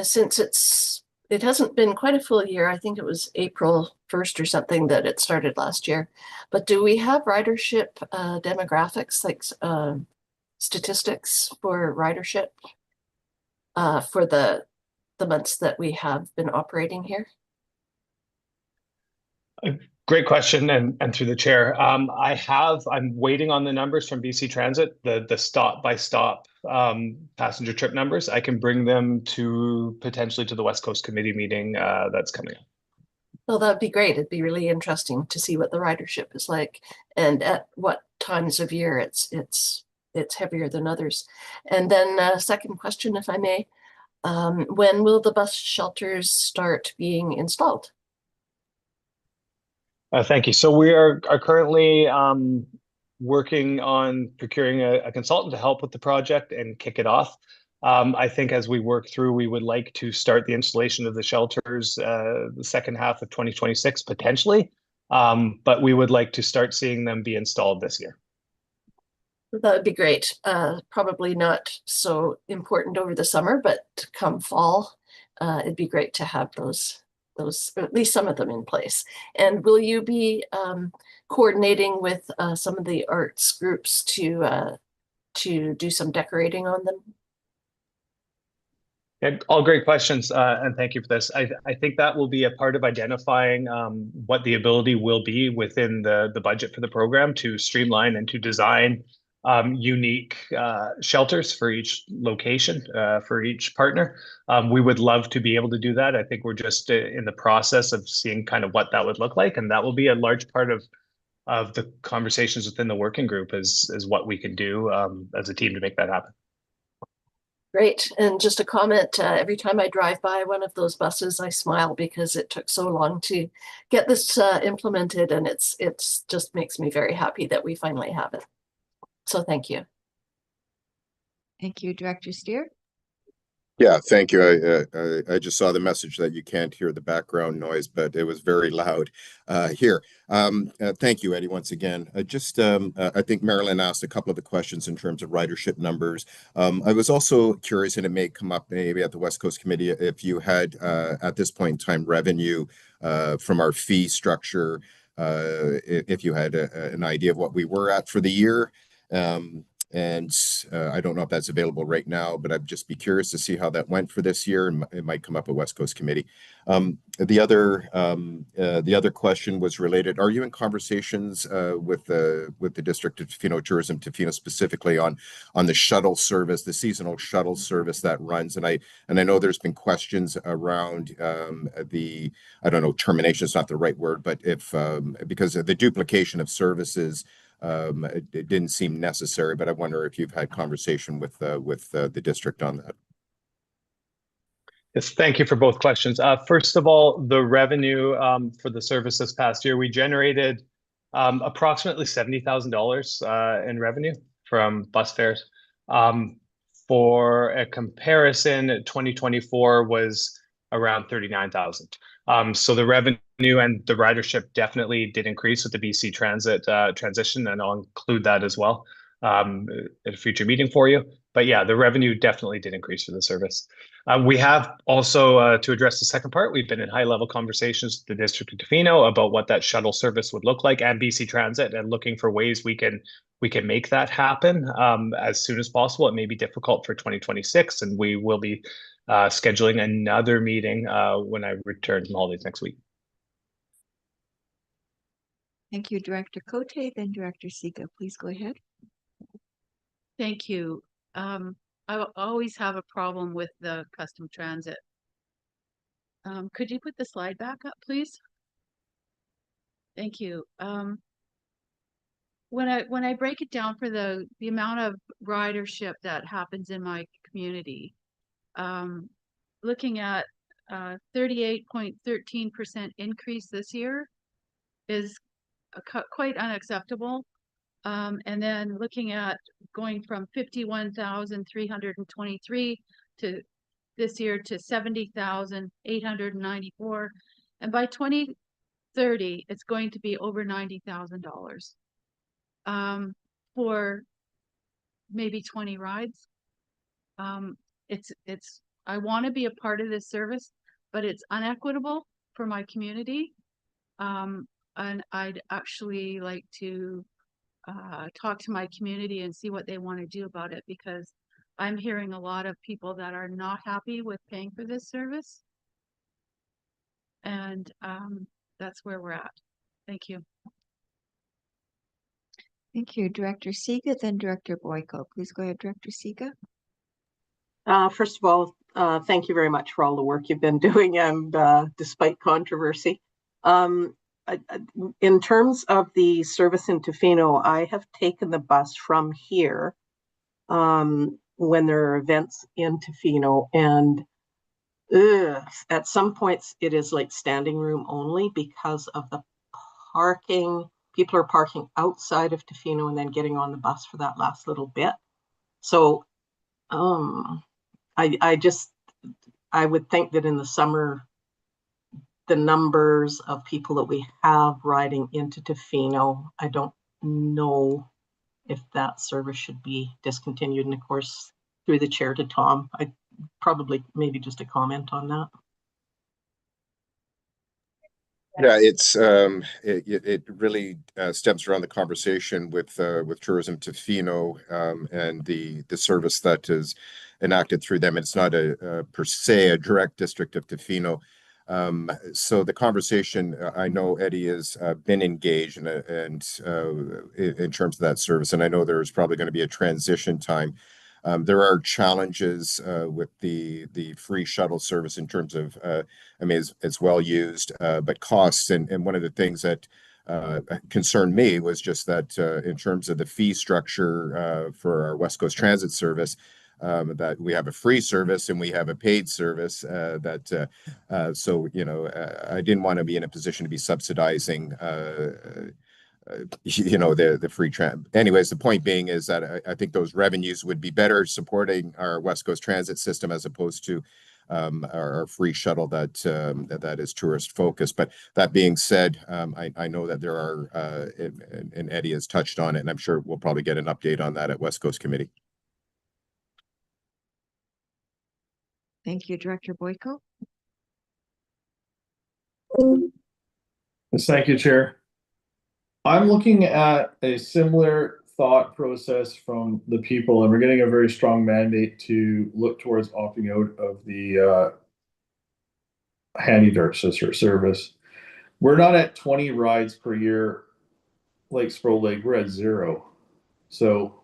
Since it hasn't been quite a full year, I think it was April 1st or something that it started last year, but do we have ridership demographics, like statistics for ridership for the months that we have been operating here? Great question, and through the chair. I'm waiting on the numbers from BC Transit, the stop by stop passenger trip numbers. I can bring them to potentially to the West Coast Committee meeting that's coming up. Well, that'd be great. It'd be really interesting to see what the ridership is like and at what times of year it's heavier than others. And then second question, if I may, when will the bus shelters start being installed? Thank you. So we are currently working on procuring a consultant to help with the project and kick it off. I think as we work through, we would like to start the installation of the shelters the second half of 2026, potentially. But we would like to start seeing them be installed this year. That would be great. Probably not so important over the summer, but come fall, it'd be great to have those, or at least some of them in place. And will you be coordinating with some of the arts groups to do some decorating on them? Yeah, all great questions, and thank you for this. I think that will be a part of identifying what the ability will be within the budget for the program to streamline and to design unique shelters for each location, for each partner. We would love to be able to do that. I think we're just in the process of seeing kind of what that would look like, and that will be a large part of the conversations within the working group is what we can do as a team to make that happen. Great. And just a comment, every time I drive by one of those buses, I smile because it took so long to get this implemented, and it's just makes me very happy that we finally have it. So thank you. Thank you, Director Steer. Yeah, thank you. I just saw the message that you can't hear the background noise, but it was very loud here. Thank you, Eddie, once again. I think Marilyn asked a couple of the questions in terms of ridership numbers. I was also curious, and it may come up maybe at the West Coast Committee, if you had at this point in time revenue from our fee structure, if you had an idea of what we were at for the year. I don't know if that's available right now, but I'd just be curious to see how that went for this year, and it might come up at West Coast Committee. The other question was related. Are you in conversations with the District of Tofino Tourism, Tofino specifically on the shuttle service, the seasonal shuttle service that runs? And I know there's been questions around I don't know, termination is not the right word, but if because of the duplication of services. It didn't seem necessary, but I wonder if you've had conversation with the district on that. Yes, thank you for both questions. First of all, the revenue for the service this past year, we generated approximately $70,000 in revenue from bus fares. For a comparison, 2024 was around 39,000. So the revenue and the ridership definitely did increase with the BC Transit transition, and I'll include that as well at a future meeting for you. But yeah, the revenue definitely did increase for the service. We have also, to address the second part, we've been in high-level conversations with the District of Tofino about what that shuttle service would look like, and BC Transit, and looking for ways we can make that happen as soon as possible. It may be difficult for 2026, and we will be scheduling another meeting when I return from holidays next week. Thank you, Director Cote, then Director Siga. Please go ahead. Thank you. I always have a problem with the custom transit. Could you put the slide back up, please? Thank you. When I break it down for the amount of ridership that happens in my community, looking at 38.13% increase this year is quite unacceptable. And then looking at going from 51,323 to this year to 70,894, and by 2030 it's going to be over $90,000 for maybe 20 rides. I want to be a part of this service, but it's unequitable for my community. And I'd actually like to talk to my community and see what they want to do about it, because I'm hearing a lot of people that are not happy with paying for this service. And that's where we're at. Thank you. Thank you, Director Siga, then Director Boyko. Please go ahead, Director Siga. First of all, thank you very much for all the work you've been doing, and despite controversy. In terms of the service in Tofino, I have taken the bus from here when there are events in Tofino, and at some points it is like standing room only because of the parking. People are parking outside of Tofino and then getting on the bus for that last little bit. So I would think that in the summer, the numbers of people that we have riding into Tofino, I don't know if that service should be discontinued. And of course, through the chair to Tom, I probably maybe just a comment on that. Yeah, it really stems around the conversation with Tourism Tofino and the service that is enacted through them. It's not a per se a direct district of Tofino. So the conversation, I know Eddie has been engaged and in terms of that service, and I know there's probably going to be a transition time. There are challenges with the free shuttle service in terms of, I mean, it's well used, but costs. And one of the things that concerned me was just that in terms of the fee structure for our West Coast Transit service, that we have a free service and we have a paid service so, you know, I didn't want to be in a position to be subsidizing you know, the free tram. Anyways, the point being is that I think those revenues would be better supporting our West Coast Transit system as opposed to our free shuttle that is tourist focused. But that being said, I know that there are, and Eddie has touched on it, and I'm sure we'll probably get an update on that at West Coast Committee. Thank you, Director Boyko. Yes, thank you, Chair. I'm looking at a similar thought process from the people, and we're getting a very strong mandate to look towards opting out of the Handy Dart Sister service. We're not at 20 rides per year like Sproul Lake, we're at 0. So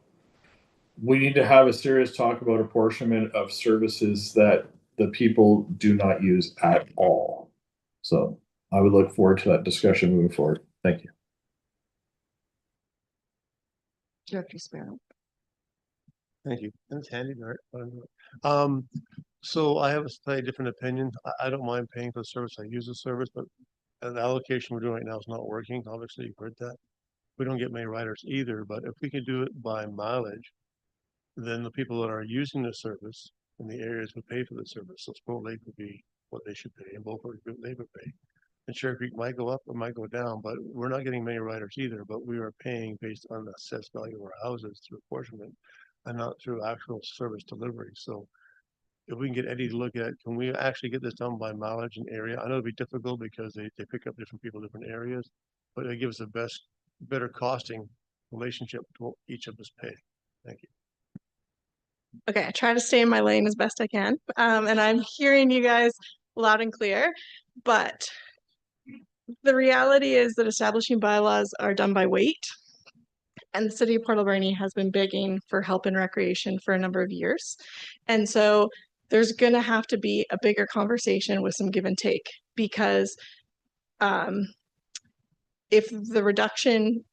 we need to have a serious talk about apportionment of services that the people do not use at all. So I would look forward to that discussion moving forward. Thank you. Director Sparrow. Thank you. That's handy, Dart. So I have a slightly different opinion. I don't mind paying for the service. I use the service, but the allocation we're doing right now is not working. Obviously, you've heard that. We don't get many riders either, but if we could do it by mileage, then the people that are using the service in the areas would pay for the service. So Sproul Lake would be what they should pay, and Beaufort they would pay. And Sheriff Creek might go up or might go down, but we're not getting many riders either. But we are paying based on the assessed value of our houses through apportionment and not through actual service delivery. So if we can get Eddie to look at, can we actually get this done by mileage and area? I know it'd be difficult because they pick up different people, different areas, but it gives the better costing relationship to each of us pay. Thank you. Okay, I try to stay in my lane as best I can. And I'm hearing you guys loud and clear, but the reality is that establishing bylaws are done by weight. And the city of Port Alberni has been begging for help in recreation for a number of years. And so there's going to have to be a bigger conversation with some give and take, because if the reduction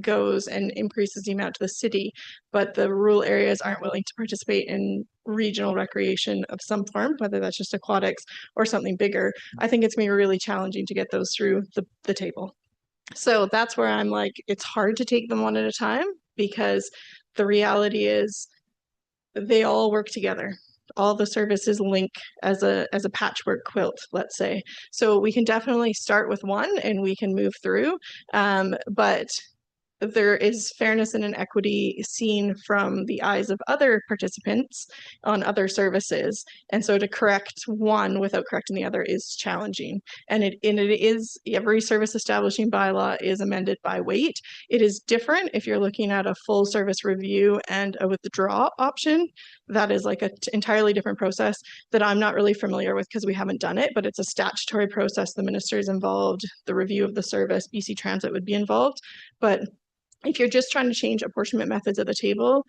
goes and increases the amount to the city, but the rural areas aren't willing to participate in regional recreation of some form, whether that's just aquatics or something bigger, I think it's going to be really challenging to get those through the table. So that's where I'm like, it's hard to take them one at a time, because the reality is they all work together. All the services link as a patchwork quilt, let's say. So we can definitely start with one and we can move through. But there is fairness and inequity seen from the eyes of other participants on other services. And so to correct one without correcting the other is challenging. And it is, every service establishing bylaw is amended by weight. It is different if you're looking at a full service review and a withdraw option. That is like an entirely different process that I'm not really familiar with because we haven't done it, but it's a statutory process. The minister is involved, the review of the service, BC Transit would be involved. But if you're just trying to change apportionment methods at the table,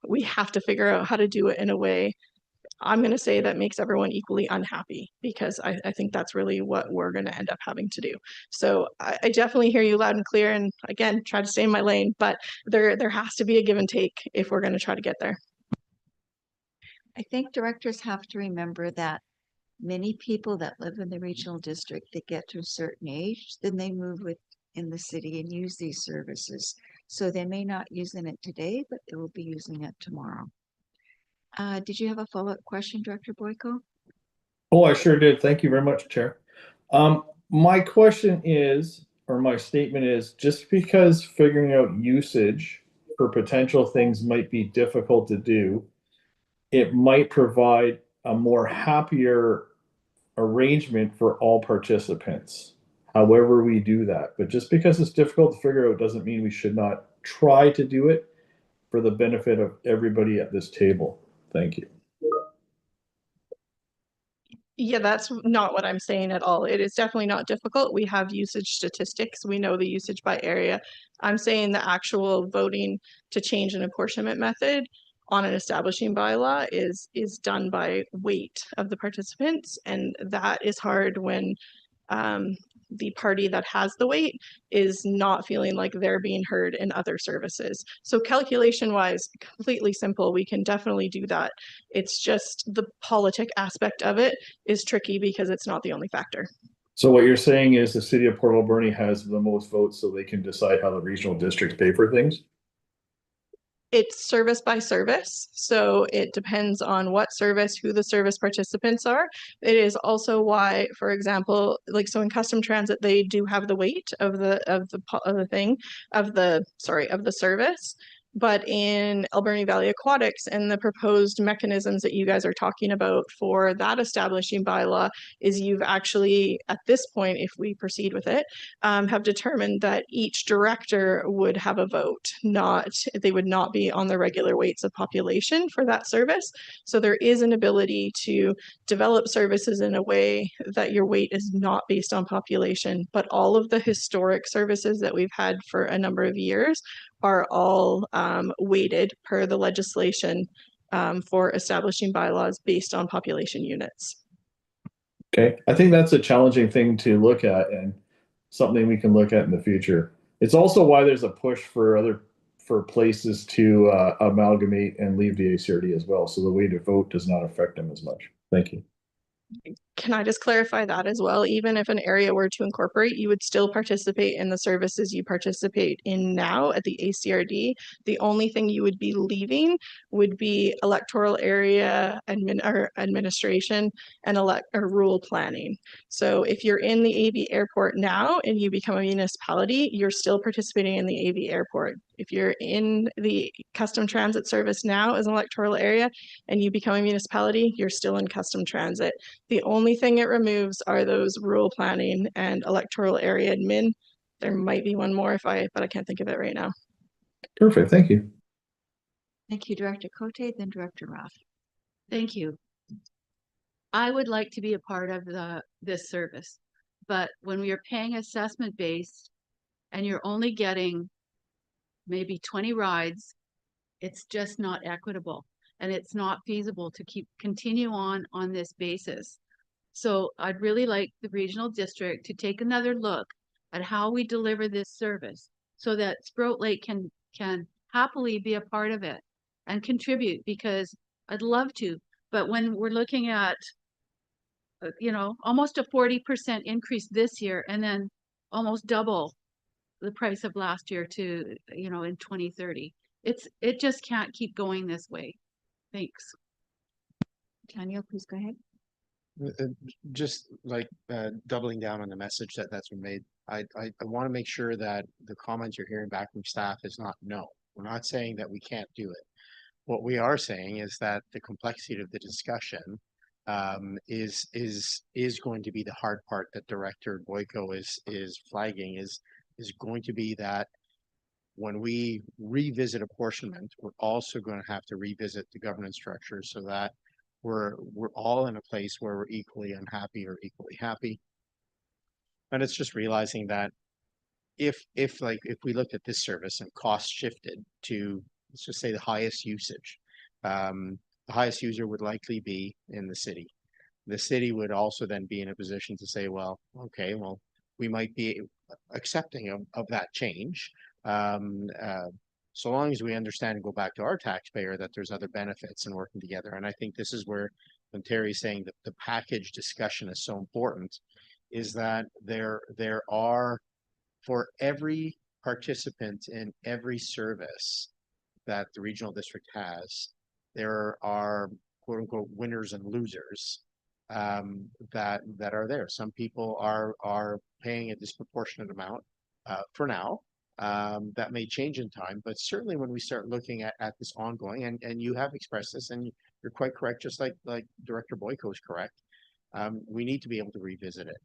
we have to figure out how to do it in a way, I'm going to say, that makes everyone equally unhappy, because I think that's really what we're going to end up having to do. So I definitely hear you loud and clear, and again, try to stay in my lane, but there has to be a give and take if we're going to try to get there. I think directors have to remember that many people that live in the regional district, that get to a certain age, then they move within the city and use these services. So they may not using it today, but they will be using it tomorrow. Did you have a follow-up question, Director Boyko? Oh, I sure did. Thank you very much, Chair. My question is, or my statement is, just because figuring out usage for potential things might be difficult to do, it might provide a more happier arrangement for all participants, however we do that. But just because it's difficult to figure out doesn't mean we should not try to do it for the benefit of everybody at this table. Thank you. Yeah, that's not what I'm saying at all. It is definitely not difficult. We have usage statistics. We know the usage by area. I'm saying the actual voting to change an apportionment method on an establishing bylaw is done by weight of the participants. And that is hard when the party that has the weight is not feeling like they're being heard in other services. So calculation wise, completely simple. We can definitely do that. It's just the politic aspect of it is tricky because it's not the only factor. So what you're saying is the city of Port Alberni has the most votes, so they can decide how the regional districts pay for things? It's service by service, so it depends on what service, who the service participants are. It is also why, for example, like so in custom transit, they do have the weight of the service. But in Alberni Valley Aquatics and the proposed mechanisms that you guys are talking about for that establishing bylaw is you've actually, at this point, if we proceed with it, have determined that each director would have a vote, they would not be on the regular weights of population for that service. So there is an ability to develop services in a way that your weight is not based on population, but all of the historic services that we've had for a number of years are all weighted per the legislation for establishing bylaws based on population units. Okay, I think that's a challenging thing to look at and something we can look at in the future. It's also why there's a push for places to amalgamate and leave the ACRD as well, so the way to vote does not affect them as much. Thank you. Can I just clarify that as well? Even if an area were to incorporate, you would still participate in the services you participate in now at the ACRD. The only thing you would be leaving would be electoral area administration and rural planning. So if you're in the AV airport now and you become a municipality, you're still participating in the AV airport. If you're in the custom transit service now as an electoral area and you become a municipality, you're still in custom transit. The only thing it removes are those rural planning and electoral area admin. There might be one more but I can't think of it right now. Perfect, thank you. Thank you, Director Cote, then Director Roth. Thank you. I would like to be a part of this service, but when we are paying assessment based and you're only getting maybe 20 rides, it's just not equitable and it's not feasible to continue on this basis. So I'd really like the regional district to take another look at how we deliver this service so that Sprout Lake can happily be a part of it and contribute, because I'd love to. But when we're looking at, almost a 40% increase this year and then almost double the price of last year to, in 2030, it just can't keep going this way. Thanks. Tanya, please go ahead. Just like doubling down on the message that's been made, I want to make sure that the comments you're hearing back from staff is not no. We're not saying that we can't do it. What we are saying is that the complexity of the discussion is going to be the hard part that Director Boyko is flagging is going to be that when we revisit apportionment, we're also going to have to revisit the governance structure so that we're all in a place where we're equally unhappy or equally happy. And it's just realizing that if we looked at this service and costs shifted to, let's just say, the highest usage, the highest user would likely be in the city. The city would also then be in a position to say, well, okay, well, we might be accepting of that change. So long as we understand and go back to our taxpayer that there's other benefits in working together. And I think this is where, when Terry's saying that the package discussion is so important, is that there are, for every participant in every service that the regional district has, there are quote unquote winners and losers that are there. Some people are paying a disproportionate amount for now. That may change in time, but certainly when we start looking at this ongoing, and you have expressed this, and you're quite correct, just like Director Boyko is correct, we need to be able to revisit it.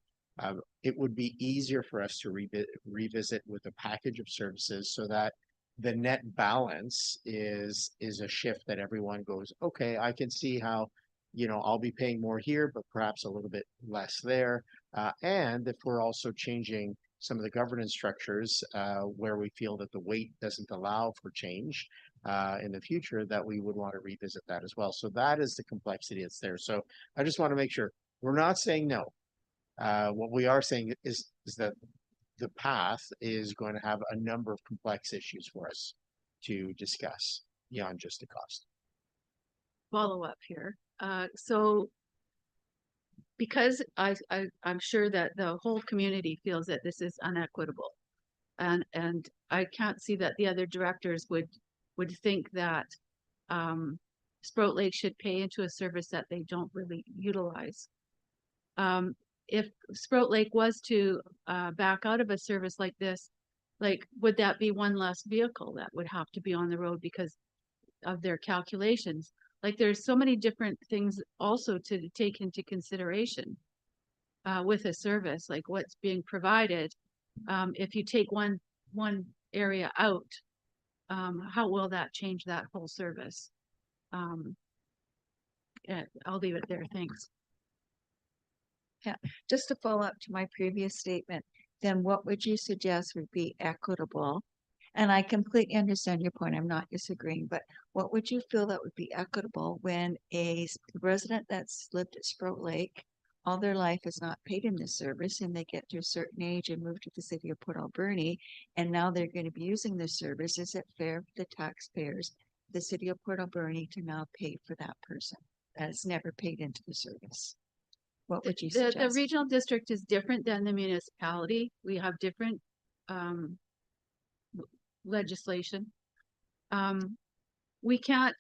It would be easier for us to revisit with a package of services so that the net balance is a shift that everyone goes, okay, I can see how, I'll be paying more here, but perhaps a little bit less there. And if we're also changing some of the governance structures where we feel that the weight doesn't allow for change in the future, that we would want to revisit that as well. So that is the complexity that's there. So I just want to make sure we're not saying no. What we are saying is that the path is going to have a number of complex issues for us to discuss beyond just the cost. Follow up here. So because I'm sure that the whole community feels that this is unequitable, and I can't see that the other directors would think that Sprout Lake should pay into a service that they don't really utilize. If Sprout Lake was to back out of a service like this, would that be one less vehicle that would have to be on the road because of their calculations? There's so many different things also to take into consideration with a service, like what's being provided. If you take one area out, how will that change that whole service? Yeah, I'll leave it there. Thanks. Yeah, just to follow up to my previous statement, then what would you suggest would be equitable? And I completely understand your point. I'm not disagreeing, but what would you feel that would be equitable when a resident that's lived at Sprout Lake all their life has not paid in this service, and they get to a certain age and move to the city of Port Alberni, and now they're going to be using this service? Is it fair for the taxpayers, the city of Port Alberni, to now pay for that person that has never paid into the service? What would you suggest? The regional district is different than the municipality. We have different legislation. We can't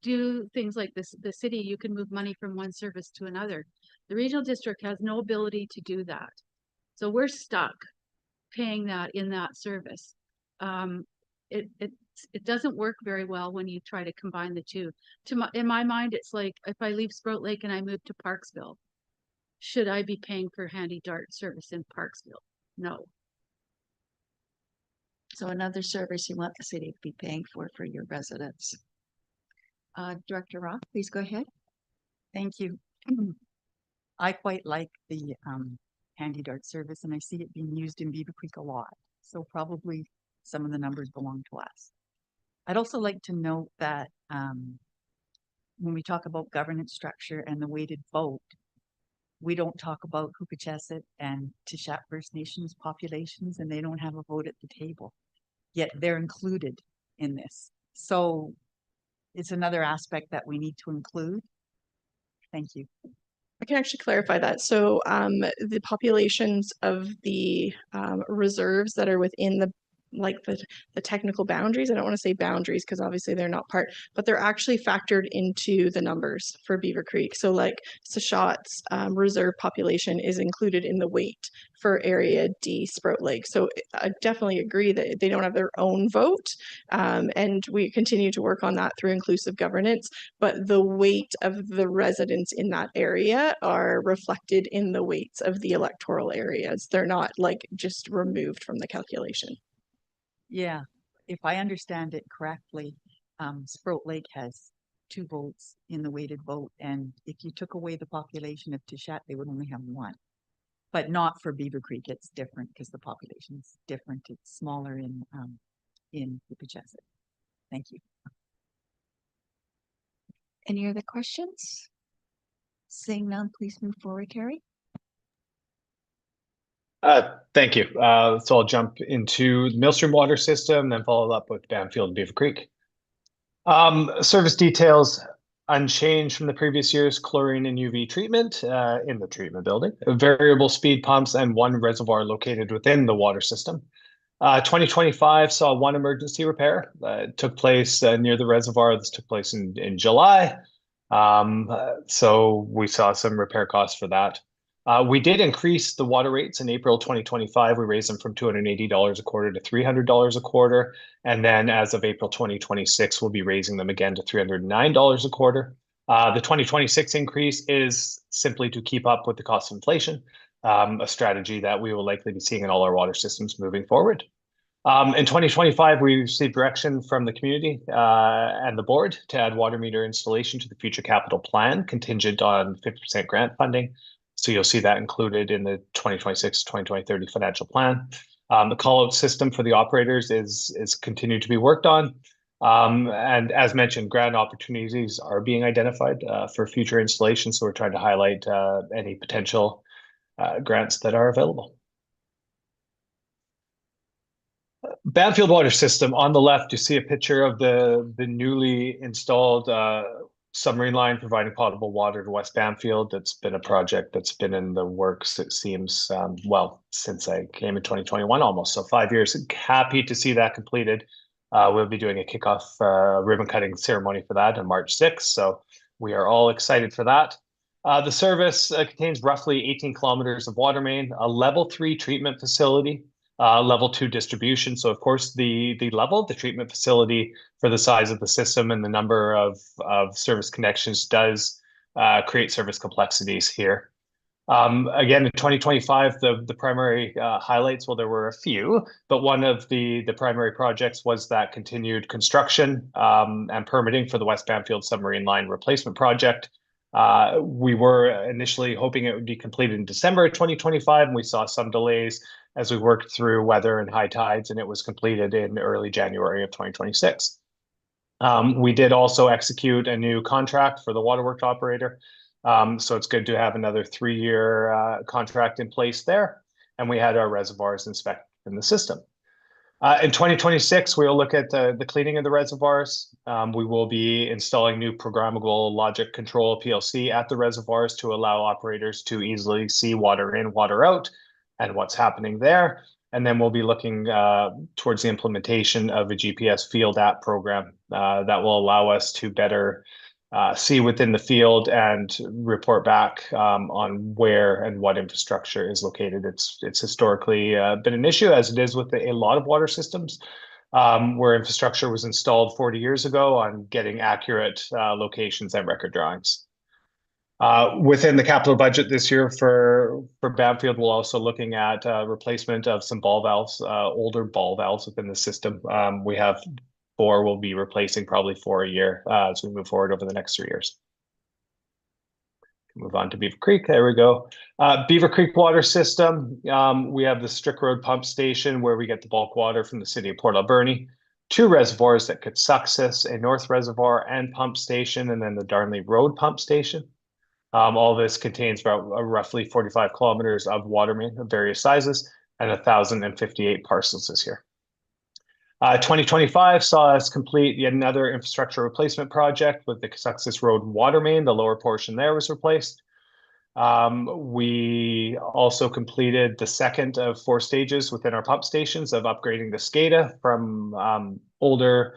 do things like this. The city, you can move money from one service to another. The regional district has no ability to do that. So we're stuck paying that in that service. It doesn't work very well when you try to combine the two. In my mind, it's like if I leave Sprout Lake and I move to Parksville, should I be paying for Handy Dart service in Parksville? No. So another service you want the city to be paying for your residents. Director Roth, please go ahead. Thank you. I quite like the Handy Dart service, and I see it being used in Beaver Creek a lot. So probably some of the numbers belong to us. I'd also like to note that when we talk about governance structure and the weighted vote, we don't talk about Kukachesit and Tishat First Nations populations, and they don't have a vote at the table, yet they're included in this. So it's another aspect that we need to include. Thank you. I can actually clarify that. So the populations of the reserves that are within like the technical boundaries. I don't want to say boundaries because obviously they're not part, but they're actually factored into the numbers for Beaver Creek. So like Sashot's reserve population is included in the weight for Area D Sprout Lake. So I definitely agree that they don't have their own vote, and we continue to work on that through inclusive governance, but the weight of the residents in that area are reflected in the weights of the electoral areas. They're not like just removed from the calculation. Yeah, if I understand it correctly, Sprout Lake has 2 votes in the weighted vote, and if you took away the population of Tichat, they would only have 1. But not for Beaver Creek, it's different because the population is different. It's smaller in Upachesit. Thank you. Any other questions? Seeing none, please move forward, Terry. Thank you. So I'll jump into the Millstream water system, then follow up with Bamfield and Beaver Creek. Service details unchanged from the previous year's chlorine and UV treatment in the treatment building, variable speed pumps, and 1 reservoir located within the water system. 2025 saw 1 emergency repair. It took place near the reservoir. This took place in July. So we saw some repair costs for that. We did increase the water rates in April 2025. We raised them from $280 a quarter to $300 a quarter. And then as of April 2026, we'll be raising them again to $309 a quarter. The 2026 increase is simply to keep up with the cost of inflation, a strategy that we will likely be seeing in all our water systems moving forward. In 2025, we received direction from the community and the board to add water meter installation to the future capital plan, contingent on 50% grant funding. So you'll see that included in the 2026-2030 financial plan. The call-out system for the operators is continued to be worked on. And as mentioned, grant opportunities are being identified for future installation. So we're trying to highlight any potential grants that are available. Bamfield water system. On the left, you see a picture of the newly installed submarine line providing potable water to West Bamfield. That's been a project that's been in the works, it seems, well, since I came in 2021 almost, so 5 years. Happy to see that completed. We'll be doing a kickoff ribbon cutting ceremony for that on March 6th, so we are all excited for that. The service contains roughly 18 kilometers of water main, a level 3 treatment facility, level 2 distribution. So of course the level of the treatment facility for the size of the system and the number of service connections does create service complexities here. Again, in 2025, the primary highlights, well, there were a few, but one of the primary projects was that continued construction and permitting for the West Bamfield submarine line replacement project. We were initially hoping it would be completed in December 2025, and we saw some delays as we worked through weather and high tides, and it was completed in early January of 2026. We did also execute a new contract for the waterworks operator. So it's good to have another 3-year contract in place there. And we had our reservoirs inspected in the system. In 2026, we'll look at the cleaning of the reservoirs. We will be installing new programmable logic control PLC at the reservoirs to allow operators to easily see water in, water out, and what's happening there. And then we'll be looking towards the implementation of a GPS field app program that will allow us to better see within the field and report back on where and what infrastructure is located. It's historically been an issue, as it is with a lot of water systems, where infrastructure was installed 40 years ago, on getting accurate locations and record drawings. Within the capital budget this year for Bamfield, we're also looking at replacement of some ball valves, older ball valves within the system. We have 4, we'll be replacing probably 4 a year as we move forward over the next 3 years. Move on to Beaver Creek. There we go. Beaver Creek water system. We have the Strick Road pump station where we get the bulk water from the city of Port Alberni. 2 reservoirs that could success, a North Reservoir and pump station, and then the Darnley Road pump station. All this contains about roughly 45 kilometers of water main of various sizes and 1,058 parcels this year. 2025 saw us complete yet another infrastructure replacement project with the Success Road water main. The lower portion there was replaced. We also completed the second of 4 stages within our pump stations of upgrading the SCADA from older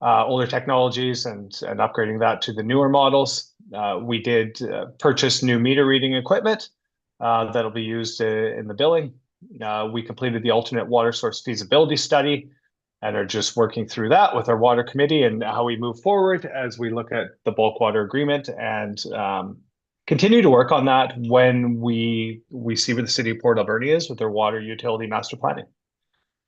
technologies and upgrading that to the newer models. We did purchase new meter reading equipment that'll be used in the billing. We completed the alternate water source feasibility study and are just working through that with our water committee and how we move forward as we look at the bulk water agreement and continue to work on that when we see where the city of Port Alberni is with their water utility master planning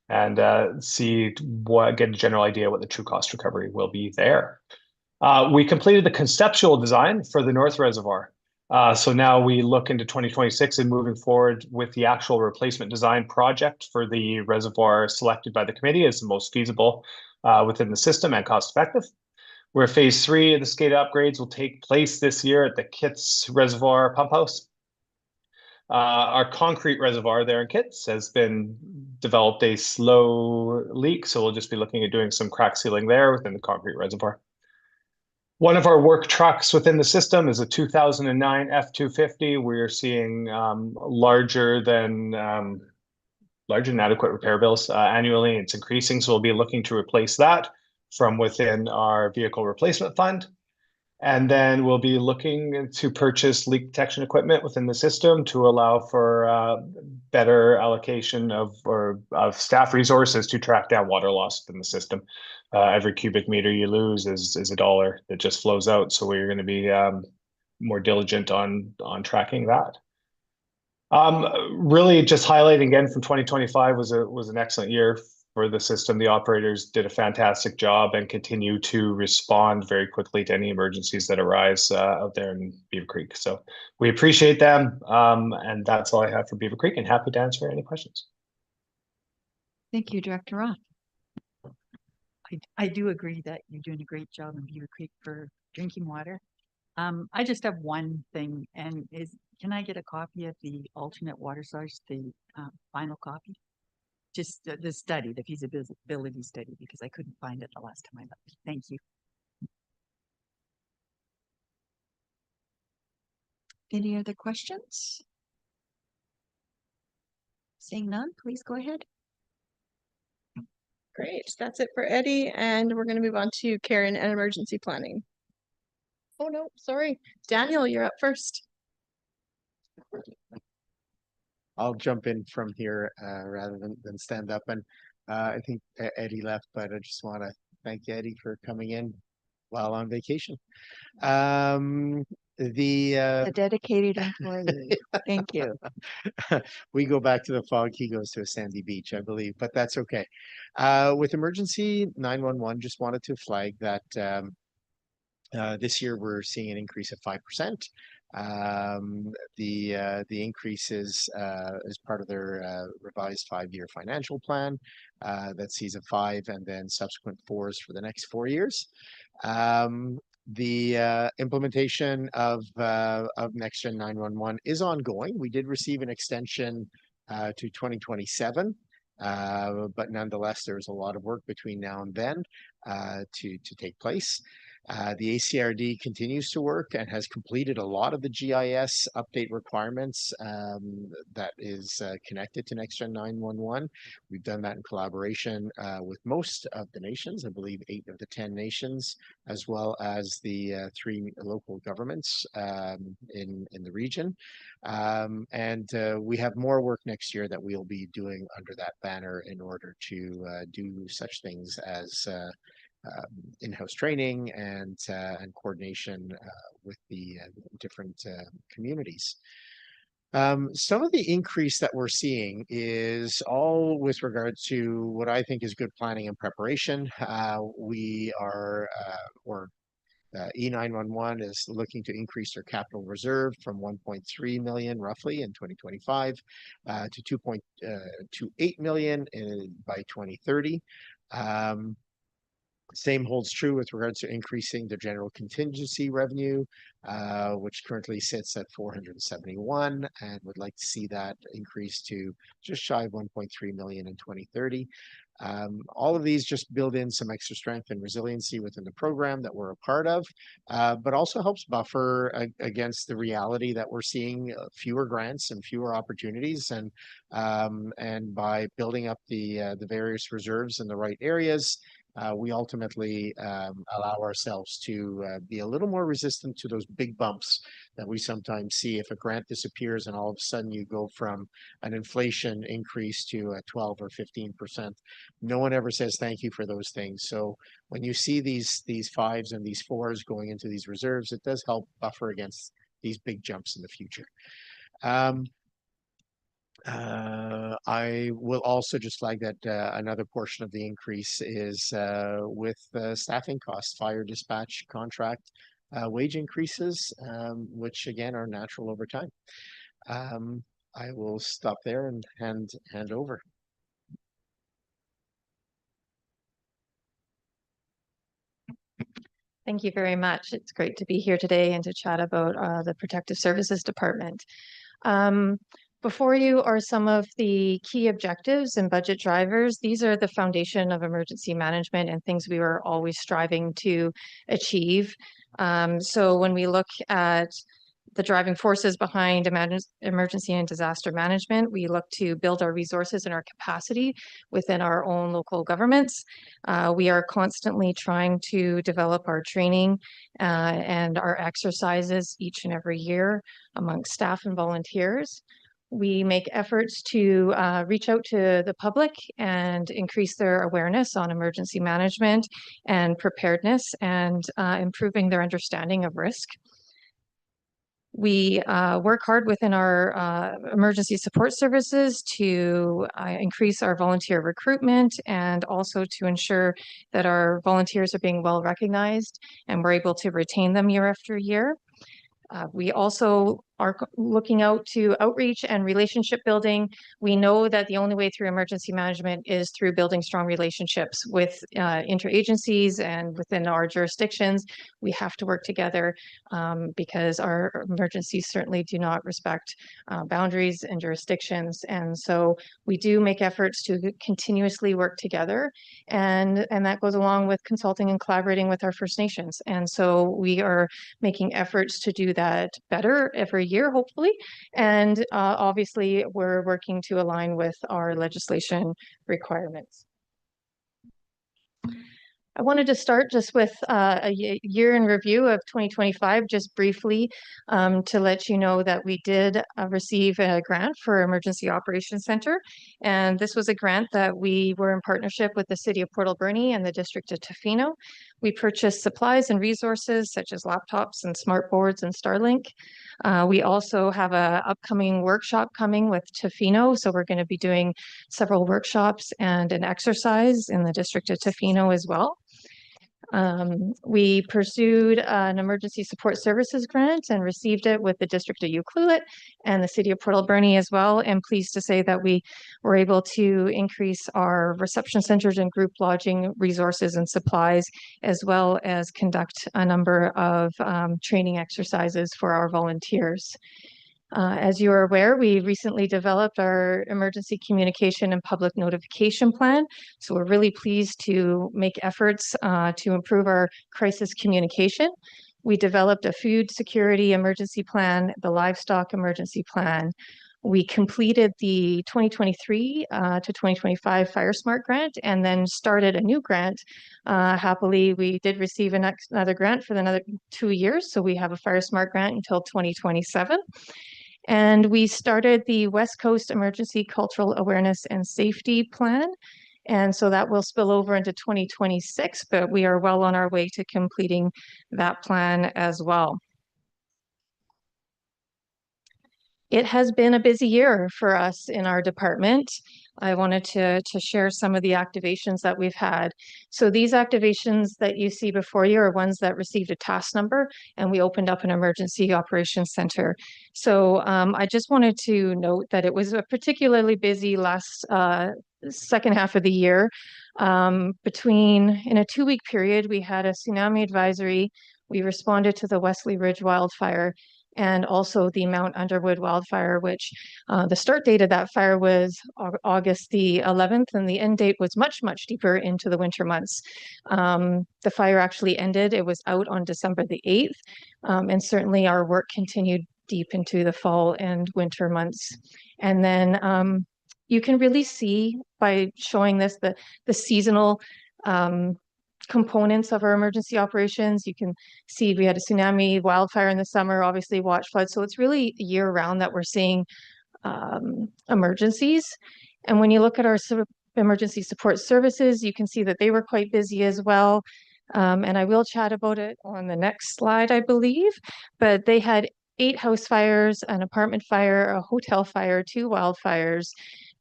and get a general idea what the true cost recovery will be there. We completed the conceptual design for the North Reservoir. So now we look into 2026 and moving forward with the actual replacement design project for the reservoir selected by the committee as the most feasible within the system and cost effective. Where phase 3 of the SCADA upgrades will take place this year at the Kitts Reservoir Pump House. Our concrete reservoir there in Kitts has been developed a slow leak, so we'll just be looking at doing some crack sealing there within the concrete reservoir. One of our work trucks within the system is a 2009 F-250. We're seeing larger than adequate repair bills annually. It's increasing, so we'll be looking to replace that from within our vehicle replacement fund. And then we'll be looking to purchase leak detection equipment within the system to allow for better allocation of staff resources to track down water loss within the system. Every cubic meter you lose is $1 that just flows out. So we're going to be more diligent on tracking that. Really just highlighting again from 2025 was an excellent year for the system. The operators did a fantastic job and continue to respond very quickly to any emergencies that arise out there in Beaver Creek. So we appreciate them. And that's all I have for Beaver Creek, and happy to answer any questions. Thank you, Director Roth. I do agree that you're doing a great job in Beaver Creek for drinking water. I just have one thing, and can I get a copy of the alternate water source, the final copy? Just the study, the feasibility study, because I couldn't find it the last time I looked. Thank you. Any other questions? Seeing none, please go ahead. Great, that's it for Eddie, and we're going to move on to Karen and emergency planning. Oh no, sorry. Daniel, you're up first. I'll jump in from here rather than stand up. And I think Eddie left, but I just want to thank Eddie for coming in while on vacation. A dedicated employee. Thank you. We go back to the fog. He goes to a sandy beach, I believe, but that's okay. With emergency 911, just wanted to flag that this year we're seeing an increase of 5%. The increase is part of their revised 5-year financial plan that sees a 5 and then subsequent 4s for the next 4 years. The implementation of NextGen 911 is ongoing. We did receive an extension to 2027, but nonetheless, there's a lot of work between now and then to take place. The ACRD continues to work and has completed a lot of the GIS update requirements that is connected to NextGen 911. We've done that in collaboration with most of the nations, I believe 8 of the 10 nations, as well as the 3 local governments in the region. And we have more work next year that we'll be doing under that banner in order to do such things as in-house training and coordination with the different communities. Some of the increase that we're seeing is all with regard to what I think is good planning and preparation. We are, E911 is looking to increase their capital reserve from 1.3 million roughly in 2025 to 2.28 million by 2030. Same holds true with regards to increasing the general contingency revenue, which currently sits at 471, and would like to see that increase to just shy of 1.3 million in 2030. All of these just build in some extra strength and resiliency within the program that we're a part of, but also helps buffer against the reality that we're seeing fewer grants and fewer opportunities, and by building up the various reserves in the right areas, we ultimately allow ourselves to be a little more resistant to those big bumps that we sometimes see if a grant disappears and all of a sudden you go from an inflation increase to a 12 or 15%. No one ever says thank you for those things. So when you see these fives and these fours going into these reserves, it does help buffer against these big jumps in the future. I will also just flag that another portion of the increase is with staffing costs, fire dispatch contract wage increases, which again are natural over time. I will stop there and hand over. Thank you very much. It's great to be here today and to chat about the Protective Services Department. Before you are some of the key objectives and budget drivers. These are the foundation of emergency management and things we were always striving to achieve. So when we look at the driving forces behind emergency and disaster management, we look to build our resources and our capacity within our own local governments. We are constantly trying to develop our training and our exercises each and every year amongst staff and volunteers. We make efforts to reach out to the public and increase their awareness on emergency management and preparedness and improving their understanding of risk. We work hard within our emergency support services to increase our volunteer recruitment and also to ensure that our volunteers are being well recognized and we're able to retain them year after year. We also are looking out to outreach and relationship building. We know that the only way through emergency management is through building strong relationships with interagencies and within our jurisdictions. We have to work together because our emergencies certainly do not respect boundaries and jurisdictions. And so we do make efforts to continuously work together. And that goes along with consulting and collaborating with our First Nations. And so we are making efforts to do that better every year, hopefully. And obviously, we're working to align with our legislation requirements. I wanted to start just with a year in review of 2025, just briefly to let you know that we did receive a grant for Emergency Operations Center. And this was a grant that we were in partnership with the City of Port Alberni and the District of Tofino. We purchased supplies and resources such as laptops and smart boards and Starlink. We also have an upcoming workshop coming with Tofino. So we're going to be doing several workshops and an exercise in the District of Tofino as well. We pursued an emergency support services grant and received it with the District of Ucluelet and the City of Port Alberni as well. And pleased to say that we were able to increase our reception centers and group lodging resources and supplies, as well as conduct a number of training exercises for our volunteers. As you are aware, we recently developed our emergency communication and public notification plan. So we're really pleased to make efforts to improve our crisis communication. We developed a food security emergency plan, the livestock emergency plan. We completed the 2023 to 2025 Fire Smart grant and then started a new grant. Happily, we did receive another grant for another 2 years. So we have a Fire Smart grant until 2027. And we started the West Coast Emergency Cultural Awareness and Safety Plan. And so that will spill over into 2026, but we are well on our way to completing that plan as well. It has been a busy year for us in our department. I wanted to share some of the activations that we've had. So these activations that you see before you are ones that received a task number, and we opened up an emergency operations center. So I just wanted to note that it was a particularly busy last second half of the year. In a 2-week period, we had a tsunami advisory. We responded to the Wesley Ridge wildfire and also the Mount Underwood wildfire, which the start date of that fire was August the 11th, and the end date was much, much deeper into the winter months. The fire actually ended. It was out on December the 8th, and certainly our work continued deep into the fall and winter months. And then you can really see by showing this the seasonal components of our emergency operations. You can see we had a tsunami, wildfire in the summer, obviously watch flood. So it's really year round that we're seeing emergencies. And when you look at our emergency support services, you can see that they were quite busy as well. And I will chat about it on the next slide, I believe, but they had 8 house fires, an apartment fire, a hotel fire, 2 wildfires.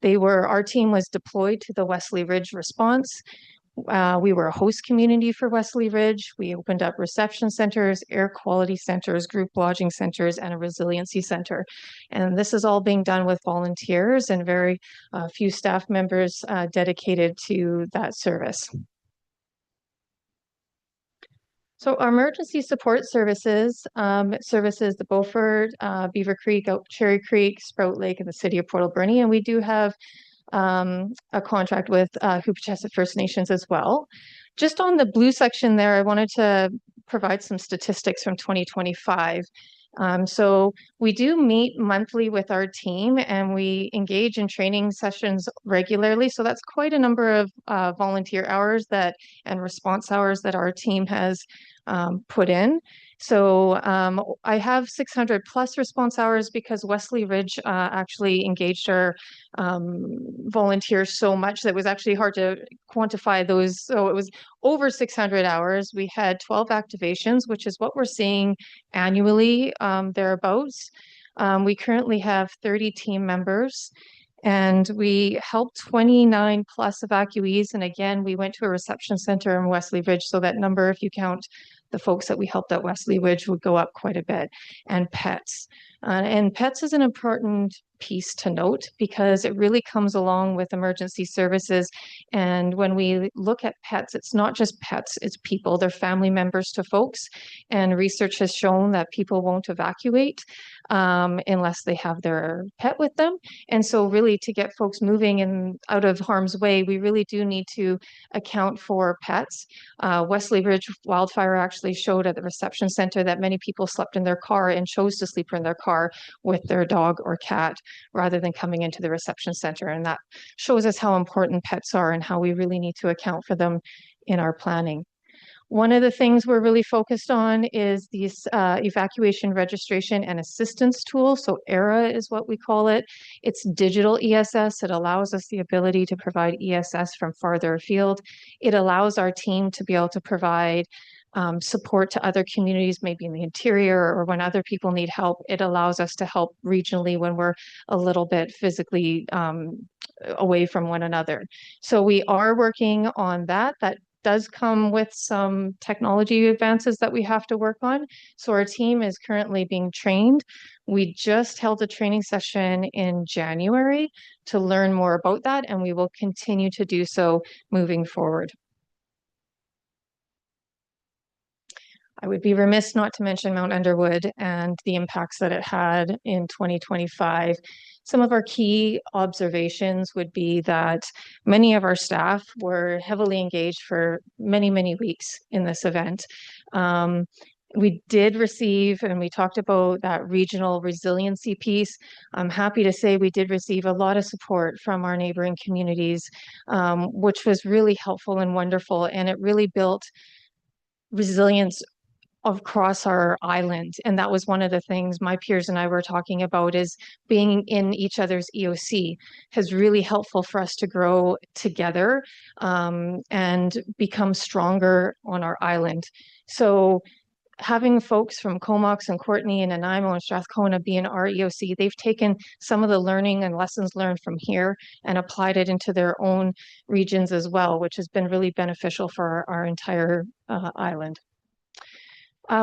Our team was deployed to the Wesley Ridge response. We were a host community for Wesley Ridge. We opened up reception centers, air quality centers, group lodging centers, and a resiliency center. And this is all being done with volunteers and very few staff members dedicated to that service. So our emergency support services services the Beaufort, Beaver Creek, Cherry Creek, Sprout Lake, and the city of Port Alberni. And we do have a contract with Hoopachesset First Nations as well. Just on the blue section there, I wanted to provide some statistics from 2025. So we do meet monthly with our team and we engage in training sessions regularly. So that's quite a number of volunteer hours and response hours that our team has put in. So I have 600 plus response hours because Wesley Ridge actually engaged our volunteers so much that it was actually hard to quantify those. So it was over 600 hours. We had 12 activations, which is what we're seeing annually thereabouts. We currently have 30 team members. And we helped 29 plus evacuees. And again, we went to a reception center in Wesley Ridge. So that number, if you count the folks that we helped at Wesley Ridge, would go up quite a bit. And pets. And pets is an important piece to note because it really comes along with emergency services. And when we look at pets, it's not just pets, it's people. They're family members to folks. And research has shown that people won't evacuate unless they have their pet with them. And so really to get folks moving and out of harm's way, we really do need to account for pets. Wesley Ridge wildfire actually showed at the reception center that many people slept in their car and chose to sleep in their car with their dog or cat rather than coming into the reception center. And that shows us how important pets are and how we really need to account for them in our planning. One of the things we're really focused on is these evacuation registration and assistance tool. So ERA is what we call it. It's digital ESS. It allows us the ability to provide ESS from farther afield. It allows our team to be able to provide support to other communities, maybe in the interior or when other people need help. It allows us to help regionally when we're a little bit physically away from one another. So we are working on that. That does come with some technology advances that we have to work on. So our team is currently being trained. We just held a training session in January to learn more about that, and we will continue to do so moving forward. I would be remiss not to mention Mount Underwood and the impacts that it had in 2025. Some of our key observations would be that many of our staff were heavily engaged for many, many weeks in this event. We did receive, and we talked about that regional resiliency piece. I'm happy to say we did receive a lot of support from our neighboring communities, which was really helpful and wonderful. And it really built resilience across our island. And that was one of the things my peers and I were talking about, is being in each other's EOC has really helpful for us to grow together and become stronger on our island. So having folks from Comox and Courtenay and Nanaimo and Strathcona be in our EOC, they've taken some of the learning and lessons learned from here and applied it into their own regions as well, which has been really beneficial for our entire island.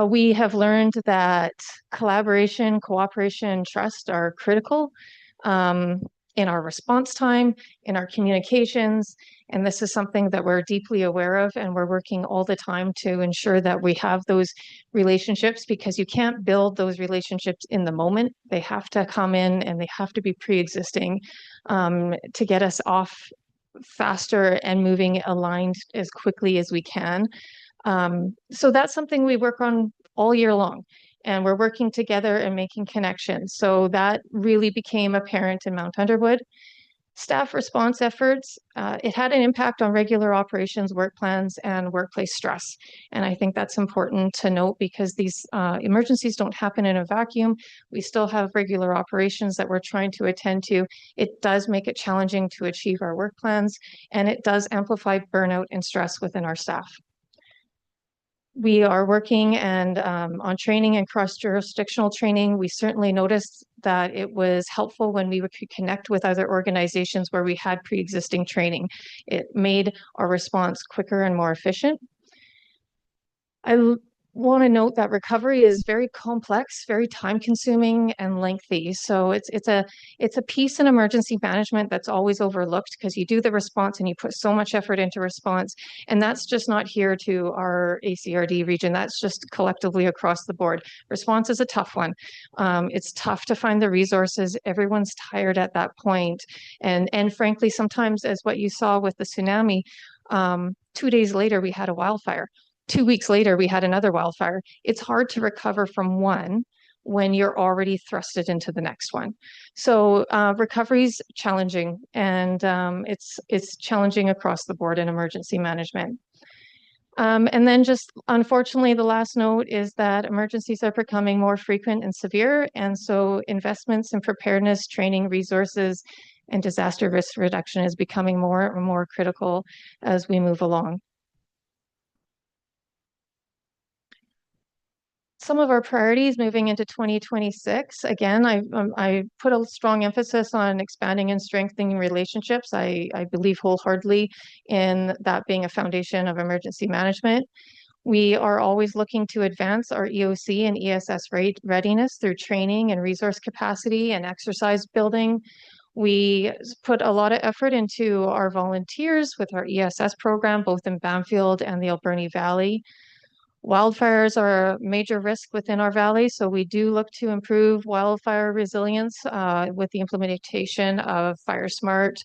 We have learned that collaboration, cooperation, and trust are critical. in our response time, in our communications. And this is something that we're deeply aware of, and we're working all the time to ensure that we have those relationships, because you can't build those relationships in the moment. They have to come in and they have to be pre-existing to get us off faster and moving aligned as quickly as we can. So that's something we work on all year long, and we're working together and making connections. So that really became apparent in Mount Underwood. Staff response efforts, it had an impact on regular operations, work plans, and workplace stress. And I think that's important to note, because these emergencies don't happen in a vacuum. We still have regular operations that we're trying to attend to. It does make it challenging to achieve our work plans, and it does amplify burnout and stress within our staff. We are working and on training and cross-jurisdictional training. We certainly noticed that it was helpful when we could connect with other organizations where we had pre-existing training. It made our response quicker and more efficient. I want to note that recovery is very complex, very time-consuming and lengthy. So it's a piece in emergency management that's always overlooked, because you do the response and you put so much effort into response, and that's just not here to our ACRD region. That's just collectively across the board. Response is a tough one. It's tough to find the resources. Everyone's tired at that point, and frankly, sometimes, as what you saw with the tsunami, 2 days later we had a wildfire. 2 weeks later, we had another wildfire. It's hard to recover from one when you're already thrusted into the next one. So recovery's challenging, and it's challenging across the board in emergency management. And then just unfortunately, the last note is that emergencies are becoming more frequent and severe. And so investments in preparedness, training, resources, and disaster risk reduction is becoming more and more critical as we move along. Some of our priorities moving into 2026, again, I put a strong emphasis on expanding and strengthening relationships. I believe wholeheartedly in that being a foundation of emergency management. We are always looking to advance our EOC and ESS readiness through training and resource capacity and exercise building. We put a lot of effort into our volunteers with our ESS program, both in Bamfield and the Alberni Valley. Wildfires are a major risk within our valley, so we do look to improve wildfire resilience with the implementation of FireSmart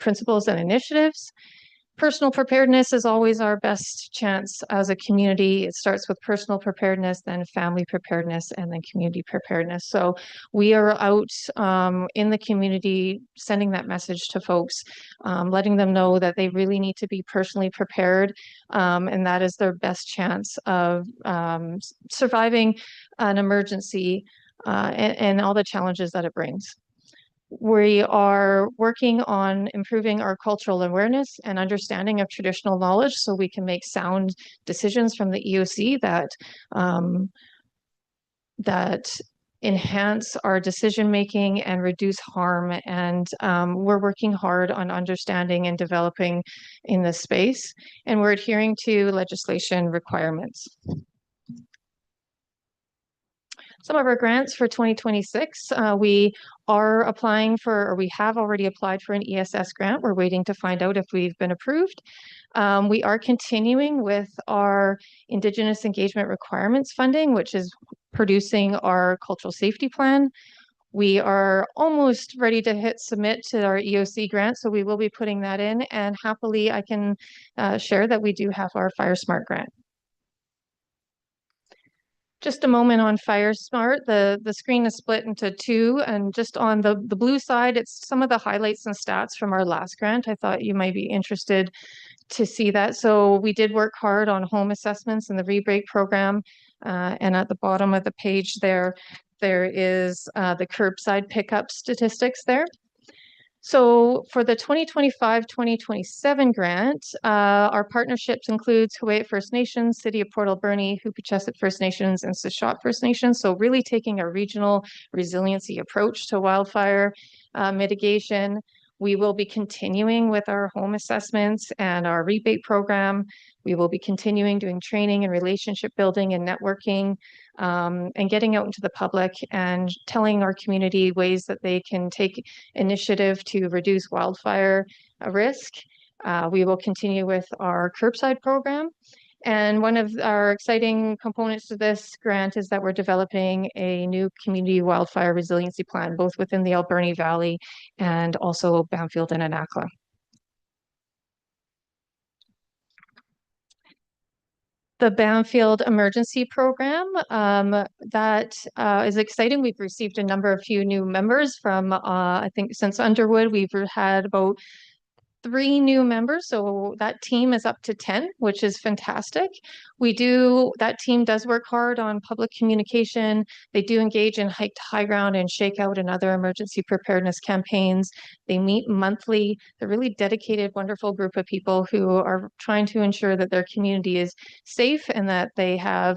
principles and initiatives. Personal preparedness is always our best chance as a community. It starts with personal preparedness, then family preparedness, and then community preparedness. So we are out in the community sending that message to folks, letting them know that they really need to be personally prepared, and that is their best chance of surviving an emergency and all the challenges that it brings. We are working on improving our cultural awareness and understanding of traditional knowledge so we can make sound decisions from the EOC that enhance our decision making and reduce harm. And we're working hard on understanding and developing in this space, and we're adhering to legislation requirements. Some of our grants for 2026, we are applying for, or we have already applied for an ESS grant. We're waiting to find out if we've been approved. We are continuing with our Indigenous engagement requirements funding, which is producing our cultural safety plan. We are almost ready to hit submit to our EOC grant, so we will be putting that in. And happily, I can share that we do have our FireSmart grant. Just a moment on FireSmart. The screen is split into two, and just on the blue side, it's some of the highlights and stats from our last grant. I thought you might be interested to see that. So we did work hard on home assessments in the rebreak program, and at the bottom of the page there is the curbside pickup statistics there. So for the 2025-2027 grant, our partnerships includes Huu-ay-aht First Nations, City of Port Alberni, Huipetchisic First Nations, and Sechot First Nations. So really taking a regional resiliency approach to wildfire mitigation. We will be continuing with our home assessments and our rebate program. We will be continuing doing training and relationship building and networking, and getting out into the public and telling our community ways that they can take initiative to reduce wildfire risk. We will continue with our curbside program. And one of our exciting components to this grant is that we're developing a new community wildfire resiliency plan, both within the Alberni Valley and also Bamfield and Anakla. The Bamfield Emergency Program, that is exciting. We've received a few new members from, I think since Underwood, we've had about 3 new members, so that team is up to 10, which is fantastic. That team does work hard on public communication. They do engage in Hike to High Ground and Shakeout and other emergency preparedness campaigns. They meet monthly. They're a really dedicated, wonderful group of people who are trying to ensure that their community is safe and that they have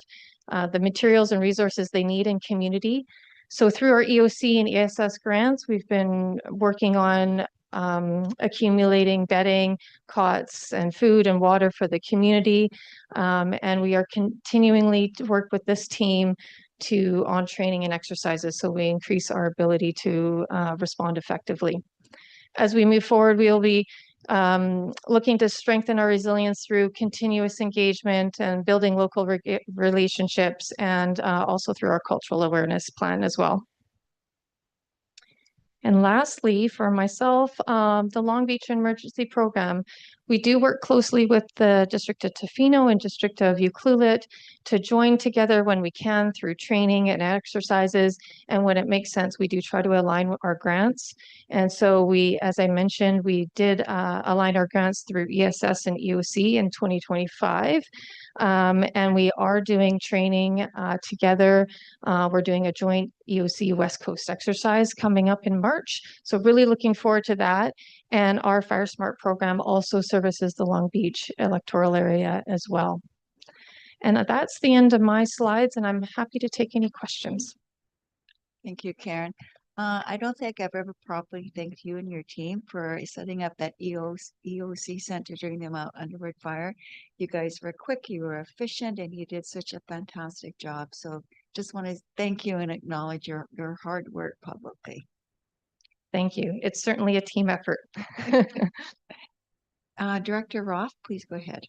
the materials and resources they need in community. So through our EOC and ESS grants, we've been working on accumulating bedding, cots, and food and water for the community. And we are continually to work with this team on training and exercises so we increase our ability to respond effectively. As we move forward, we will be looking to strengthen our resilience through continuous engagement and building local relationships, and also through our cultural awareness plan as well. And lastly, for myself, the Long Beach Emergency Program, we do work closely with the District of Tofino and District of Ucluelet to join together when we can through training and exercises. And when it makes sense, we do try to align our grants. And so as I mentioned, we did align our grants through ESS and EOC in 2025. And we are doing training together. We're doing a joint EOC West Coast exercise coming up in March. So really looking forward to that. And our Fire Smart program also services the Long Beach electoral area as well. And that's the end of my slides, and I'm happy to take any questions. Thank you, Karen. I don't think I've ever properly thanked you and your team for setting up that EOC center during the Mount Underwood fire. You guys were quick, you were efficient, and you did such a fantastic job. So just want to thank you and acknowledge your hard work publicly. Thank you. It's certainly a team effort. Director Roth, please go ahead.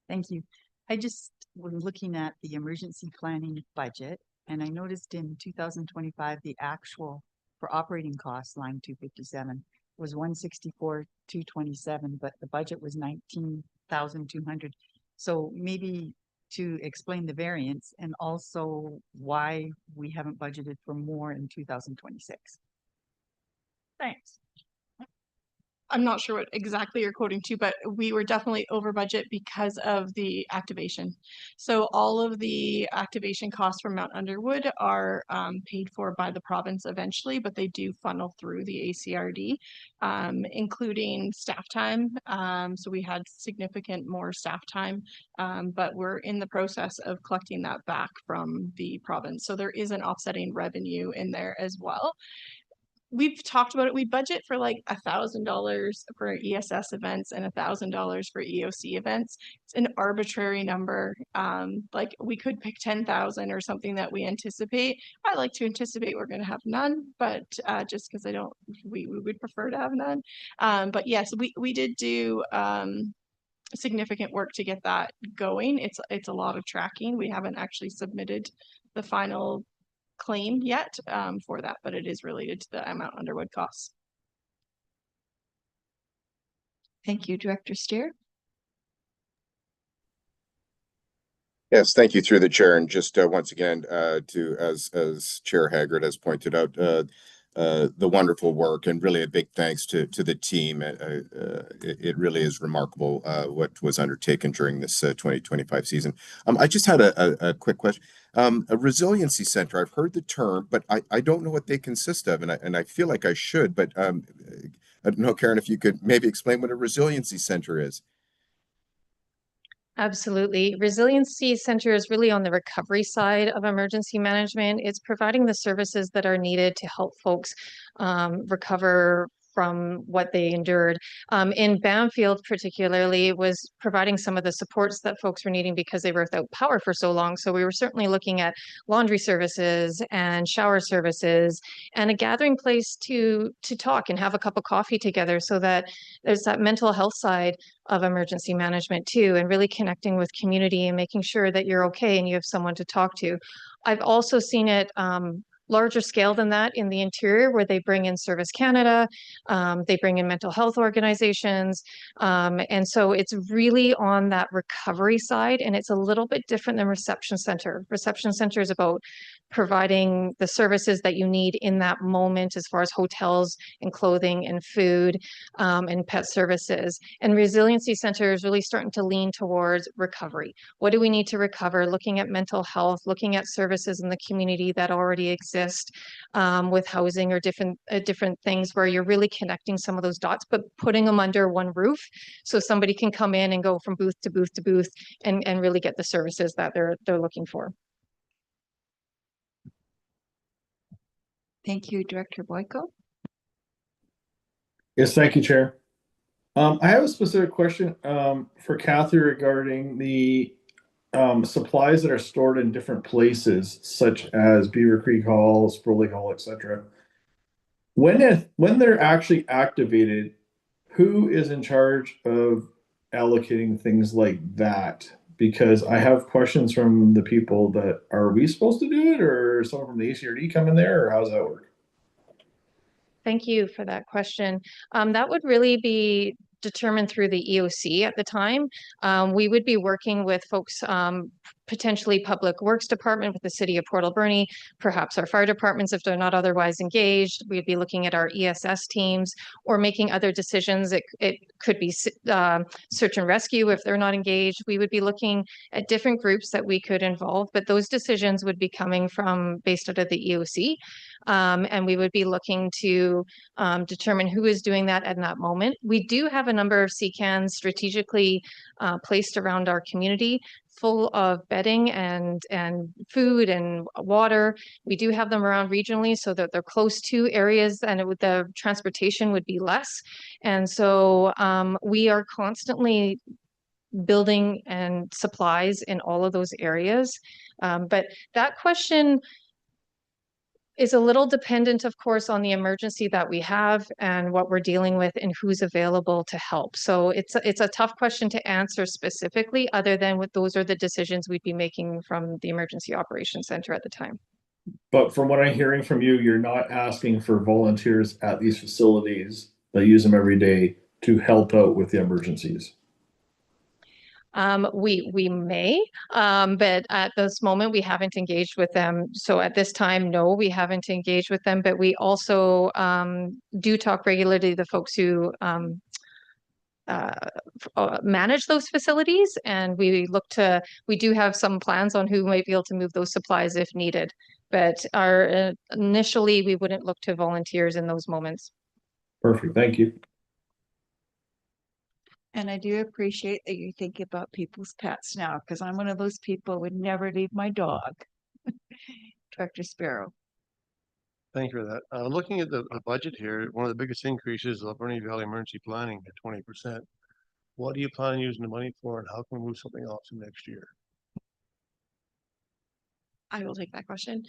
Thank you. I just was looking at the emergency planning budget, and I noticed in 2025, the actual for operating costs, line 257, was 164,227, but the budget was 19,200. So maybe to explain the variance and also why we haven't budgeted for more in 2026. Thanks. I'm not sure what exactly you're quoting to, but we were definitely over budget because of the activation. So all of the activation costs from Mount Underwood are paid for by the province eventually, but they do funnel through the ACRD, including staff time. So we had significant more staff time, but we're in the process of collecting that back from the province. So there is an offsetting revenue in there as well. We've talked about it. We budget for like $1,000 for ESS events and $1,000 for EOC events. It's an arbitrary number. Like we could pick 10,000 or something that we anticipate. I like to anticipate we're going to have none, but just because we would prefer to have none. But yes, we did do significant work to get that going. It's a lot of tracking. We haven't actually submitted the final claim yet for that, but it is related to the Mount Underwood costs. Thank you, Director Steer. Yes, thank you through the chair. And just once again, as Chair Haggard has pointed out, the wonderful work, and really a big thanks to the team. It really is remarkable what was undertaken during this 2025 season. I just had a quick question. A resiliency center, I've heard the term, but I don't know what they consist of, and I feel like I should, but I don't know, Karen, if you could maybe explain what a resiliency center is. Absolutely. Resiliency Center is really on the recovery side of emergency management. It's providing the services that are needed to help folks recover from what they endured. In Bamfield particularly, it was providing some of the supports that folks were needing because they were without power for so long. So we were certainly looking at laundry services and shower services and a gathering place to talk and have a cup of coffee together, so that there's that mental health side of emergency management too, and really connecting with community and making sure that you're okay and you have someone to talk to. I've also seen it larger scale than that in the interior, where they bring in Service Canada, they bring in mental health organizations. And so it's really on that recovery side, and it's a little bit different than reception center. Reception center is about providing the services that you need in that moment, as far as hotels and clothing and food and pet services. And resiliency center is really starting to lean towards recovery. What do we need to recover? Looking at mental health, looking at services in the community that already exist with housing or different things, where you're really connecting some of those dots, but putting them under one roof, so somebody can come in and go from booth to booth to booth and really get the services that they're looking for. Thank you, Director Boyko. Yes, thank you, Chair. I have a specific question for Kathy regarding the supplies that are stored in different places, such as Beaver Creek Hall, Sproley Hall, etc. When they're actually activated, who is in charge of allocating things like that? Because I have questions from the people that, are we supposed to do it, or someone from the ACRD come in there, or how does that work? Thank you for that question. That would really be determined through the EOC at the time. We would be working with folks, potentially Public Works Department with the City of Port Alberni, perhaps our fire departments if they're not otherwise engaged. We'd be looking at our ESS teams or making other decisions. It could be search and rescue if they're not engaged. We would be looking at different groups that we could involve, but those decisions would be coming from based out of the EOC. And we would be looking to determine who is doing that at that moment. We do have a number of CCANs strategically placed around our community, full of bedding and food and water. We do have them around regionally so that they're close to areas, and the transportation would be less. And so we are constantly building and supplies in all of those areas. But that question is a little dependent, of course, on the emergency that we have and what we're dealing with and who's available to help. So it's a tough question to answer specifically, other than what those are the decisions we'd be making from the Emergency Operations Center at the time. But from what I'm hearing from you, you're not asking for volunteers at these facilities that use them every day to help out with the emergencies. We may, but at this moment we haven't engaged with them. So at this time, no, we haven't engaged with them, but we also do talk regularly to the folks who manage those facilities, and we do have some plans on who might be able to move those supplies if needed. But initially we wouldn't look to volunteers in those moments. Perfect, thank you. And I do appreciate that you think about people's pets now, because I'm one of those people who would never leave my dog. Director Sparrow. Thank you for that. Looking at the budget here, one of the biggest increases is Alberni Valley Emergency Planning at 20%. What do you plan on using the money for, and how can we move something else in next year? I will take that question.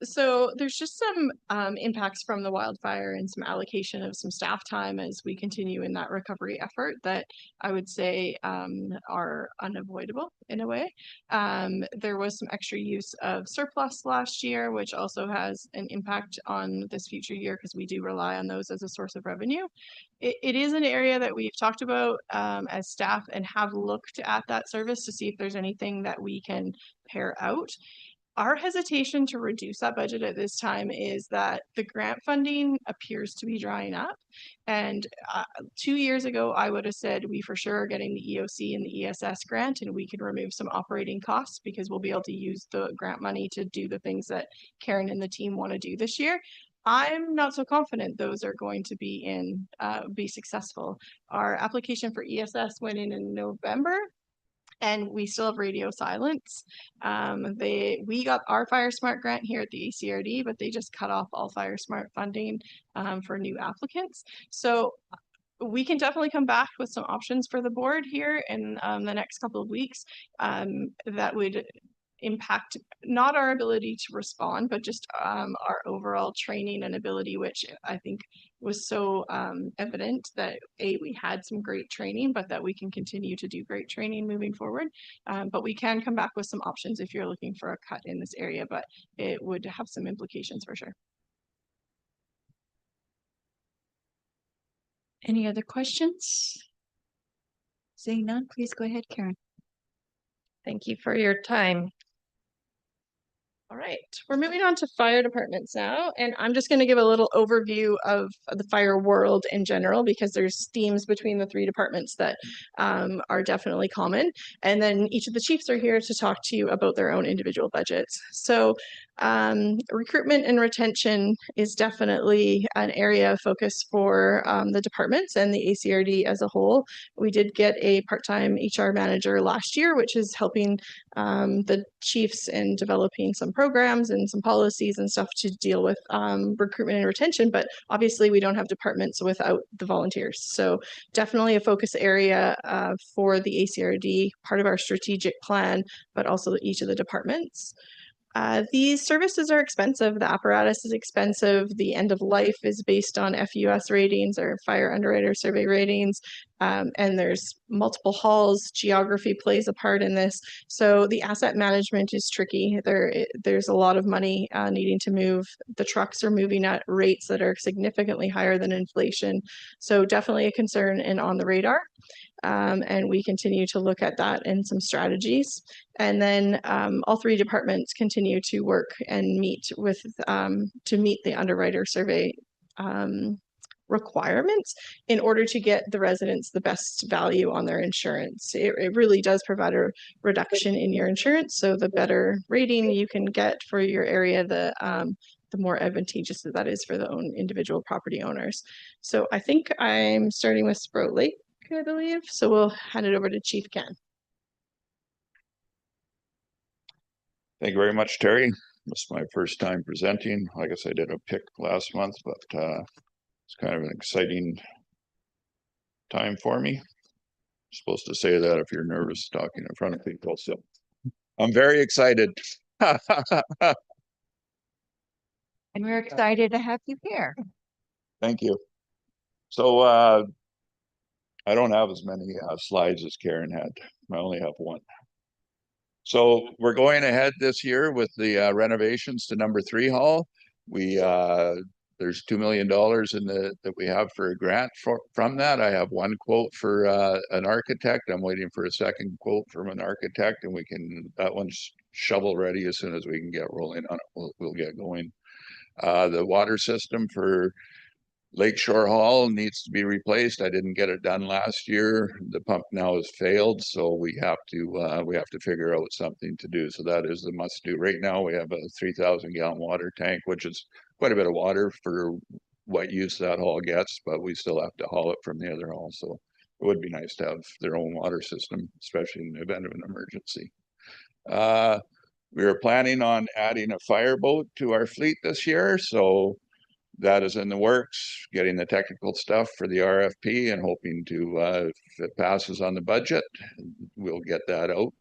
So there's just some impacts from the wildfire and some allocation of some staff time as we continue in that recovery effort that I would say are unavoidable in a way. There was some extra use of surplus last year, which also has an impact on this future year because we do rely on those as a source of revenue. It is an area that we've talked about as staff and have looked at that service to see if there's anything that we can pare out. Our hesitation to reduce that budget at this time is that the grant funding appears to be drying up. And 2 years ago, I would have said we for sure are getting the EOC and the ESS grant, and we can remove some operating costs because we'll be able to use the grant money to do the things that Karen and the team want to do this year. I'm not so confident those are going to be successful. Our application for ESS went in November. and we still have radio silence. We got our Fire Smart grant here at the ACRD, but they just cut off all Fire Smart funding for new applicants. So we can definitely come back with some options for the board here in the next couple of weeks that would impact not our ability to respond, but just our overall training and ability, which I think was so evident that we had some great training, but that we can continue to do great training moving forward. But we can come back with some options if you're looking for a cut in this area, but it would have some implications for sure. Any other questions? Seeing none, please go ahead, Karen. Thank you for your time. All right, we're moving on to fire departments now, and I'm just going to give a little overview of the fire world in general because there's themes between the three departments that are definitely common, and then each of the chiefs are here to talk to you about their own individual budgets. So recruitment and retention is definitely an area of focus for the departments and the ACRD as a whole. We did get a part-time HR manager last year, which is helping the chiefs in developing some programs and some policies and stuff to deal with recruitment and retention, but obviously we don't have departments without the volunteers. So definitely a focus area for the ACRD, part of our strategic plan, but also each of the departments. These services are expensive. The apparatus is expensive. The end of life is based on FUS ratings or fire underwriter survey ratings. And there's multiple halls. Geography plays a part in this. So the asset management is tricky. There's a lot of money needing to move. The trucks are moving at rates that are significantly higher than inflation. So definitely a concern and on the radar. And we continue to look at that and some strategies. And then all three departments continue to work and meet with to meet the underwriter survey requirements in order to get the residents the best value on their insurance. It really does provide a reduction in your insurance. So the better rating you can get for your area, the more advantageous that is for the individual property owners. So I think I'm starting with Sprout Lake, I believe. So we'll hand it over to Chief Ken. Thank you very much, Terry. This is my first time presenting. I guess I did a pick last month, but it's kind of an exciting time for me. You're supposed to say that if you're nervous talking in front of people. So I'm very excited. And we're excited to have you here. Thank you. So I don't have as many slides as Karen had. I only have one. So we're going ahead this year with the renovations to number 3 hall. There's $2 million that we have for a grant from that. I have one quote for an architect. I'm waiting for a second quote from an architect, and that one's shovel ready. As soon as we can get rolling on it, we'll get going. The water system for Lakeshore Hall needs to be replaced. I didn't get it done last year. The pump now has failed, so we have to figure out something to do. So that is the must do. Right now we have a 3,000 gallon water tank, which is quite a bit of water for what use that hall gets, but we still have to haul it from the other hall. So it would be nice to have their own water system, especially in the event of an emergency. We were planning on adding a fireboat to our fleet this year, so that is in the works, getting the technical stuff for the RFP and hoping to, if it passes on the budget, we'll get that out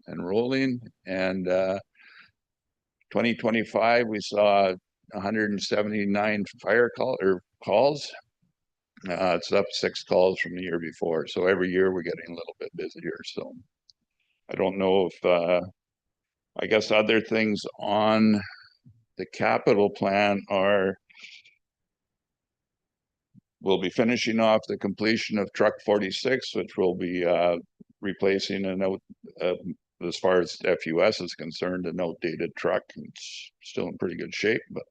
and rolling. And 2025, we saw 179 fire calls. It's up 6 calls from the year before. So every year we're getting a little bit busier. So I don't know if, I guess other things on the capital plan are, we'll be finishing off the completion of truck 46, which will be replacing a note, as far as FUS is concerned, an outdated truck. It's still in pretty good shape, but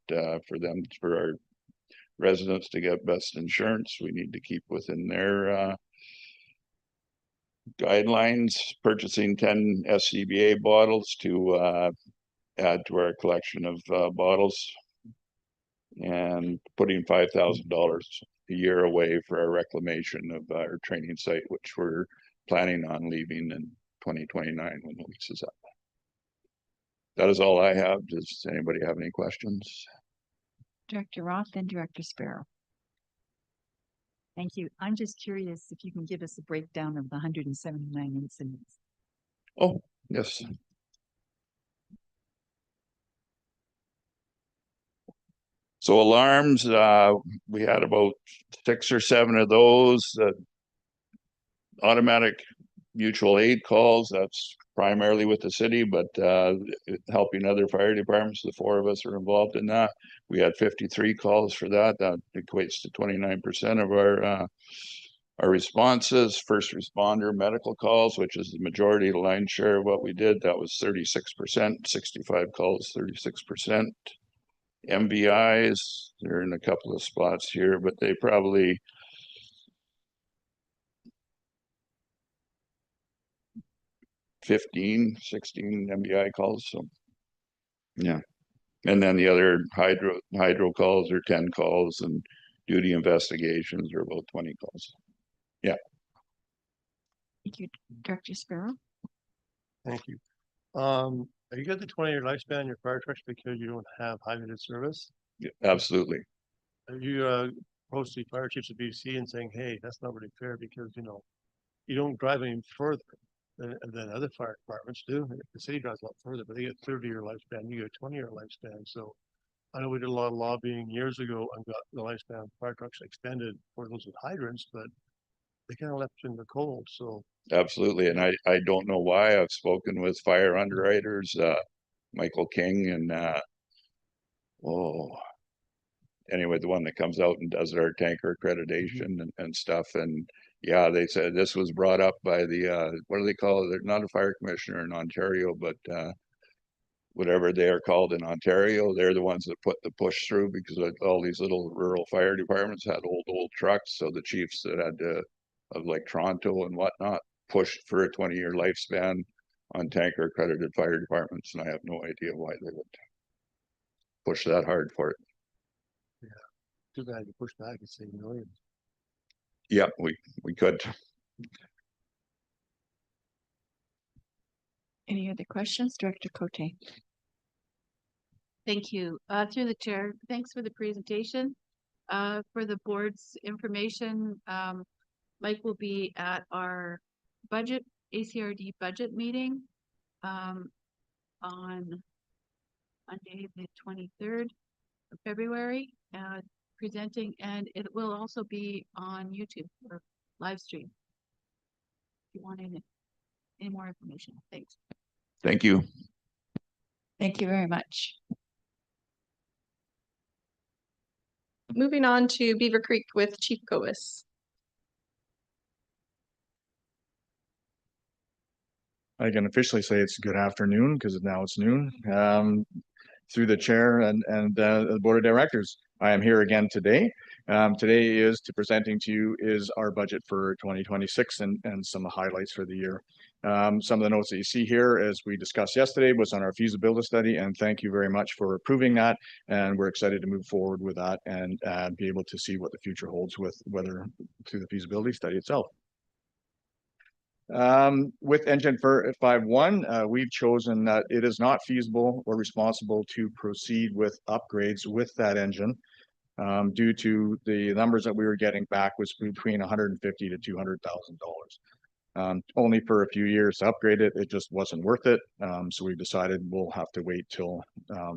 for our residents to get best insurance, we need to keep within their guidelines. Purchasing 10 SCBA bottles to add to our collection of bottles, and putting $5,000 a year away for our reclamation of our training site, which we're planning on leaving in 2029 when the lease is up. That is all I have. Does anybody have any questions? Director Roth and Director Sparrow. Thank you. I'm just curious if you can give us a breakdown of the 179 incidents. Oh, yes. So alarms, we had about 6 or 7 of those. Automatic mutual aid calls, that's primarily with the city, but helping other fire departments, the 4 of us are involved in that. We had 53 calls for that. That equates to 29% of our responses. First responder medical calls, which is the majority, the lion's share of what we did, that was 36%, 65 calls, 36%. MVIs, they're in a couple of spots here, but they probably 15, 16 MBI calls. So yeah. And then the other hydro calls are 10 calls, and duty investigations are about 20 calls. Yeah. Thank you, Director Sparrow. Thank you. Are you got the 20-year lifespan in your fire trucks because you don't have high-rated service? Yeah, absolutely. Are you approached the fire chiefs of BC and saying, hey, that's not really fair because, you know, you don't drive any further than other fire departments do. The city drives a lot further, but they get 30-year lifespan, you get a 20-year lifespan. So I know we did a lot of lobbying years ago and got the lifespan of fire trucks extended for those with hydrants, but they kind of left in the cold. So Absolutely. And I don't know why. I've spoken with fire underwriters, Michael King, and anyway, the one that comes out and does our tanker accreditation and stuff. And yeah, they said this was brought up by the what do they call it? They're not a fire commissioner in Ontario, but whatever they are called in Ontario, they're the ones that put the push through, because all these little rural fire departments had old trucks. So the chiefs that had to, of like Toronto and whatnot, pushed for a 20-year lifespan on tanker accredited fire departments. And I have no idea why they would push that hard for it. yeah, too bad you push back and say millions. Yeah, we could. Any other questions? Director Cote. Thank you. Through the chair, thanks for the presentation. For the board's information, Mike will be at our ACRD budget meeting on Monday, the 23rd of February, presenting, and it will also be on YouTube or live stream. If you want any more information, thanks. Thank you. Thank you very much. Moving on to Beaver Creek with Chief Covis. I can officially say it's good afternoon because now it's noon. Through the chair and the board of directors, I am here again today. Today is to presenting to you is our budget for 2026 and some highlights for the year. Some of the notes that you see here, as we discussed yesterday, was on our feasibility study, and thank you very much for approving that. And we're excited to move forward with that and be able to see what the future holds with whether through the feasibility study itself. With engine 51, we've chosen that it is not feasible or responsible to proceed with upgrades with that engine due to the numbers that we were getting back was between $150,000 to $200,000. Only for a few years to upgrade it, it just wasn't worth it. So we decided we'll have to wait till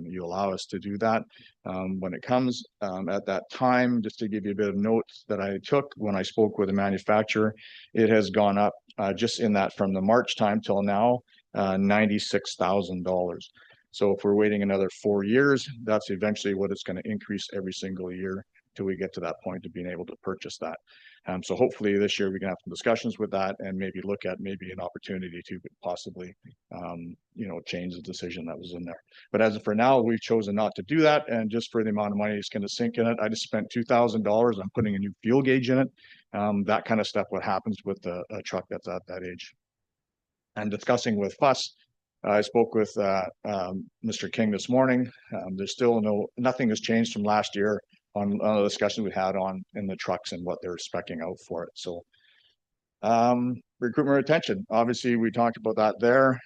you allow us to do that when it comes. At that time, just to give you a bit of notes that I took when I spoke with the manufacturer, it has gone up just in that from the March time till now, $96,000. So if we're waiting another 4 years, that's eventually what it's going to increase every single year till we get to that point of being able to purchase that. So hopefully this year we can have some discussions with that and maybe look at maybe an opportunity to possibly, change the decision that was in there. But as of for now, we've chosen not to do that. And just for the amount of money it's going to sink in it, I just spent $2,000 on putting a new fuel gauge in it. That kind of stuff, what happens with a truck that's at that age. And discussing with FUS, I spoke with Mr. King this morning. There's still nothing has changed from last year on the discussion we had in the trucks and what they're speccing out for it. So Recruitment retention, obviously, we talked about that there.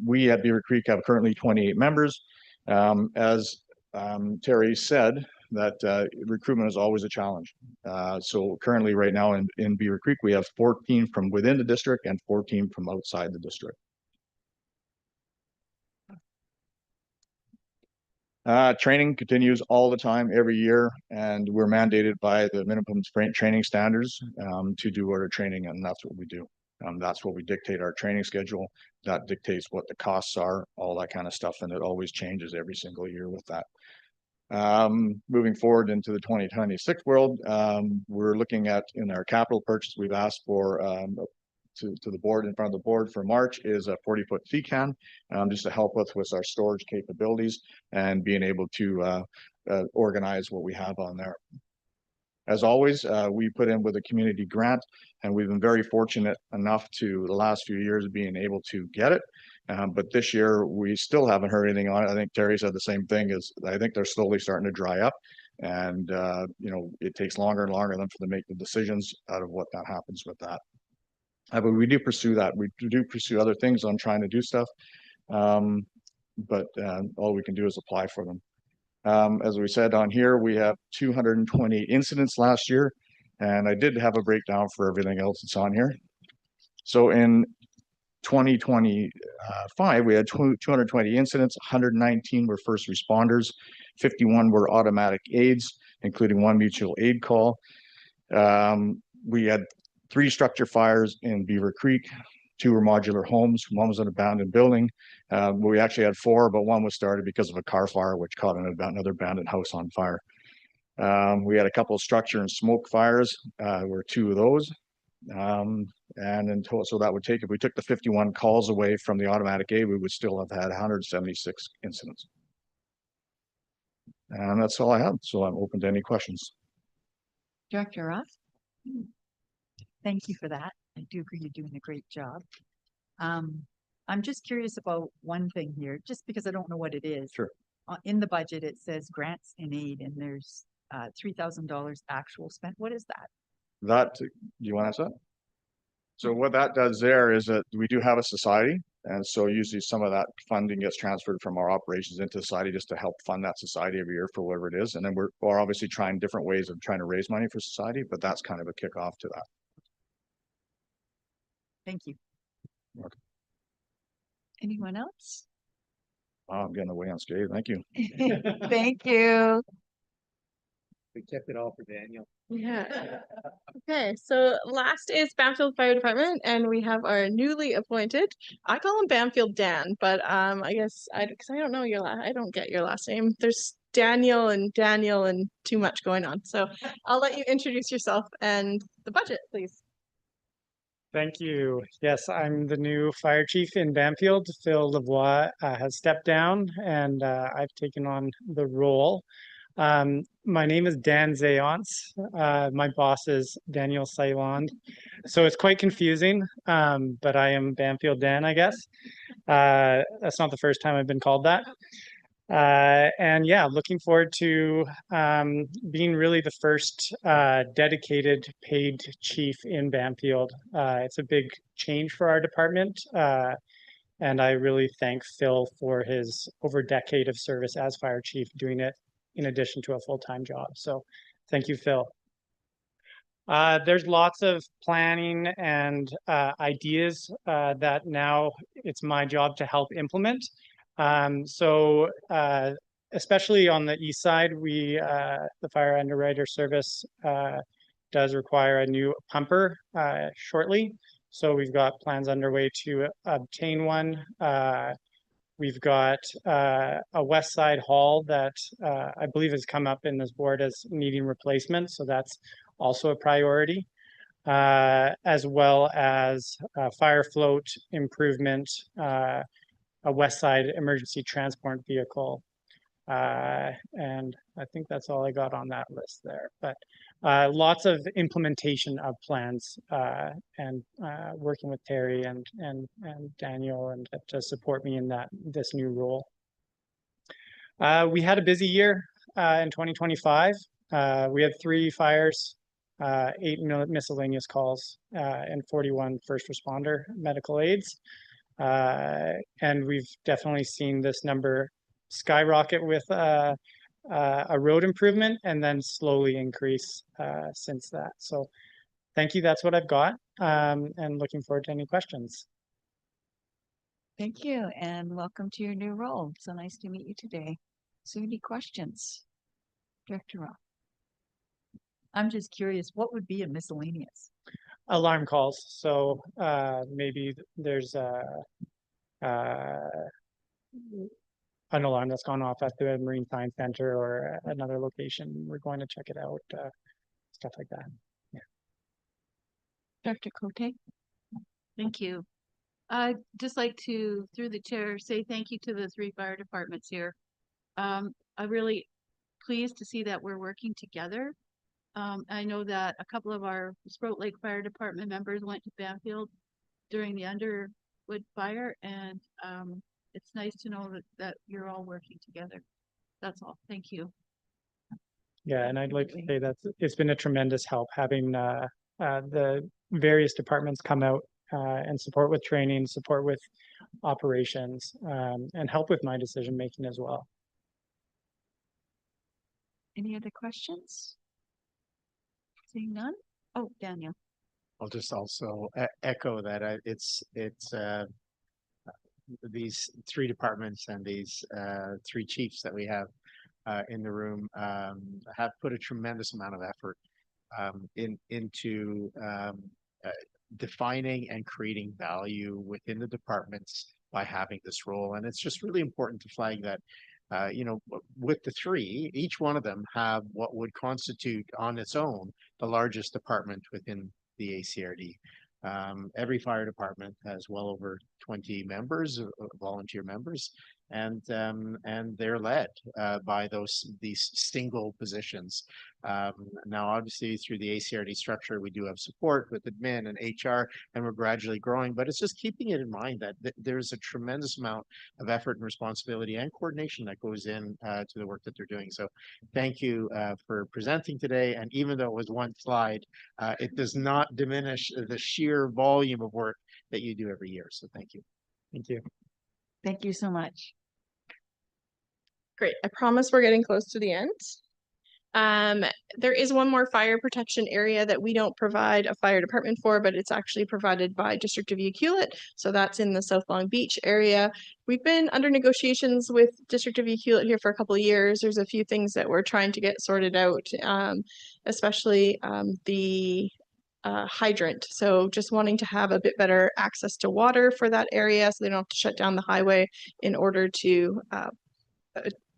We at Beaver Creek have currently 28 members. As Terry said, that recruitment is always a challenge. So currently right now in Beaver Creek, we have 14 from within the district and 14 from outside the district. Training continues all the time, every year, and we're mandated by the minimum training standards to do our training, and that's what we do. That's what we dictate our training schedule. That dictates what the costs are, all that kind of stuff, and it always changes every single year with that. Moving forward into the 2026 world, we're looking at, in our capital purchase, we've asked for to the board, in front of the board for March, is a 40-foot FECAN, just to help us with our storage capabilities and being able to organize what we have on there. As always, we put in with a community grant, and we've been very fortunate enough to the last few years being able to get it. But this year we still haven't heard anything on it. I think Terry said the same thing, is I think they're slowly starting to dry up, and you know, it takes longer and longer for them to make the decisions out of what that happens with that. But we do pursue that. We do pursue other things on trying to do stuff. But all we can do is apply for them. As we said on here, we have 220 incidents last year, and I did have a breakdown for everything else that's on here. So in 2025, we had 220 incidents, 119 were first responders, 51 were automatic aids, including 1 mutual aid call. We had 3 structure fires in Beaver Creek, 2 were modular homes, 1 was an abandoned building. We actually had 4, but 1 was started because of a car fire, which caught another abandoned house on fire. We had a couple of structure and smoke fires, were 2 of those. And in total, so that would take, if we took the 51 calls away from the automatic aid, we would still have had 176 incidents. And that's all I have. So I'm open to any questions. Director Ross? Thank you for that. I do agree you're doing a great job. I'm just curious about one thing here, just because I don't know what it is. Sure. In the budget, it says grants and aid, and there's $3,000 actual spent. What is that? That, do you want to answer that? So what that does there is that we do have a society, and so usually some of that funding gets transferred from our operations into society just to help fund that society every year for whatever it is. And then we're obviously trying different ways of trying to raise money for society, but that's kind of a kickoff to that. Thank you. Okay. Anyone else? Oh, I'm getting away unscathed. Thank you. Thank you. We kept it all for Daniel. Yeah. Okay, so last is Bamfield Fire Department, and we have our newly appointed. I call him Bamfield Dan, but I guess because I don't know your I don't get your last name. There's Daniel and too much going on. So I'll let you introduce yourself and the budget, please. Thank you. Yes, I'm the new fire chief in Bamfield. Phil Lavoie has stepped down, and I've taken on the role. My name is Dan Zayance. My boss is Daniel Sailand. So it's quite confusing, but I am Bamfield Dan, I guess. That's not the first time I've been called that. And yeah, looking forward to being really the first dedicated paid chief in Bamfield. It's a big change for our department. And I really thank Phil for his over a decade of service as fire chief, doing it in addition to a full-time job. So thank you, Phil. There's lots of planning and ideas that now it's my job to help implement. Especially on the east side, the Fire Underwriter Service does require a new pumper shortly. So we've got plans underway to obtain one. We've got a west side hall that I believe has come up in this board as needing replacement. So that's also a priority, as well as fire float improvement, a west side emergency transport vehicle. And I think that's all I got on that list there. But lots of implementation of plans and working with Terry and Daniel and to support me in this new role. We had a busy year in 2025. We had 3 fires 8 miscellaneous calls, and 41 first responder medical aids. And we've definitely seen this number skyrocket with a road improvement and then slowly increase since that. So thank you. That's what I've got. And looking forward to any questions. Thank you, and welcome to your new role. So nice to meet you today. So any questions? Director Roth. I'm just curious, what would be a miscellaneous? Alarm calls. So maybe there's an alarm that's gone off at the Marine Science Center or another location. We're going to check it out, stuff like that. Yeah. Dr. Cote. Thank you. I'd just like to, through the chair, say thank you to the 3 fire departments here. I'm really pleased to see that we're working together. I know that a couple of our Sprout Lake Fire Department members went to Banfield during the Underwood fire, and it's nice to know that you're all working together. That's all. Thank you. Yeah, and I'd like to say that it's been a tremendous help having the various departments come out and support with training, support with operations, and help with my decision making as well. Any other questions? Seeing none? Oh, Daniel. I'll just also echo that these 3 departments and these 3 chiefs that we have in the room have put a tremendous amount of effort into defining and creating value within the departments by having this role. And it's just really important to flag that with the 3, each one of them have what would constitute on its own the largest department within the ACRD. Every fire department has well over 20 members, volunteer members, and they're led by these single positions. Now, obviously, through the ACRD structure, we do have support with admin and HR, and we're gradually growing. But it's just keeping it in mind that there's a tremendous amount of effort and responsibility and coordination that goes in to the work that they're doing. So, thank you for presenting today. And even though it was 1 slide, it does not diminish the sheer volume of work that you do every year. So, thank you. Thank you. Thank you so much. Great. I promise we're getting close to the end. There is one more fire protection area that we don't provide a fire department for, but it's actually provided by District of Ucluelet. So that's in the South Long Beach area. We've been under negotiations with District of Ucluelet here for a couple of years. There's a few things that we're trying to get sorted out, especially the hydrant. So just wanting to have a bit better access to water for that area so they don't have to shut down the highway in order to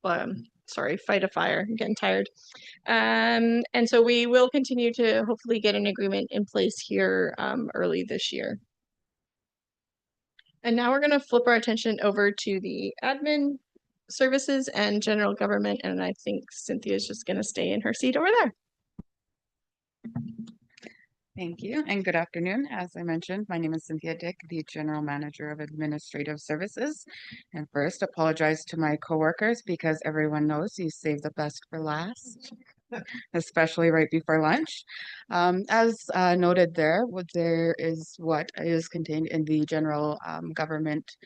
fight a fire. I'm getting tired. And so we will continue to hopefully get an agreement in place here early this year. And now we're going to flip our attention over to the admin services and general government. And I think Cynthia is just going to stay in her seat over there. Thank you and good afternoon. As I mentioned, my name is Cynthia Dick, the General Manager of Administrative Services. And first, apologize to my coworkers because everyone knows you save the best for last, especially right before lunch. As noted there is what is contained in the general government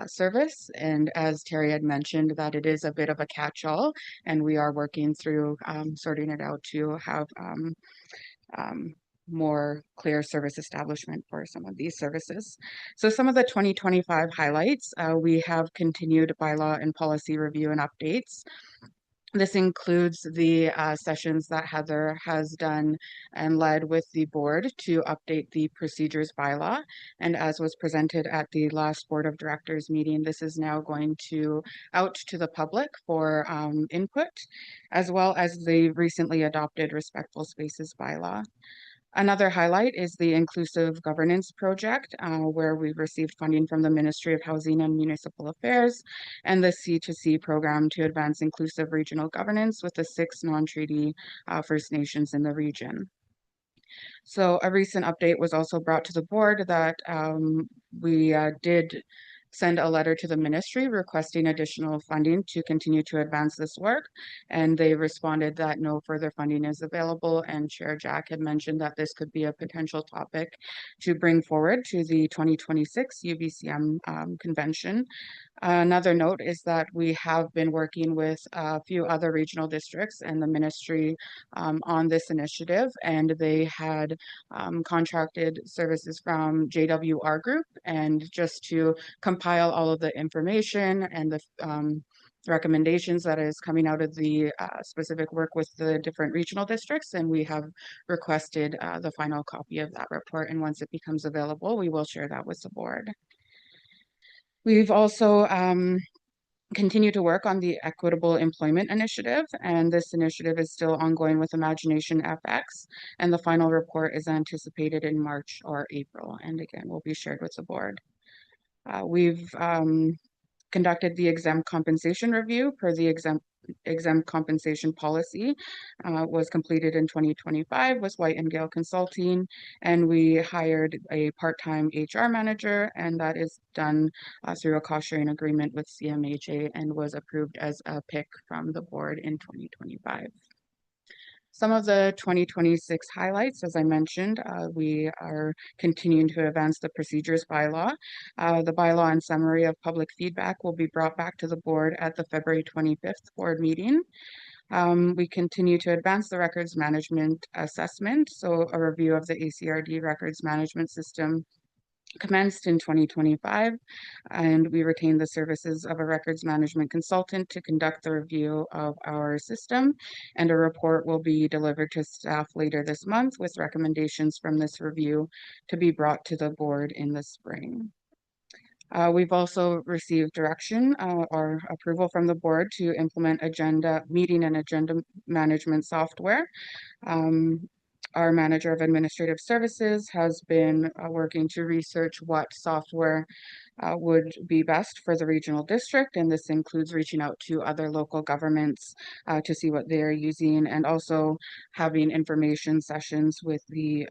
service. And as Terry had mentioned, that it is a bit of a catch-all, and we are working through sorting it out to have more clear service establishment for some of these services. So some of the 2025 highlights, we have continued bylaw and policy review and updates. This includes the sessions that Heather has done and led with the board to update the procedures bylaw. And as was presented at the last board of directors meeting, this is now going out to the public for input, as well as the recently adopted Respectful Spaces bylaw. Another highlight is the Inclusive Governance Project, where we've received funding from the Ministry of Housing and Municipal Affairs and the C2C program to advance inclusive regional governance with the 6 non-treaty First Nations in the region. So a recent update was also brought to the board that we did send a letter to the ministry requesting additional funding to continue to advance this work. And they responded that no further funding is available. And Chair Jack had mentioned that this could be a potential topic to bring forward to the 2026 UBCM convention. Another note is that we have been working with a few other regional districts and the ministry on this initiative, and they had contracted services from JWR Group, and just to compile all of the information and the recommendations that is coming out of the specific work with the different regional districts, and we have requested the final copy of that report, and once it becomes available, we will share that with the board. We've also continued to work on the Equitable Employment Initiative, and this initiative is still ongoing with Imagination FX, and the final report is anticipated in March or April, and again, will be shared with the board. We've conducted the exempt compensation review per the exempt compensation policy, was completed in 2025 with White and Gale Consulting, and we hired a part-time HR manager, and that is done through a cost-sharing agreement with CMHA and was approved as a pick from the board in 2025. Some of the 2026 highlights, as I mentioned, we are continuing to advance the procedures bylaw. The bylaw and summary of public feedback will be brought back to the board at the February 25th board meeting. We continue to advance the records management assessment. So a review of the ACRD records management system commenced in 2025, and we retained the services of a records management consultant to conduct the review of our system, and a report will be delivered to staff later this month with recommendations from this review to be brought to the board in the spring. We've also received direction or approval from the board to implement meeting and agenda management software. Our manager of administrative services has been working to research what software would be best for the regional district, and this includes reaching out to other local governments to see what they're using, and also having information sessions with the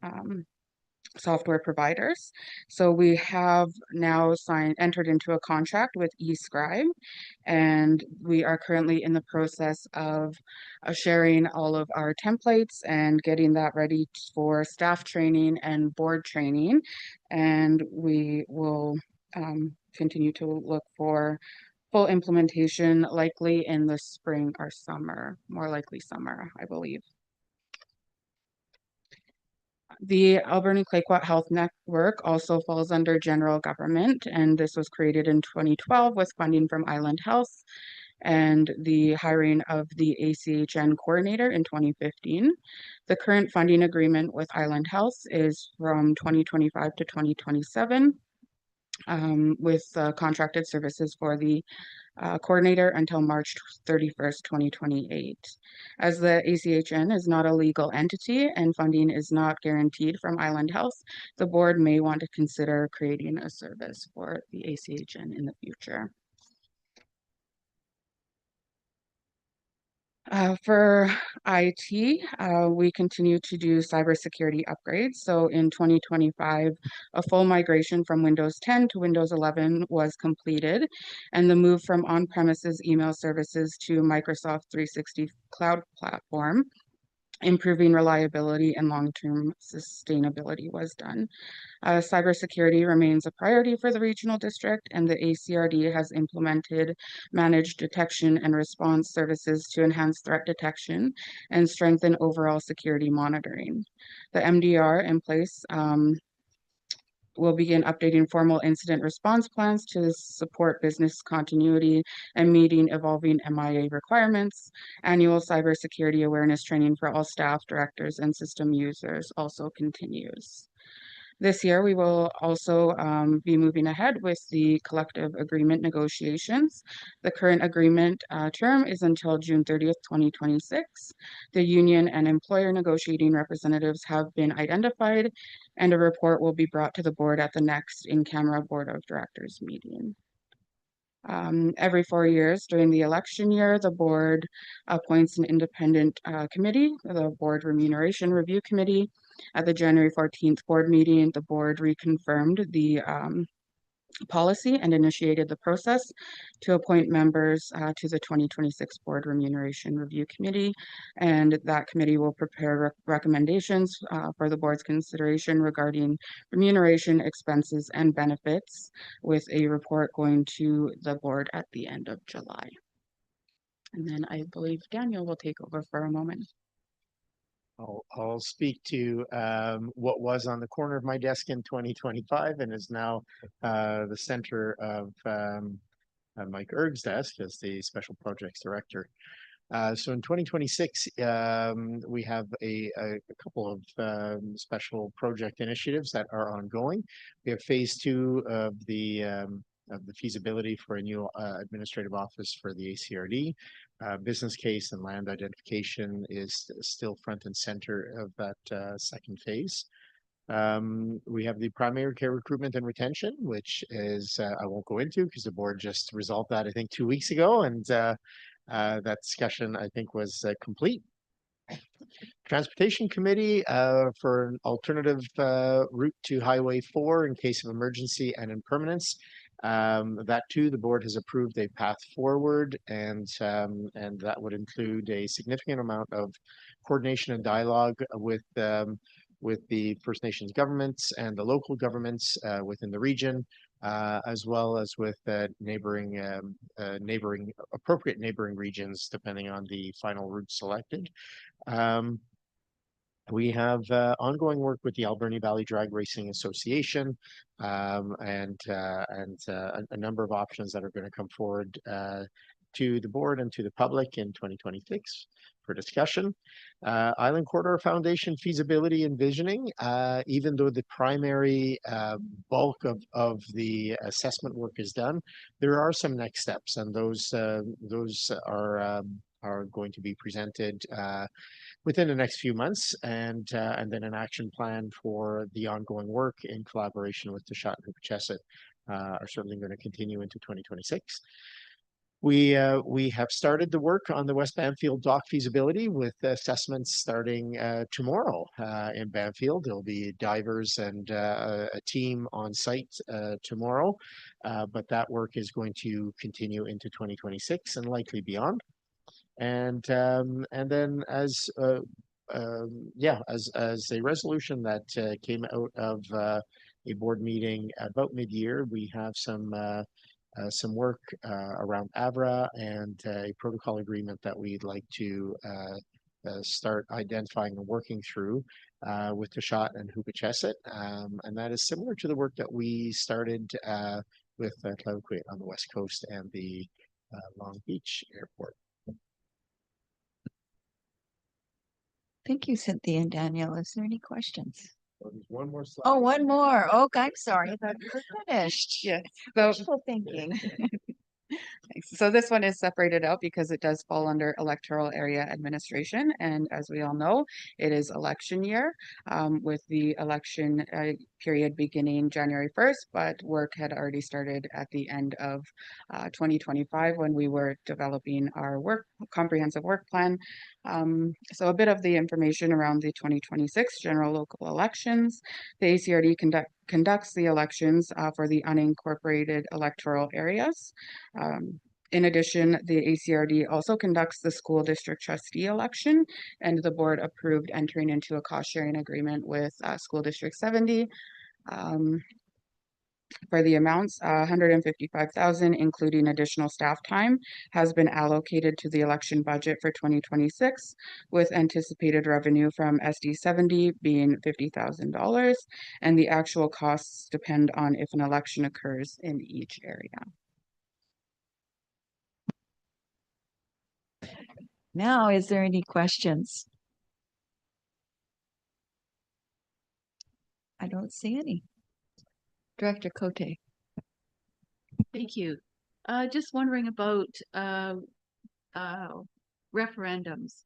software providers. So we have now entered into a contract with eScribe, and we are currently in the process of sharing all of our templates and getting that ready for staff training and board training. And we will continue to look for full implementation likely in the spring or summer, more likely summer, I believe. The Alberni Clayoquot Health Network also falls under general government, and this was created in 2012 with funding from Island Health and the hiring of the ACHN coordinator in 2015. The current funding agreement with Island Health is from 2025 to 2027, with contracted services for the coordinator until March 31st, 2028. As the ACHN is not a legal entity and funding is not guaranteed from Island Health, the board may want to consider creating a service for the ACHN in the future. For IT, we continue to do cybersecurity upgrades. So in 2025, a full migration from Windows 10 to Windows 11 was completed, and the move from on-premises email services to Microsoft 360 Cloud Platform, improving reliability and long-term sustainability, was done. Cybersecurity remains a priority for the regional district, and the ACRD has implemented managed detection and response services to enhance threat detection and strengthen overall security monitoring. The MDR in place will begin updating formal incident response plans to support business continuity and meeting evolving MIA requirements. Annual cybersecurity awareness training for all staff, directors, and system users also continues. This year, we will also be moving ahead with the collective agreement negotiations. The current agreement term is until June 30th, 2026. The union and employer negotiating representatives have been identified, and a report will be brought to the board at the next in-camera board of directors meeting. Every 4 years during the election year, the board appoints an independent committee, the Board Remuneration Review Committee. At the January 14th board meeting, the board reconfirmed the policy and initiated the process to appoint members to the 2026 Board Remuneration Review Committee. And that committee will prepare recommendations for the board's consideration regarding remuneration, expenses, and benefits, with a report going to the board at the end of July. And then I believe Daniel will take over for a moment. I'll speak to what was on the corner of my desk in 2025 and is now the center of Mike Erg's desk as the Special Projects Director. So in 2026, we have a couple of special project initiatives that are ongoing. We have phase 2 of the feasibility for a new administrative office for the ACRD. Business case and land identification is still front and center of that second phase. We have the primary care recruitment and retention, which is I won't go into because the board just resolved that I think 2 weeks ago, and that discussion I think was complete. Transportation Committee for an alternative route to Highway 4 in case of emergency and impermanence. That too, the board has approved a path forward, and that would include a significant amount of coordination and dialogue with the First Nations governments and the local governments within the region, as well as with neighboring appropriate neighboring regions, depending on the final route selected. We have ongoing work with the Alberni Valley Drag Racing Association, and a number of options that are going to come forward to the board and to the public in 2026 for discussion. Island Corridor Foundation feasibility and visioning, even though the primary bulk of the assessment work is done, there are some next steps, and those are going to be presented within the next few months, and then an action plan for the ongoing work in collaboration with Tishat and Hupecheset are certainly going to continue into 2026. We have started the work on the West Bamfield dock feasibility with assessments starting tomorrow in Bamfield. There'll be divers and a team on site tomorrow, but that work is going to continue into 2026 and likely beyond. And then as a resolution that came out of a board meeting about mid-year, we have some work around AVRA and a protocol agreement that we'd like to start identifying and working through with Tishat and Hupecheset, and that is similar to the work that we started with Cloudquet on the West Coast and the Long Beach Airport. Thank you, Cynthia and Daniel. Is there any questions? There's one more slide. Oh, one more. Oh, I'm sorry. I thought you were finished. Yeah. So Wishful thinking. So this one is separated out because it does fall under electoral area administration. And as we all know, it is election year with the election period beginning January 1st, but work had already started at the end of 2025 when we were developing our comprehensive work plan. So a bit of the information around the 2026 general local elections. The ACRD conducts the elections for the unincorporated electoral areas. In addition, the ACRD also conducts the school district trustee election, and the board approved entering into a cost sharing agreement with School District 70 for the amounts. $155,000, including additional staff time, has been allocated to the election budget for 2026, with anticipated revenue from SD 70 being $50,000, and the actual costs depend on if an election occurs in each area. Now, is there any questions? I don't see any. Director Cote. Thank you. Just wondering about referendums.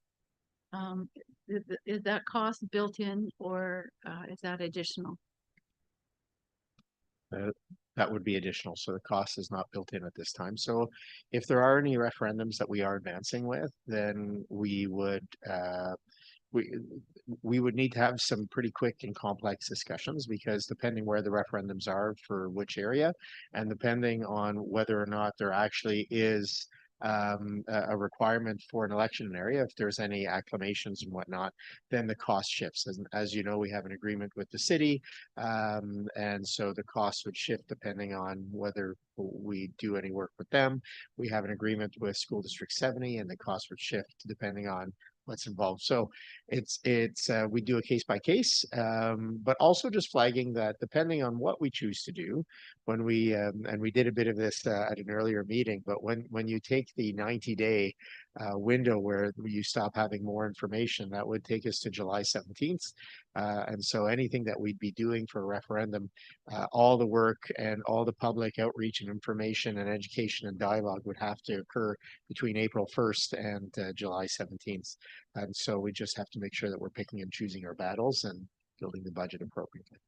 Is that cost built in, or is that additional? That would be additional, so the cost is not built in at this time. So if there are any referendums that we are advancing with, then we would we would need to have some pretty quick and complex discussions, because depending where the referendums are for which area, and depending on whether or not there actually is a requirement for an election area, if there's any acclamations and whatnot, then the cost shifts. As you know, we have an agreement with the city, and so the cost would shift depending on whether we do any work with them. We have an agreement with School District 70, and the cost would shift depending on what's involved. So it's we do a case by case, but also just flagging that depending on what we choose to do, when we and we did a bit of this at an earlier meeting, but when you take the 90-day window where you stop having more information, that would take us to July 17th. And so anything that we'd be doing for a referendum, all the work and all the public outreach and information and education and dialogue would have to occur between April 1st and July 17th. And so we just have to make sure that we're picking and choosing our battles and building the budget appropriately.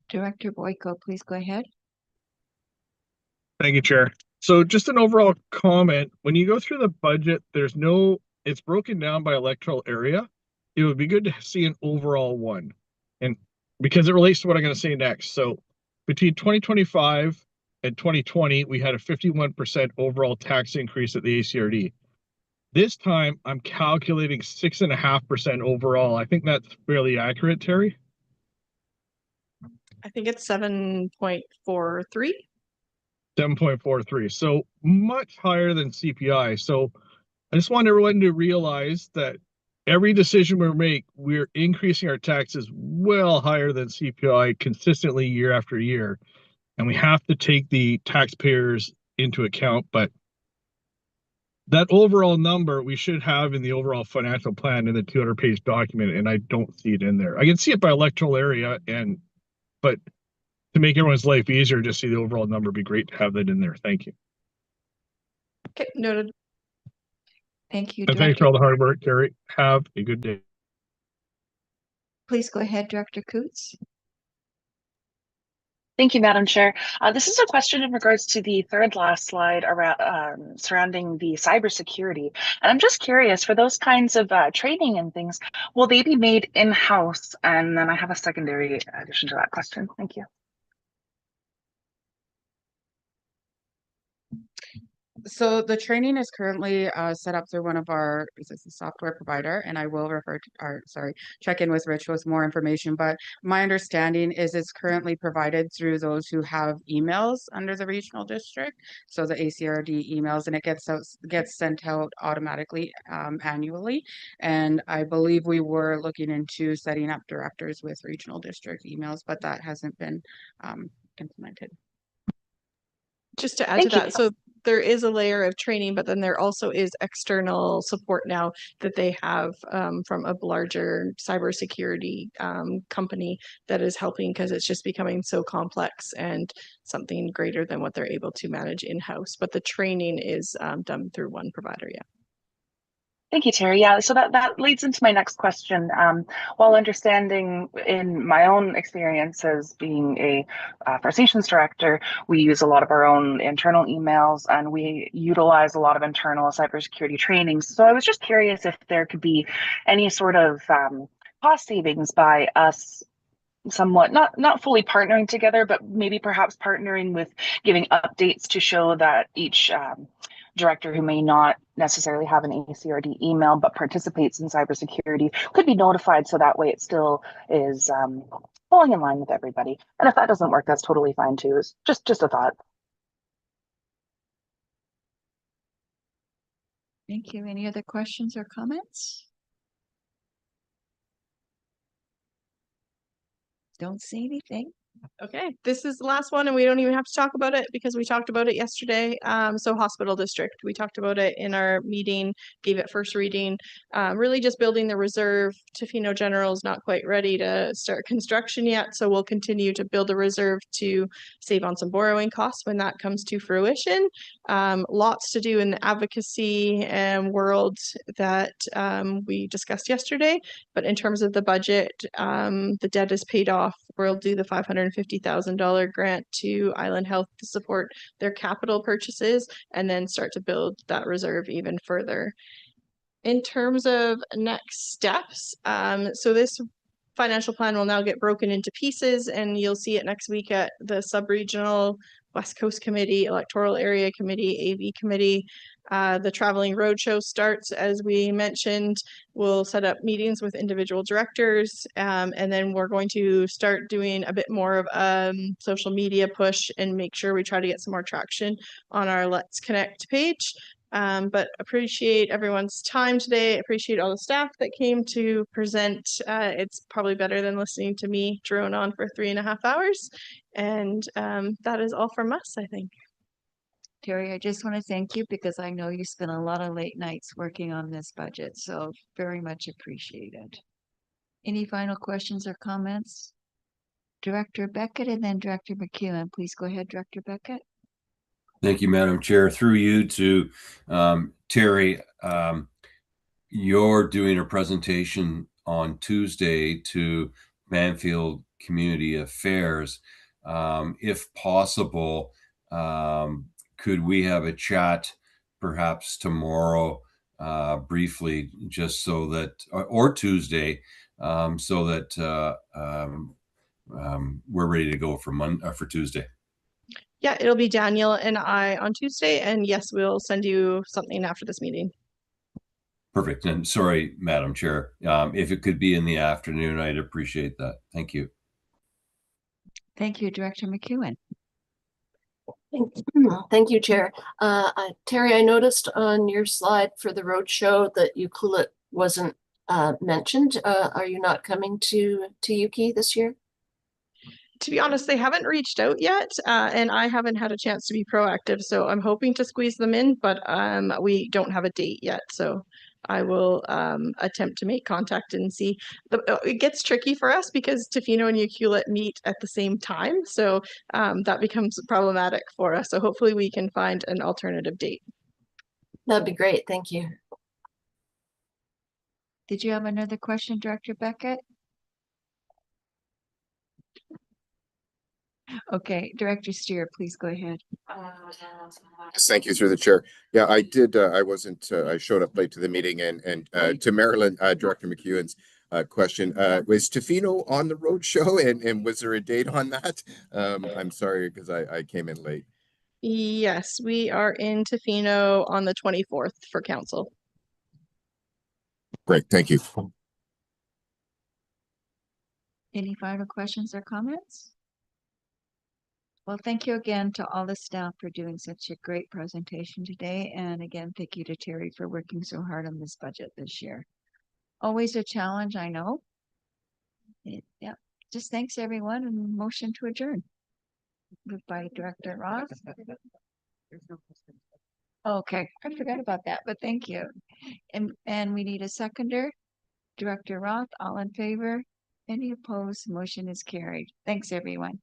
Director Boyko, please go ahead. Thank you, Chair. So just an overall comment, when you go through the budget, it's broken down by electoral area. It would be good to see an overall one, and because it relates to what I'm going to say next. So between 2025 and 2020, we had a 51% overall tax increase at the ACRD. This time I'm calculating 6.5% overall. I think that's fairly accurate, Terry. I think it's 7.43. 7.43. So much higher than CPI. So I just want everyone to realize that every decision we make, we're increasing our taxes well higher than CPI consistently year after year. And we have to take the taxpayers into account. But that overall number we should have in the overall financial plan in the 200-page document, and I don't see it in there. I can see it by electoral area, but to make everyone's life easier, just see the overall number. It'd be great to have that in there. Thank you. Okay, noted. Thank you. And thanks for all the hard work, Terry. Have a good day. Please go ahead, Director Coots. Thank you, Madam Chair. This is a question in regards to the third last slide around surrounding the cybersecurity. And I'm just curious, for those kinds of training and things, will they be made in-house? And then I have a secondary addition to that question. Thank you. So the training is currently set up through one of our software provider, and I will check in with Rich with more information. But my understanding is it's currently provided through those who have emails under the regional district. So the ACRD emails, and it gets sent out automatically annually. And I believe we were looking into setting up directors with regional district emails, but that hasn't been implemented. Just to add to that, so there is a layer of training, but then there also is external support now that they have from a larger cybersecurity company that is helping, because it's just becoming so complex and something greater than what they're able to manage in-house. But the training is done through one provider, yeah. Thank you, Terry. Yeah, so that leads into my next question. While understanding in my own experience as being a First Nations director, we use a lot of our own internal emails, and we utilize a lot of internal cybersecurity trainings. So I was just curious if there could be any sort of cost savings by us somewhat not fully partnering together, but maybe perhaps partnering with giving updates to show that each director who may not necessarily have an ACRD email but participates in cybersecurity could be notified, so that way it still is falling in line with everybody. And if that doesn't work, that's totally fine too. It's just a thought. Thank you. Any other questions or comments? Don't see anything. Okay, this is the last one, and we don't even have to talk about it because we talked about it yesterday. So hospital district, we talked about it in our meeting, gave it first reading, really just building the reserve. Tofino General is not quite ready to start construction yet, so we'll continue to build a reserve to save on some borrowing costs when that comes to fruition. Lots to do in the advocacy world that we discussed yesterday, but in terms of the budget, the debt is paid off. We'll do the $550,000 grant to Island Health to support their capital purchases, and then start to build that reserve even further. In terms of next steps, so this financial plan will now get broken into pieces, and you'll see it next week at the sub-regional West Coast Committee, Electoral Area Committee, AV Committee. The traveling roadshow starts, as we mentioned. We'll set up meetings with individual directors, and then we're going to start doing a bit more of social media push and make sure we try to get some more traction on our Let's Connect page. But appreciate everyone's time today. Appreciate all the staff that came to present. It's probably better than listening to me drone on for 3.5 hours. And that is all from us, I think. Terry, I just want to thank you because I know you spent a lot of late nights working on this budget, so very much appreciated. Any final questions or comments? Director Beckett and then Director McEwen. Please go ahead, Director Beckett. Thank you, Madam Chair. Through you to Terry, you're doing a presentation on Tuesday to Banfield Community Affairs. If possible, could we have a chat perhaps tomorrow briefly, just so that, or Tuesday, so that we're ready to go for Tuesday? Yeah, it'll be Daniel and I on Tuesday, and yes, we'll send you something after this meeting. Perfect. And sorry, Madam Chair, if it could be in the afternoon, I'd appreciate that. Thank you. Thank you, Director McEwen. Thank you, Chair. Terry, I noticed on your slide for the roadshow that Ucluelet wasn't mentioned. Are you not coming to Yuki this year? To be honest, they haven't reached out yet, and I haven't had a chance to be proactive. So I'm hoping to squeeze them in, but we don't have a date yet. So I will attempt to make contact and see. It gets tricky for us because Tofino and Ucluelet meet at the same time. So that becomes problematic for us. So hopefully we can find an alternative date. That'd be great. Thank you. Did you have another question, Director Beckett? Okay, Director Steer, please go ahead. Yes, thank you through the chair. Yeah, I did. I wasn't. I showed up late to the meeting, and to Marilyn, Director McEwen's question. Was Tofino on the road show, and was there a date on that? I'm sorry because I came in late. Yes, we are in Tofino on the 24th for council. Great, thank you. Any final questions or comments? Well, thank you again to all the staff for doing such a great presentation today. And again, thank you to Terry for working so hard on this budget this year. Always a challenge, I know. Yeah, just thanks everyone, and motion to adjourn. Moved by Director Roth. Okay, I forgot about that, but thank you. And we need a seconder. Director Roth, all in favor? Any opposed? Motion is carried. Thanks, everyone.